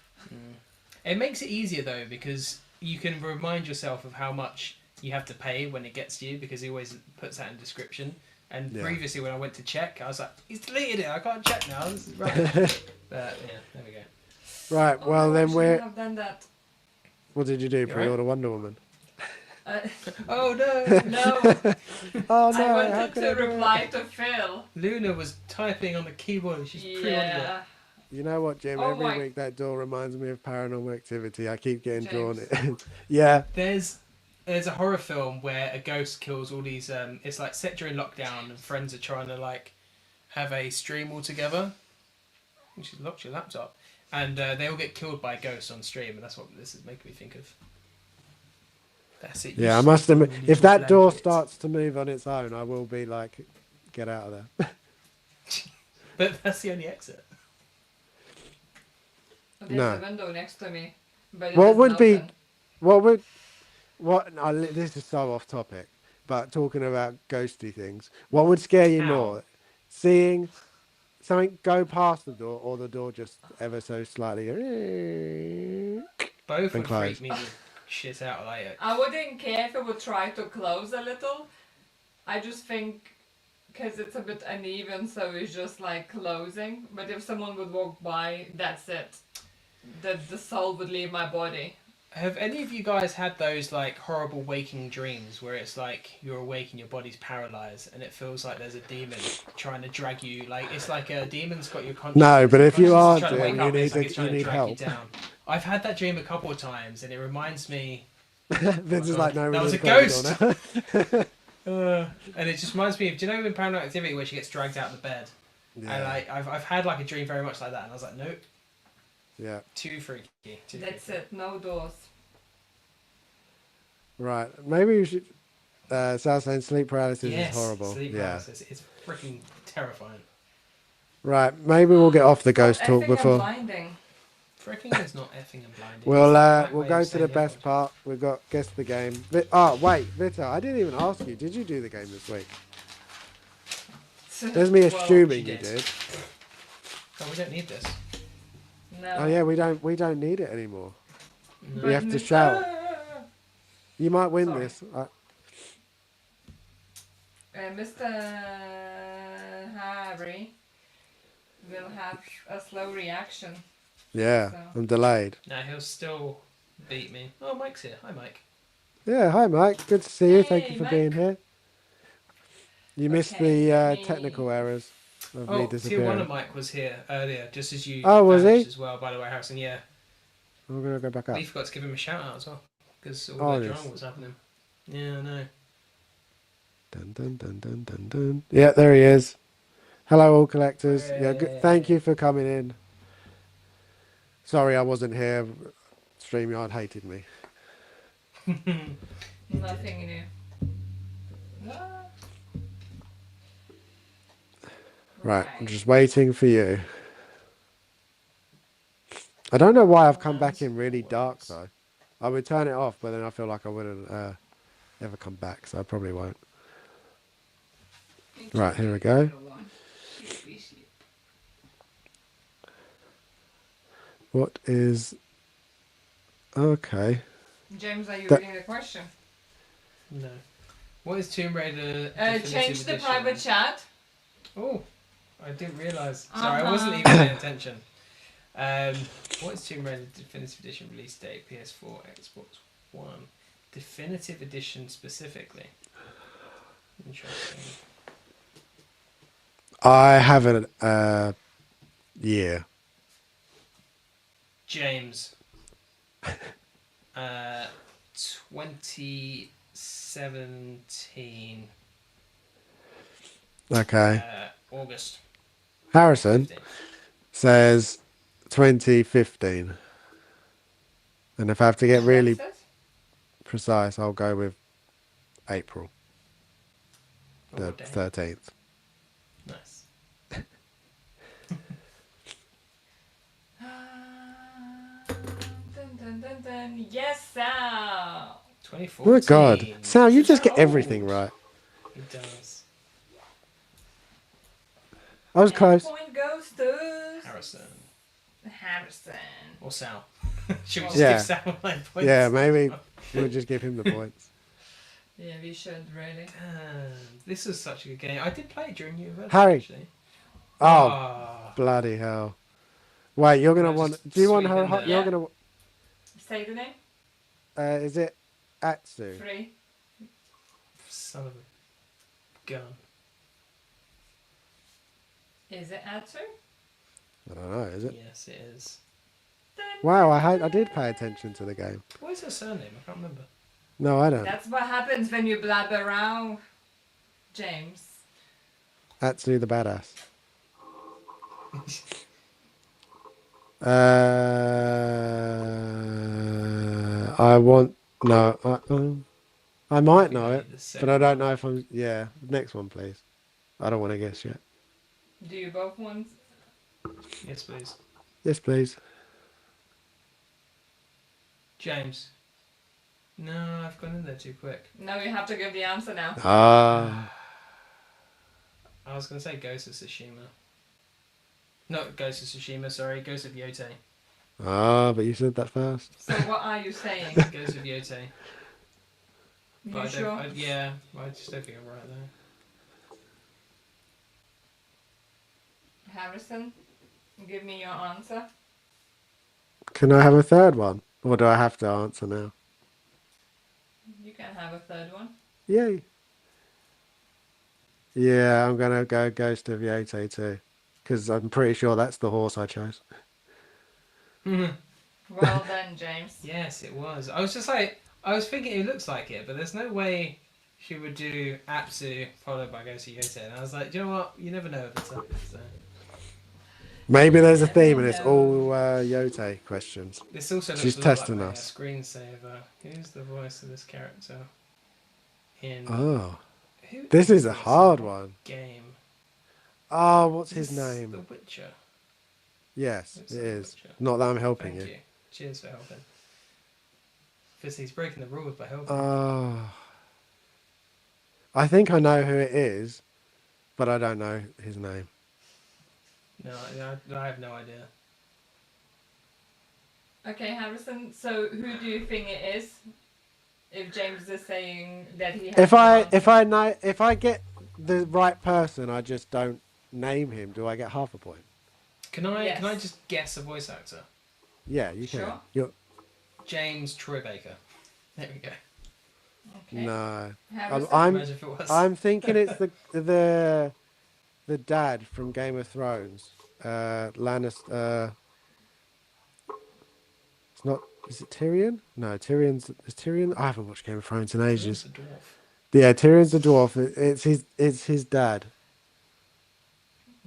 it makes it easier though because you can remind yourself of how much you have to pay when it gets to you because he always puts that in description. And Yeah. previously, when I went to check, I was like, "He's deleted it. I can't check now. This is rubbish." But yeah, there we go. Right. Oh, Well, no, I then shouldn't we're. have done that. What did you do? You alright? Pre-order Wonder Woman. Uh, Oh no! no, Oh no! I how wanted could to I do it? reply to Phil. Luna was typing on the keyboard and she's pre-ordered Yeah. You know what, Jim? Oh Every my- week that door reminds me of Paranormal Activity. I keep getting drawn James. in. Yeah. it. There's a horror film where a ghost kills all these. It's like set during lockdown and friends are trying to like have a stream all together. You should lock your laptop, and they all get killed by a ghost on stream, and that's what this is making me think of. That's it. you Yeah, I must sleep admit, on if your that door blanket. starts to move on its own, I will be like, get out of there. But that's the only exit. There's No. a window next to me. But it What isn't would be- open. What? No, this is so off topic, but talking about ghosty things, what would scare you Ow. more? Seeing something go past the door or the door just ever so slightly. Both And would close. freak me the shit out. Like, I wouldn't care if it would try to close a little. I just think because it's a bit uneven, so it's just like closing. But if someone would walk by, that's it. The soul would leave my body. have any of you guys had those like horrible waking dreams where it's like you're awake and your body's paralyzed and it feels like there's a demon trying to drag you? Like it's like a demon's got your consciousness. No, but if you consciousness are is trying to wake Jim, up, you and it's need like it's to- trying you to need drag help. you down. I've had that dream a couple of times and it reminds me. Vince is God. like, no, we That was need a to close the door now. And it just reminds me of, do you know in Paranormal Activity where she gets dragged out of the bed? And Yeah, like I've had like a dream very much like that, and I was like, nope, yeah. too freaky. Too That's freaky. it. No doors. Right. Maybe you should. South saying sleep paralysis Yes, is horrible. sleep Yeah. paralysis. It's freaking terrifying. Right. Maybe we'll get off the ghost Stop talk effing and before. blinding. Freaking is not effing and blinding. We'll It's the right we'll way go of to saying the the best F word. part. We've got guess the game. Oh wait, Vita, I didn't even ask you. Did you do the game this week? There's me Well, assuming she you did. did. Oh, we don't need this. No. Oh yeah, we don't need it anymore. No. We have to But- shout. You might win Sorry. this. Mr. Harry will have a slow reaction. Yeah, So. I'm delayed. No, he'll still beat me. Oh, Mike's here. Hi, Mike. Yeah, hi Mike. Good to see you. Thank you Hey, for Mike. being here. You missed Okay, the let me- technical errors of me Oh, Tier 1 disappearing. of Mike was here earlier, just as you Oh, was vanished he? as well, by the way, Harrison. Yeah. I'm gonna go back up. We forgot to give him a shout out as well, because all Oh, the yes. drama was happening. Yeah, I know. Dun, dun, dun, dun, dun, dun. Yeah, there he is. Hello, all collectors. Yeah, thank you for coming in. Sorry I wasn't here. StreamYard hated me. Nothing new. What? Right, I'm just waiting for you. I don't know why I've come back in really dark, though. I would turn it off, but then I feel like I wouldn't ever come back, so I probably won't. Right, here we go. What is... Okay. James, are you That- reading the question? No. What is Tomb Raider? Change the private chat. Oh, I didn't realise. Sorry, I wasn't Uh-huh. even paying attention. What is Tomb Raider Definitive Edition release date? PS4, Xbox One. Definitive Edition specifically. Interesting. I have a year. James. 2017. Okay. August. Harrison 15th. says 2015. And if I have to get really That's it? precise, I'll go with April Oh, the what day? 13th. Nice. Dun, dun, dun, dun. Yes, Sal. 2014. Oh my God. Sal, you He's just so get everything old. right. He does. I was And close. point goes to Harrison. Harrison. Or Sal. Should we just Yeah. give Sal 9 points? Yeah, maybe we'll just give him the points. Yeah, we should really. Damn, this is such a good game. I did play it during university, Harry. actually. Oh, Ah. bloody hell. Wait, you're going to Can I want... just Do you want sweep her... in there? You're Yeah. going Say the name. to... is it Atsu? 3. Son of a gun. Is it Atsu? I don't know, is it? Yes, it is. Wow, I did pay attention to the game. What is her surname? I can't remember. No, I don't. That's what happens when you blabber around, James. Atsu the badass. I want... No, I might know it, but I don't know if I'm... Yeah, next one, please. I don't want to guess yet. Do you both want? Yes, please. Yes, please. James. No, I've gone in there too quick. No, you have to give the answer now. Ah, I was going to say Ghost of Tsushima. Not Ghost of Tsushima, sorry. Ghost of Yotei. but you said that first. So what are you saying? Ghost of Yotei. But You I sure? don't, yeah, I just don't think I'm right there. Harrison, give me your answer. Can I have a third one? Or do I have to answer now? You can have a third one. Yay. Yeah, I'm going to go Ghost of Yotei too. Because I'm pretty sure that's the horse I chose. Well done, James. Yes, it was. I was just like, I was thinking it looks like it, but there's no way she would do Apsu followed by Ghost of Yotei. And I was like, do you know what? You never know if it's up. So. Maybe there's a theme and No. it's all Yotei questions. This also looks She's a lot like testing my us. screensaver. Who's the voice of this character? In Oh, who this is a this hard one. game. Oh, what's Is his this name? The Witcher. Yes, It's it The is. Witcher. Not that I'm helping Thank you. you. Cheers for helping. Because he's breaking the rules by helping. Oh, I think I know who it is, but I don't know his name. No, I have no idea. Okay, Harrison. So who do you think it is? If James is saying that he has If I get the right person, I just don't name him. Do I get half a point? Can I Yes. just guess a voice actor? Yeah, you can. Sure. You're, James Troy Baker. There we go. Okay. no, Harrison. Imagine if it was. I'm thinking it's the dad from Game of Thrones, Lannister. It's not. Is it Tyrion? No, is Tyrion. I haven't watched Game of Thrones in Tyrion's ages. a dwarf. Yeah, Tyrion's a dwarf. It's his dad.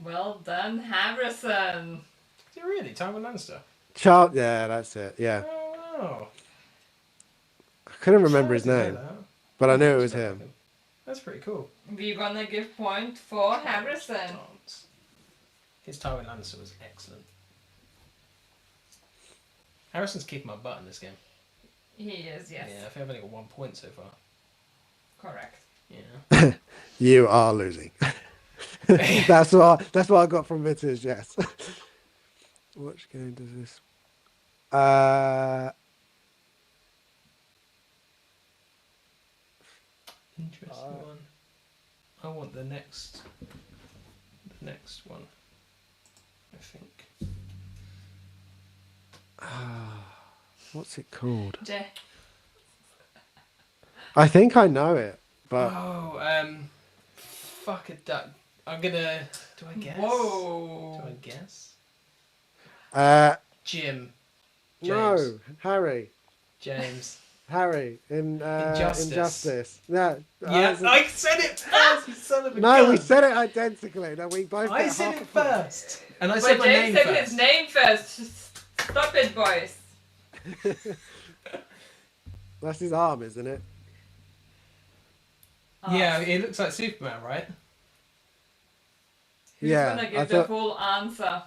Well done, Harrison. Is it really Tywin Lannister? Child. Yeah, that's it. Yeah, Oh wow. I couldn't Sorry, remember I his didn't know name, that. but I knew it Looks was a bit like him. him. That's pretty cool. We're gonna give point for Harrison. Dance. His Tywin Lannister was excellent. Harrison's keeping my butt in this game. He is, yes. Yeah, I think I've only got 1 point so far. Correct. Yeah. You are losing. That's what I got from it is yes. Which game does this? Interesting one. I want the next one. I think. What's it called? Jay. I think I know it, but Fuck a duck. I'm gonna. Do I guess? Whoa. Do I guess? Jim. James. no, Harry. James. Harry in Injustice. Injustice. No, Yeah, I said it first, you son of a no, gun. we said it identically. No, we both. I got said half it a point. first. And I said But my James name said first. his name first. Stop it, boys. That's his arm, isn't it? Yeah, it looks like Superman, right? Who's Yeah, gonna I give the thought- full answer?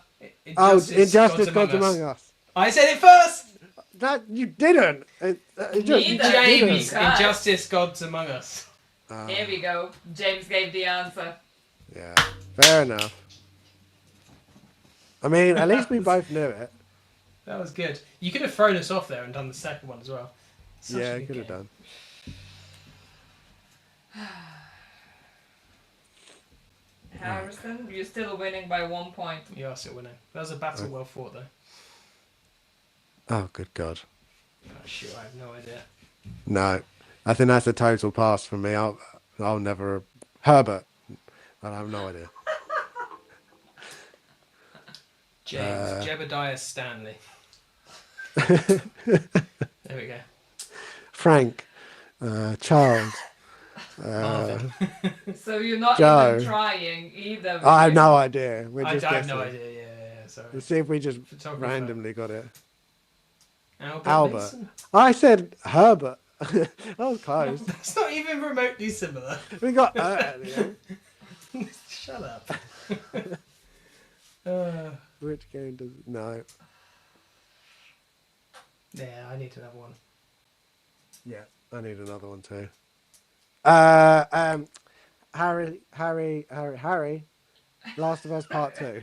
Injustice, Gods Among Us. I said it first! That you didn't. You Neither. James, Because- Injustice, Gods Among Us. Here we go. James gave the answer. Yeah, fair enough. I mean, at least we both knew it. That was good. You could have thrown us off there and done the second one as well. Such Yeah, a I good could have game. done. Harrison, you're still winning by 1 point. You are still winning. That was a battle well fought, though. Oh, good God. Oh, shoot, I have no idea. No, I think that's a total pass for me. I'll never. Herbert. I have no idea. James, Jebediah Stanley. There we go. Frank. Charles. Marvin. So you're not Joe. even trying either. I have no idea. We're I just have no guessing. idea, yeah, sorry. Let's see if we just Photographer. randomly got it. Albert. Albert. Mason? I said Herbert. That was close. That's not even remotely similar. We got at the end. Shut up. Which game does no? Yeah, I need another one. Yeah, I need another one too. Harry. Last of Us Part 2.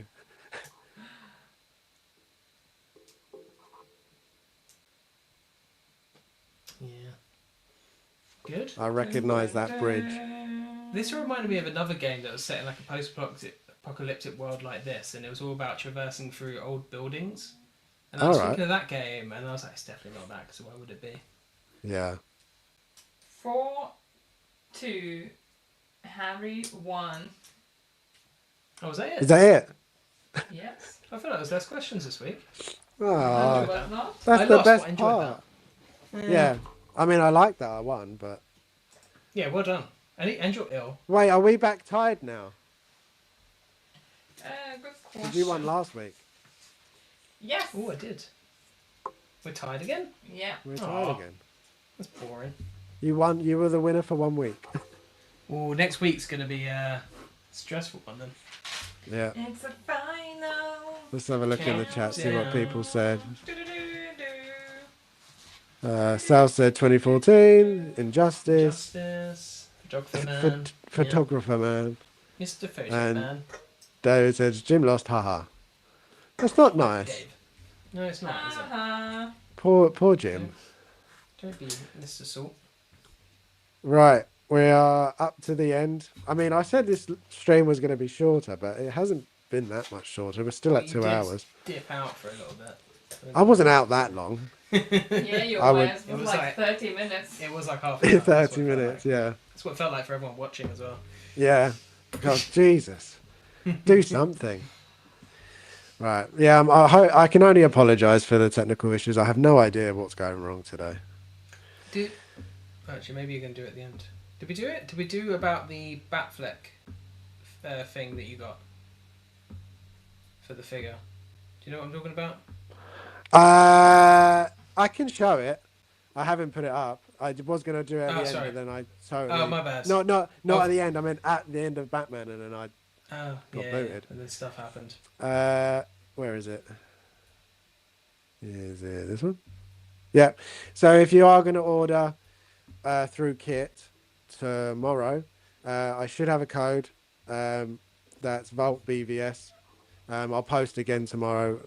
Yeah. Good. I recognise that bridge. This reminded me of another game that was set in like a post-apocalyptic world like this, and it was all about traversing through old buildings. And I was Alright. thinking of that game, and I was like, it's definitely not that, because why would it be? Yeah. 4-2. Harry won. Oh, was that it? Is that it? Yes. I feel like there's less questions this week. No, Oh, it was not. that's I the lost, but I best enjoyed part. Yeah. I mean, I like that I won, but Yeah, well done. And you're ill. wait, are we back tied now? Good question. Did you won last week? Yes. Oh, I did. We're tied again? Yeah. We're tied Aw. again. That's boring. You won. You were the winner for 1 week. Oh, next week's going to be a stressful one then. Yeah. It's a final. Let's have a look in the chat, see what people said. Do-do-do-do. Sal said 2014, Injustice, Justice, Photographer Man, Photographer Man. yeah. Mr. Photo And- Man. David says Jim lost, haha. That's not nice. Dave. No, it's not, is it? Uh-huh. Poor Jim. Don't be Mr. Salt. Right, we are up to the end. I mean, I said this stream was going to be shorter, but it hasn't been that much shorter. We're still at You 2 did hours. Dip out for a little bit. I wasn't out that long. Yeah, your I would- last It was was like like- 30 minutes. It was like half an hour. 30 minutes, yeah. That's what it felt like for everyone watching as well. Yeah. God, Jesus. Do something. Right. Yeah, I can only apologise for the technical issues. I have no idea what's going wrong today. Actually, maybe you can do it at the end. Did we do it? Did we do about the Batfleck thing that you got for the figure? Do you know what I'm talking about? I can show it. I haven't put it up. I was going to do it at Oh, the end, sorry. but then I Oh, totally. my bad. Not Oh, at the end. I meant at the end of Batman, and then I oh, got yeah, booted. and then stuff happened. Where is it? Is it this one? Yeah. So if you are going to order through Kit tomorrow, I should have a code. That's Vault BVS. I'll post again tomorrow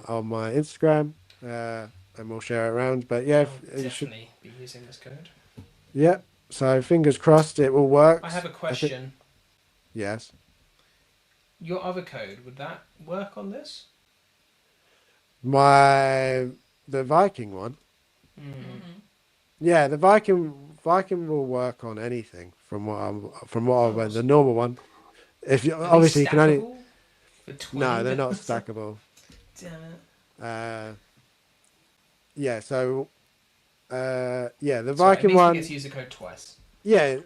on my Instagram, and we'll share it around. But yeah, I'll you should. definitely be using this code. Yeah. So fingers crossed it will work. I have a question. Yes. Your other code, would that work on this? The Viking one. Mm-hmm. Yeah, the Viking will work on anything from what I Oh, went. The normal one. If you Are they obviously you can only. stackable for No, they're twinning? not stackable. Damn it. Yeah. So. Yeah, the So at Viking least we one. get to use the code twice. Yeah,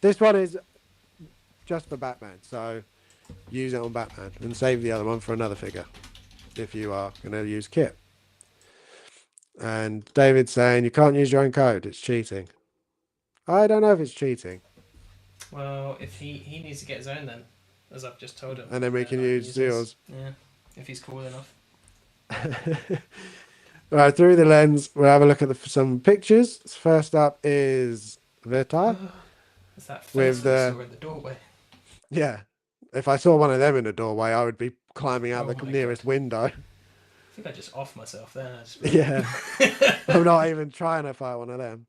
this one is just for Batman. So use it on Batman and save the other one for another figure if you are going to use Kit. And David's saying you can't use your own code. It's cheating. I don't know if it's cheating. Well, if he needs to get his own then, as I've just told him. And then we I can use his. yours. Yeah, if he's cool enough. All right, through the lens, we'll have a look at some pictures. First up is Vita. It's that face With we the- saw in the doorway. Yeah. If I saw one of them in the doorway, I would be climbing out Oh the my nearest God. window. I think I just off myself there. Yeah. I'm not even trying to fight one of them.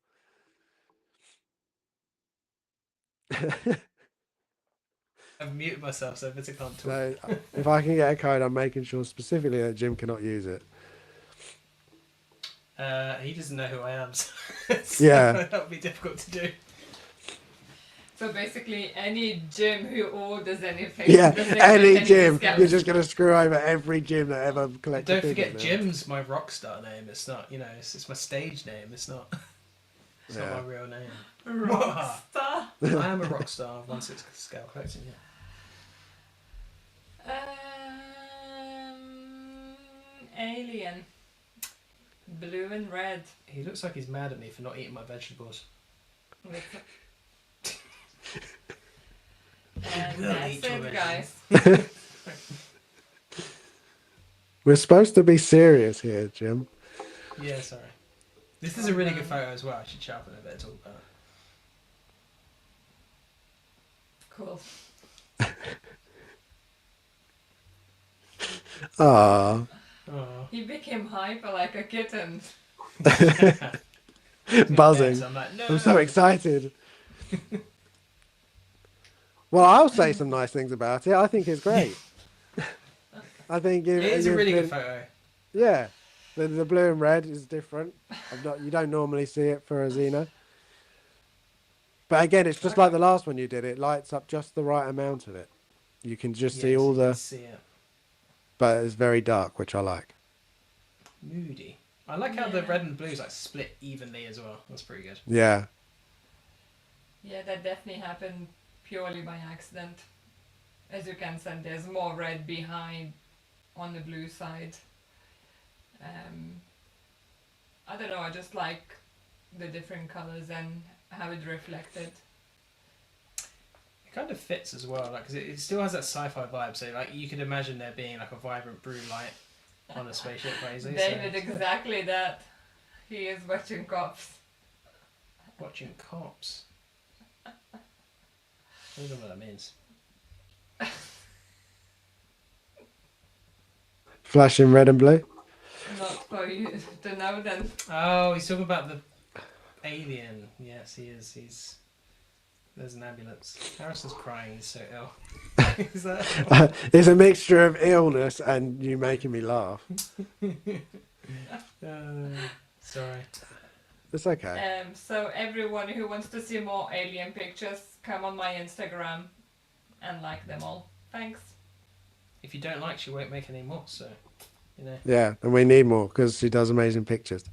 I've muted myself so Vita can't talk. So if I can get a code, I'm making sure specifically that Jim cannot use it. He doesn't know who I am, so Yeah. that would be difficult to do. So basically, any gym who orders anything. Yeah, doesn't get any any gym. discount. You're just going to screw over every gym that ever collected Don't figures forget, now. Jim's my rock star name. It's not, it's my stage name. It's not. It's not Yeah. my real name. Rockstar. I am a rock star of 1/6 scale collecting. Yeah. Alien. Blue and red. He looks like he's mad at me for not eating my vegetables. And We'll that's eat your it, guys. We're supposed to be serious here, Jim. Yeah, sorry. This is a really good photo as well. I should sharpen a bit to talk about. Cool. Ah, Oh. He became hyper like a kitten. buzzing. I'm like, no. I'm so excited. Well, I'll say some nice things about it. I think it's great. I think It is a you've really been- good photo. Yeah, the blue and red is different. You don't normally see it for a Xena. But again, it's just like the last one you did. It lights up just the right amount of it. You can just see Yes, all you can the, see it. but it's very dark, which I like. Moody. I like how the Yeah. red and blues like split evenly as well. That's pretty good. Yeah, Yeah, that definitely happened purely by accident. As you can see, there's more red behind on the blue side. I don't know, I just like the different colors and how it reflected. It kind of fits as well, like, 'cause it still has that sci-fi vibe. So like you could imagine there being like a vibrant blue light on a spaceship, basically. David, So, exactly that. He is watching cops. watching cops. I don't know what that means. flashing red and blue. Not for you to know then. Oh, he's talking about the alien. Yes, he is. There's an ambulance. Harrison's crying. He's so ill. Is that? It's a mixture of illness and you making me laugh. Sorry. It's okay. So everyone who wants to see more alien pictures, come on my Instagram and like them all. Thanks. If you don't like, she won't make any more. So, Yeah, and we need more because she does amazing pictures.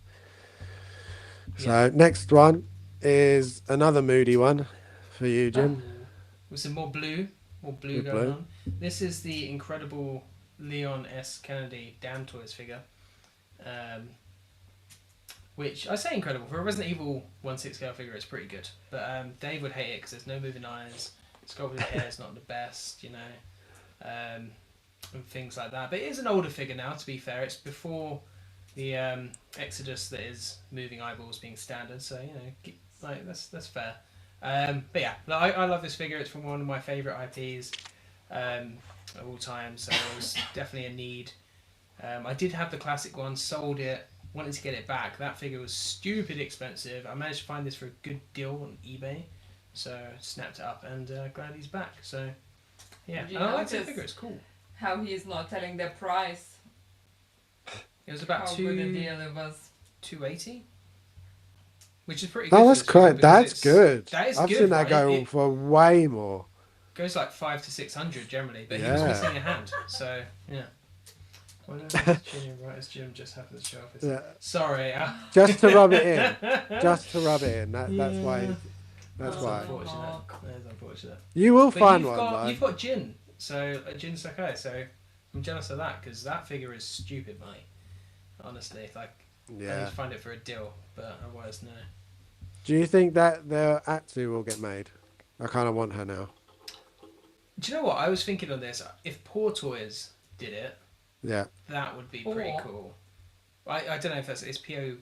So Yeah. next one is another moody one for you, Jim? With some more blue With going blue. on. This is the incredible Leon S. Kennedy Damn Toys figure. Which, I say incredible, for a Resident Evil 1/6 scale figure it's pretty good. But Dave would hate it because there's no moving eyes, sculpted hair is not the best, you know, and things like that. But it is an older figure now, to be fair. It's before the exodus that is moving eyeballs being standard, so, you know, like that's fair. But yeah, I love this figure. It's from one of my favourite IPs of all time, so it was definitely a need. I did have the classic one, sold it, wanted to get it back. That figure was stupid expensive. I managed to find this for a good deal on eBay, so snapped it up, and glad he's back. So yeah, Did you and I like the notice figure. It's cool. How he's not telling the price. It was about How good a deal it was. 280, which is pretty good. Oh, for that's this figure quite. because That's good. That is I've good, seen that right? go It for way more. goes like 500 to 600 generally, but he Yeah. was missing a hand, so yeah. Why don't I just chin in right as Jim just happens to show off his... Yeah. Sorry. Just to rub it in. Just to rub it in. That's why. Yeah. That's Oh. why. Unfortunate. That is unfortunate. You will But find you've one got, though. you've got Jin, so Jin Sakai, so I'm jealous of that because that figure is stupid money. Honestly, like I need Yeah. to find it for a deal, but otherwise no. Do you think that the Atsu will get made? I kind of want her now. Do you know what I was thinking on this? If Poor Toys did it, Yeah. that would be pretty Or- cool. I don't know if it's POR.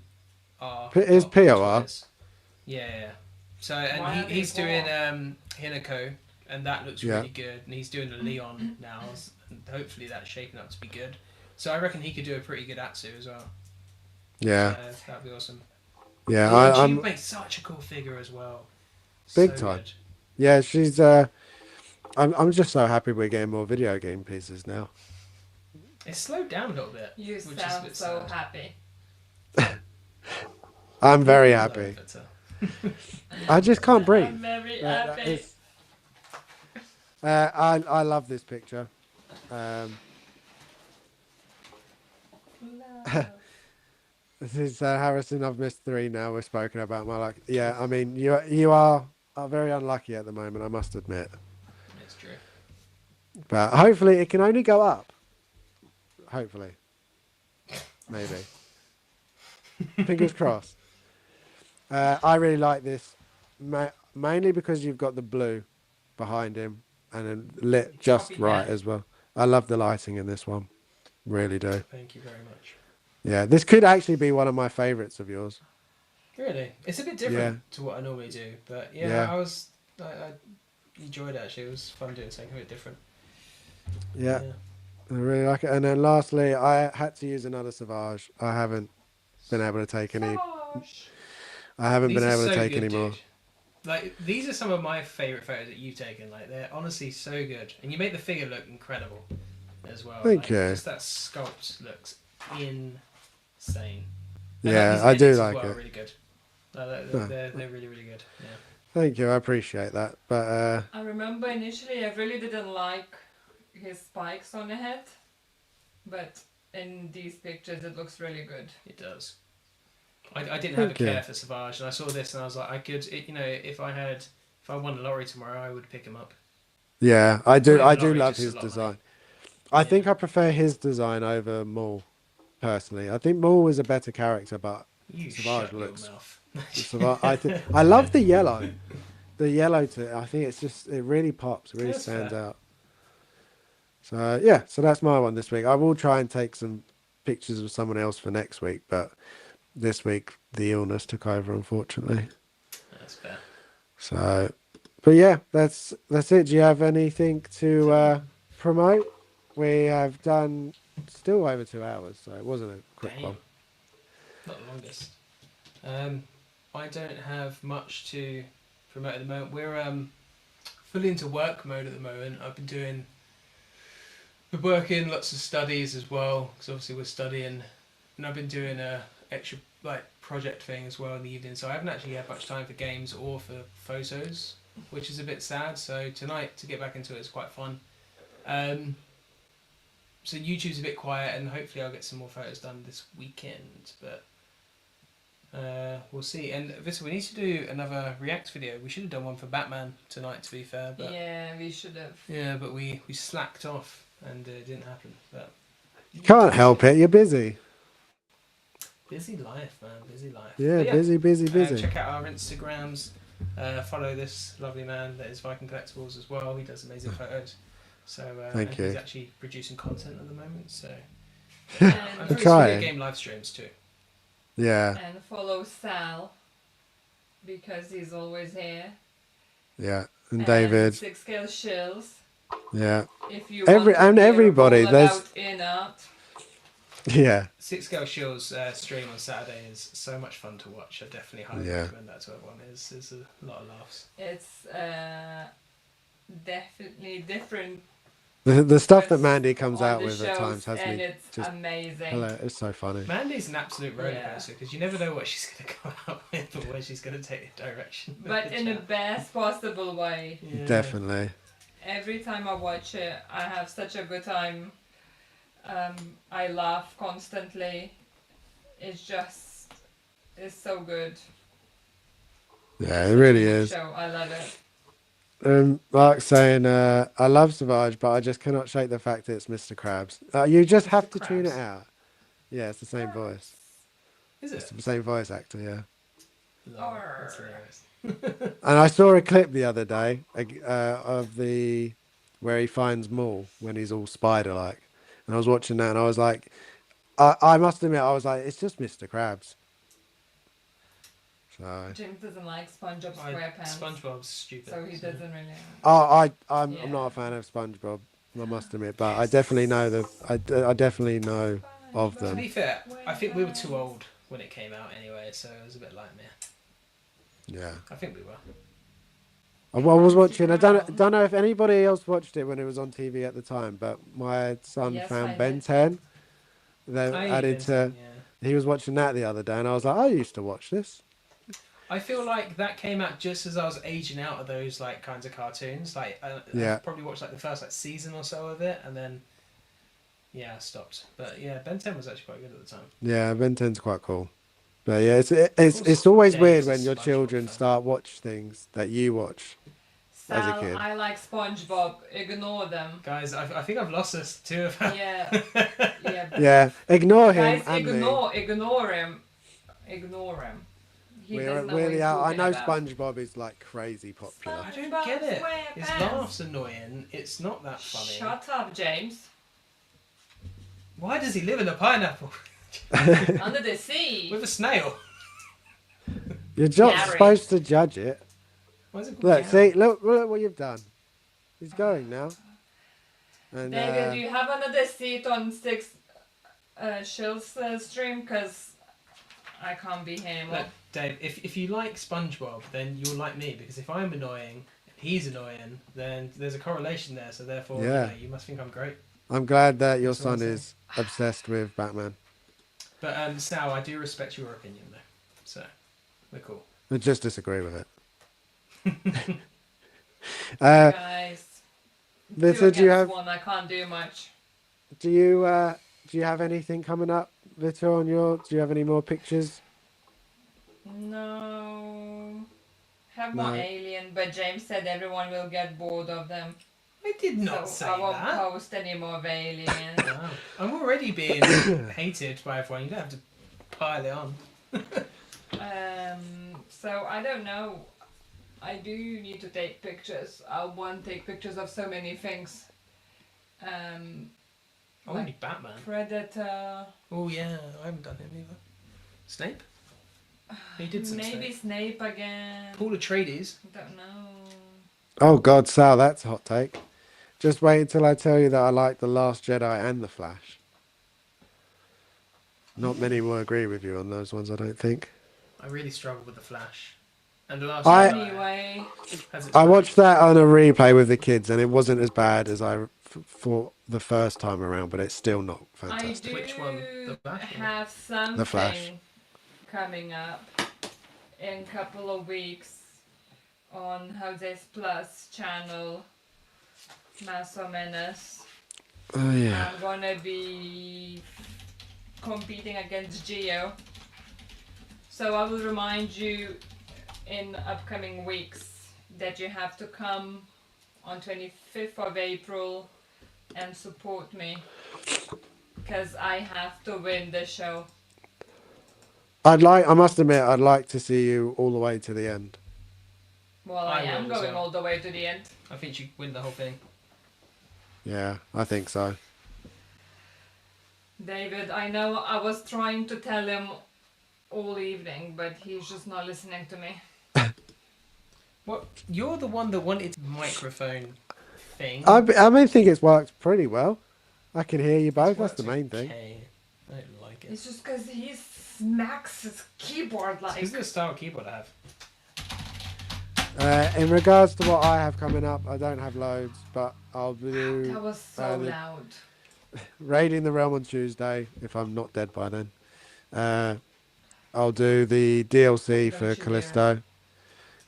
Is not POR? Toys. Yeah. So Why and are they he's doing Poor? Hinako, and that looks Yeah. really good. And he's doing the Leon now, and hopefully that's shaping up to be good. So I reckon he could do a pretty good Atsu as well. Yeah. That'd be awesome. Yeah. And she I'm. would make such a cool figure as well. Big So time. good. Yeah. She's. I'm just so happy we're getting more video game pieces now. It's slowed down a little bit. You which is a sound bit so sad. happy. I'm very Hello, happy. Victor. I just can't breathe. I'm very That happy. is- I love this picture. This is Harrison. I've missed 3 now. We've spoken about my luck. Yeah, I mean you are very unlucky at the moment. I must admit, It's true. but hopefully it can only go up. Hopefully, maybe. Fingers crossed. I really like this, mainly because you've got the blue behind him and then lit just Copy right that. as well. I love the lighting in this one. Really do. Thank you very much. Yeah, this could actually be one of my favourites of yours. Really, it's a bit different to what I normally do, but yeah, Yeah. I enjoyed it actually. It was fun doing something a bit different. Yeah, I really like it. And then lastly, I had to use another Savage. I haven't been able to take any. Gosh. I haven't These been are able to so take good, any more. dude. Like these are some of my favourite photos that you've taken. Like they're honestly so good, and you make the figure look incredible as well. Thank like, you. Just that sculpt looks insane. Yeah, these I do edits as like well are it. really good. They're really really good. Yeah. Thank you, I appreciate that. But I remember initially I really didn't like his spikes on the head, but in these pictures it looks really good. It does. I didn't have a Thank you. care for Savage, and I saw this, and I was like, I could, if I won the lottery tomorrow, I would pick him up. yeah, I do. Not I even do lorry, love just a his lot of design. money. I Yeah. think I prefer his design over Maul, personally. I think Maul is a better character, but You Savage shut your looks- mouth. I love the yellow. The yellow I think it really pops, it really That's stands fair. out. So yeah, so that's my one this week. I will try and take some pictures of someone else for next week, but this week the illness took over, unfortunately. That's fair. So, but yeah, that's it. Do you have anything to promote? We have done still over 2 hours, so it wasn't a quick Damn. one. Not the longest. I don't have much to promote at the moment. We're fully into work mode at the moment. We're working lots of studies as well, because obviously we're studying, and I've been doing a extra project thing as well in the evening. So I haven't actually had much time for games or for photos, which is a bit sad. So tonight to get back into it is quite fun. So YouTube's a bit quiet, and hopefully I'll get some more photos done this weekend. But We'll see. And Vissa, we need to do another React video. We should have done one for Batman tonight, to be fair. But Yeah, we should have. yeah, but we slacked off and it didn't happen. But You can't help it. You're busy. busy life, man. Busy life. Yeah, But busy. check out our Instagrams. Follow this lovely man that is Viking Collectibles as well. He does amazing photos. So Thank you. He's actually producing content at the moment. So And, I'm pretty trying. game live streams too. Yeah, and follow Sal because he's always here. yeah. And David. 6 scale shills. Yeah, If you Every- want to and hear everybody, all there's- about in-art. yeah. Six Girl Shield's stream on Saturday is so much fun to watch. I definitely highly Yeah. recommend that to everyone. It's a lot of laughs. It's definitely different The stuff that twists Mandy comes on out the with at shows, times has and me it's just amazing. hello. It's so funny. Mandy's an absolute roller Yeah. coaster because you never know what she's going to come out with or where she's going to take the direction. of But the in the chat. best possible way. Yeah. Definitely. Every time I watch it, I have such a good time. I laugh constantly. It's so good. Yeah, it really Good is. show. I love it. Mark saying, I love Savage, but I just cannot shake the fact that it's Mr. Krabs. You just have to tune it Krabs? out. Yeah, it's the same voice. Is It's it? the same voice actor, yeah. Lol, that's hilarious. And I saw a clip the other day of where he finds Maul when he's all spider-like. And I was watching that and I was like, I must admit, I was like, it's just Mr. Krabs. So, James doesn't like SpongeBob SquarePants, SpongeBob's stupid. so he doesn't really. I'm Yeah. not a fan of SpongeBob, I must admit, but I definitely know I definitely know of To them. be fair, I think we were too old when it came out anyway, so it was a bit like me. Yeah. I think we were. I was watching. I don't know if anybody else watched it when it was on TV at the time, but my son Yes, found I Ben did. 10. They I added to. yeah. He was watching that the other day, and I was like, I used to watch this. I feel like that came out just as I was aging out of those like kinds of cartoons. Like, I Yeah. probably watched like the first like season or so of it, and then I stopped. But yeah, Ben 10 was actually quite good at the time. Yeah, Ben 10's quite cool. But yeah, it's always James weird is when your SpongeBob children fan. start watch things that you watch. As a Sal, kid. I like SpongeBob. Ignore them. Guys, I think I've lost us two of them. Yeah, yeah. Yeah, ignore him Guys, and me. ignore him. Ignore him. He doesn't know what he's I talking know about. SpongeBob is like crazy popular. I don't SpongeBob get it. His SquarePants. laugh's annoying. It's not that funny. Shut up, James. Why does he live in a pineapple Under the sea. with a snail? You're not Gary. supposed to judge it. Why is it called Look, Gary? see, look what you've done. He's going now. And David, do you have another seat on 6 Shill's stream? Because I can't be here more. Look, Dave, if you like SpongeBob, then you'll like me, because if I'm annoying and he's annoying, then there's a correlation there, so therefore Yeah. you must think I'm great. I'm glad that your That's what I'm son is obsessed with Batman. But Sal, I do respect your opinion though, so we're cool. I just disagree with it. Guys, two Vita, do you against have one. I can't do much. do you have anything coming up, Vita, on your? Do you have any more pictures? No. Have more No. Alien, but James said everyone will get bored of them. I did not so say I won't that. post any more of Alien. Wow. I'm already being hated by everyone. You don't have to pile it on. So I don't know. I do need to take pictures. I want to take pictures of so many things. I want to be Batman. Predator. Oh yeah, I haven't done him either. Snape? He did some Maybe Snape. Snape again. Paul Atreides. Don't know. Oh God, Sal, that's a hot take. Just wait until I tell you that I like The Last Jedi and The Flash. Not many will agree with you on those ones, I don't think. I really struggled with the Flash. And the last Anyway, has its I moments. watched that on a replay with the kids, and it wasn't as bad as I thought the first time around, but it's still not I fantastic. do Which one? The Flash or- have something The Flash. coming up in a couple of weeks on Jose's Plus channel, Más o menos. Oh yeah. I'm gonna be competing against Geo. So I will remind you in upcoming weeks that you have to come on 25th of April and support me. Because I have to win the show. I must admit, I'd like to see you all the way to the end. Well, I I am will as going well. all the way to the end. I think you win the whole thing. Yeah, I think so. David, I know I was trying to tell him all evening, but he's just not listening to me. What? You're the one that wanted microphone thing. I mean, think it's worked pretty well. I can hear you both. It's That's the worked main thing. okay. I don't like it. It's just because he smacks his keyboard like. It's the style keyboard I have. In regards to what I have coming up, I don't have loads, but I'll do That was so the- loud. Raiding the Realm on Tuesday, if I'm not dead by then. I'll do the DLC Don't for you Callisto.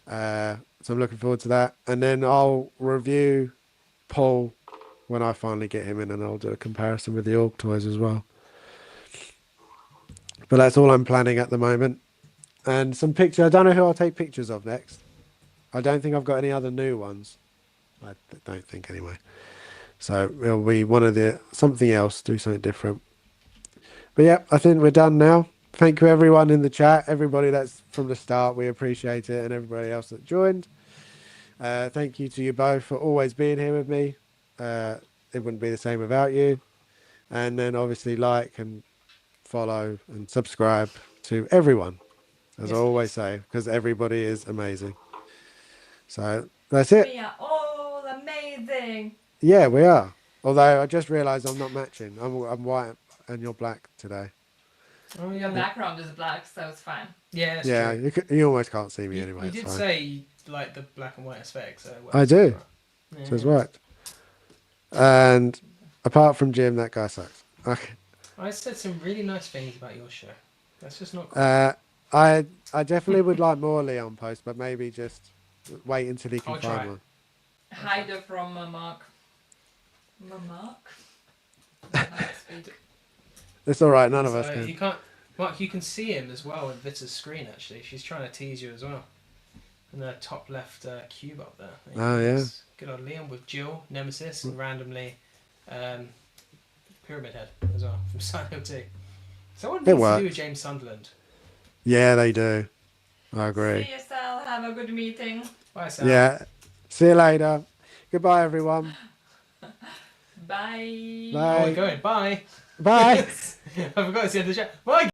So I'm looking forward to that. And then I'll review Paul when I finally get him in, and I'll do a comparison with the Orc toys as well. But that's all I'm planning at the moment. And some pictures. I don't know who I'll take pictures of next. I don't think I've got any other new ones. I don't think anyway. So it'll be one of the something else, do something different. But yeah, I think we're done now. Thank you everyone in the chat, everybody that's from the start, we appreciate it, and everybody else that joined. Thank you to you both for always being here with me. It wouldn't be the same without you. And then obviously like and follow and subscribe to everyone, as I always say, because everybody is amazing. So that's it. We are all amazing. Yeah, we are. Although I just realised I'm not matching. I'm white and you're black today. Oh Your background is black, so it's fine. Yeah, that's Yeah, true. you almost can't see me You, anyway. you it's did fine. say you like the black and white aesthetic, so it works. I do. Yeah. So it's right. And apart from Jim, that guy sucks. Okay. I said some really nice things about your show. That's just not cool. I definitely would like more Leon posts, but maybe just wait until he can I'll find try. one. Hide it from Mark. Mark? I can't speak. It's all right. None of us So can. you can't, Mark. You can see him as well on Vita's screen. Actually, she's trying to tease you as well. In the top left cube up there. Oh, yeah. It's good old Liam with Jill, Nemesis, and randomly Pyramid Head as well from Silent 2. Someone needs to works. do with James Sunderland. Yeah, they do. I agree. See you, Sal. Have a good meeting. Bye, Sal. Yeah. See you later. Goodbye, everyone. Bye. Oh, Bye. we're going. Bye. Bye. I forgot to see the chat. Bye.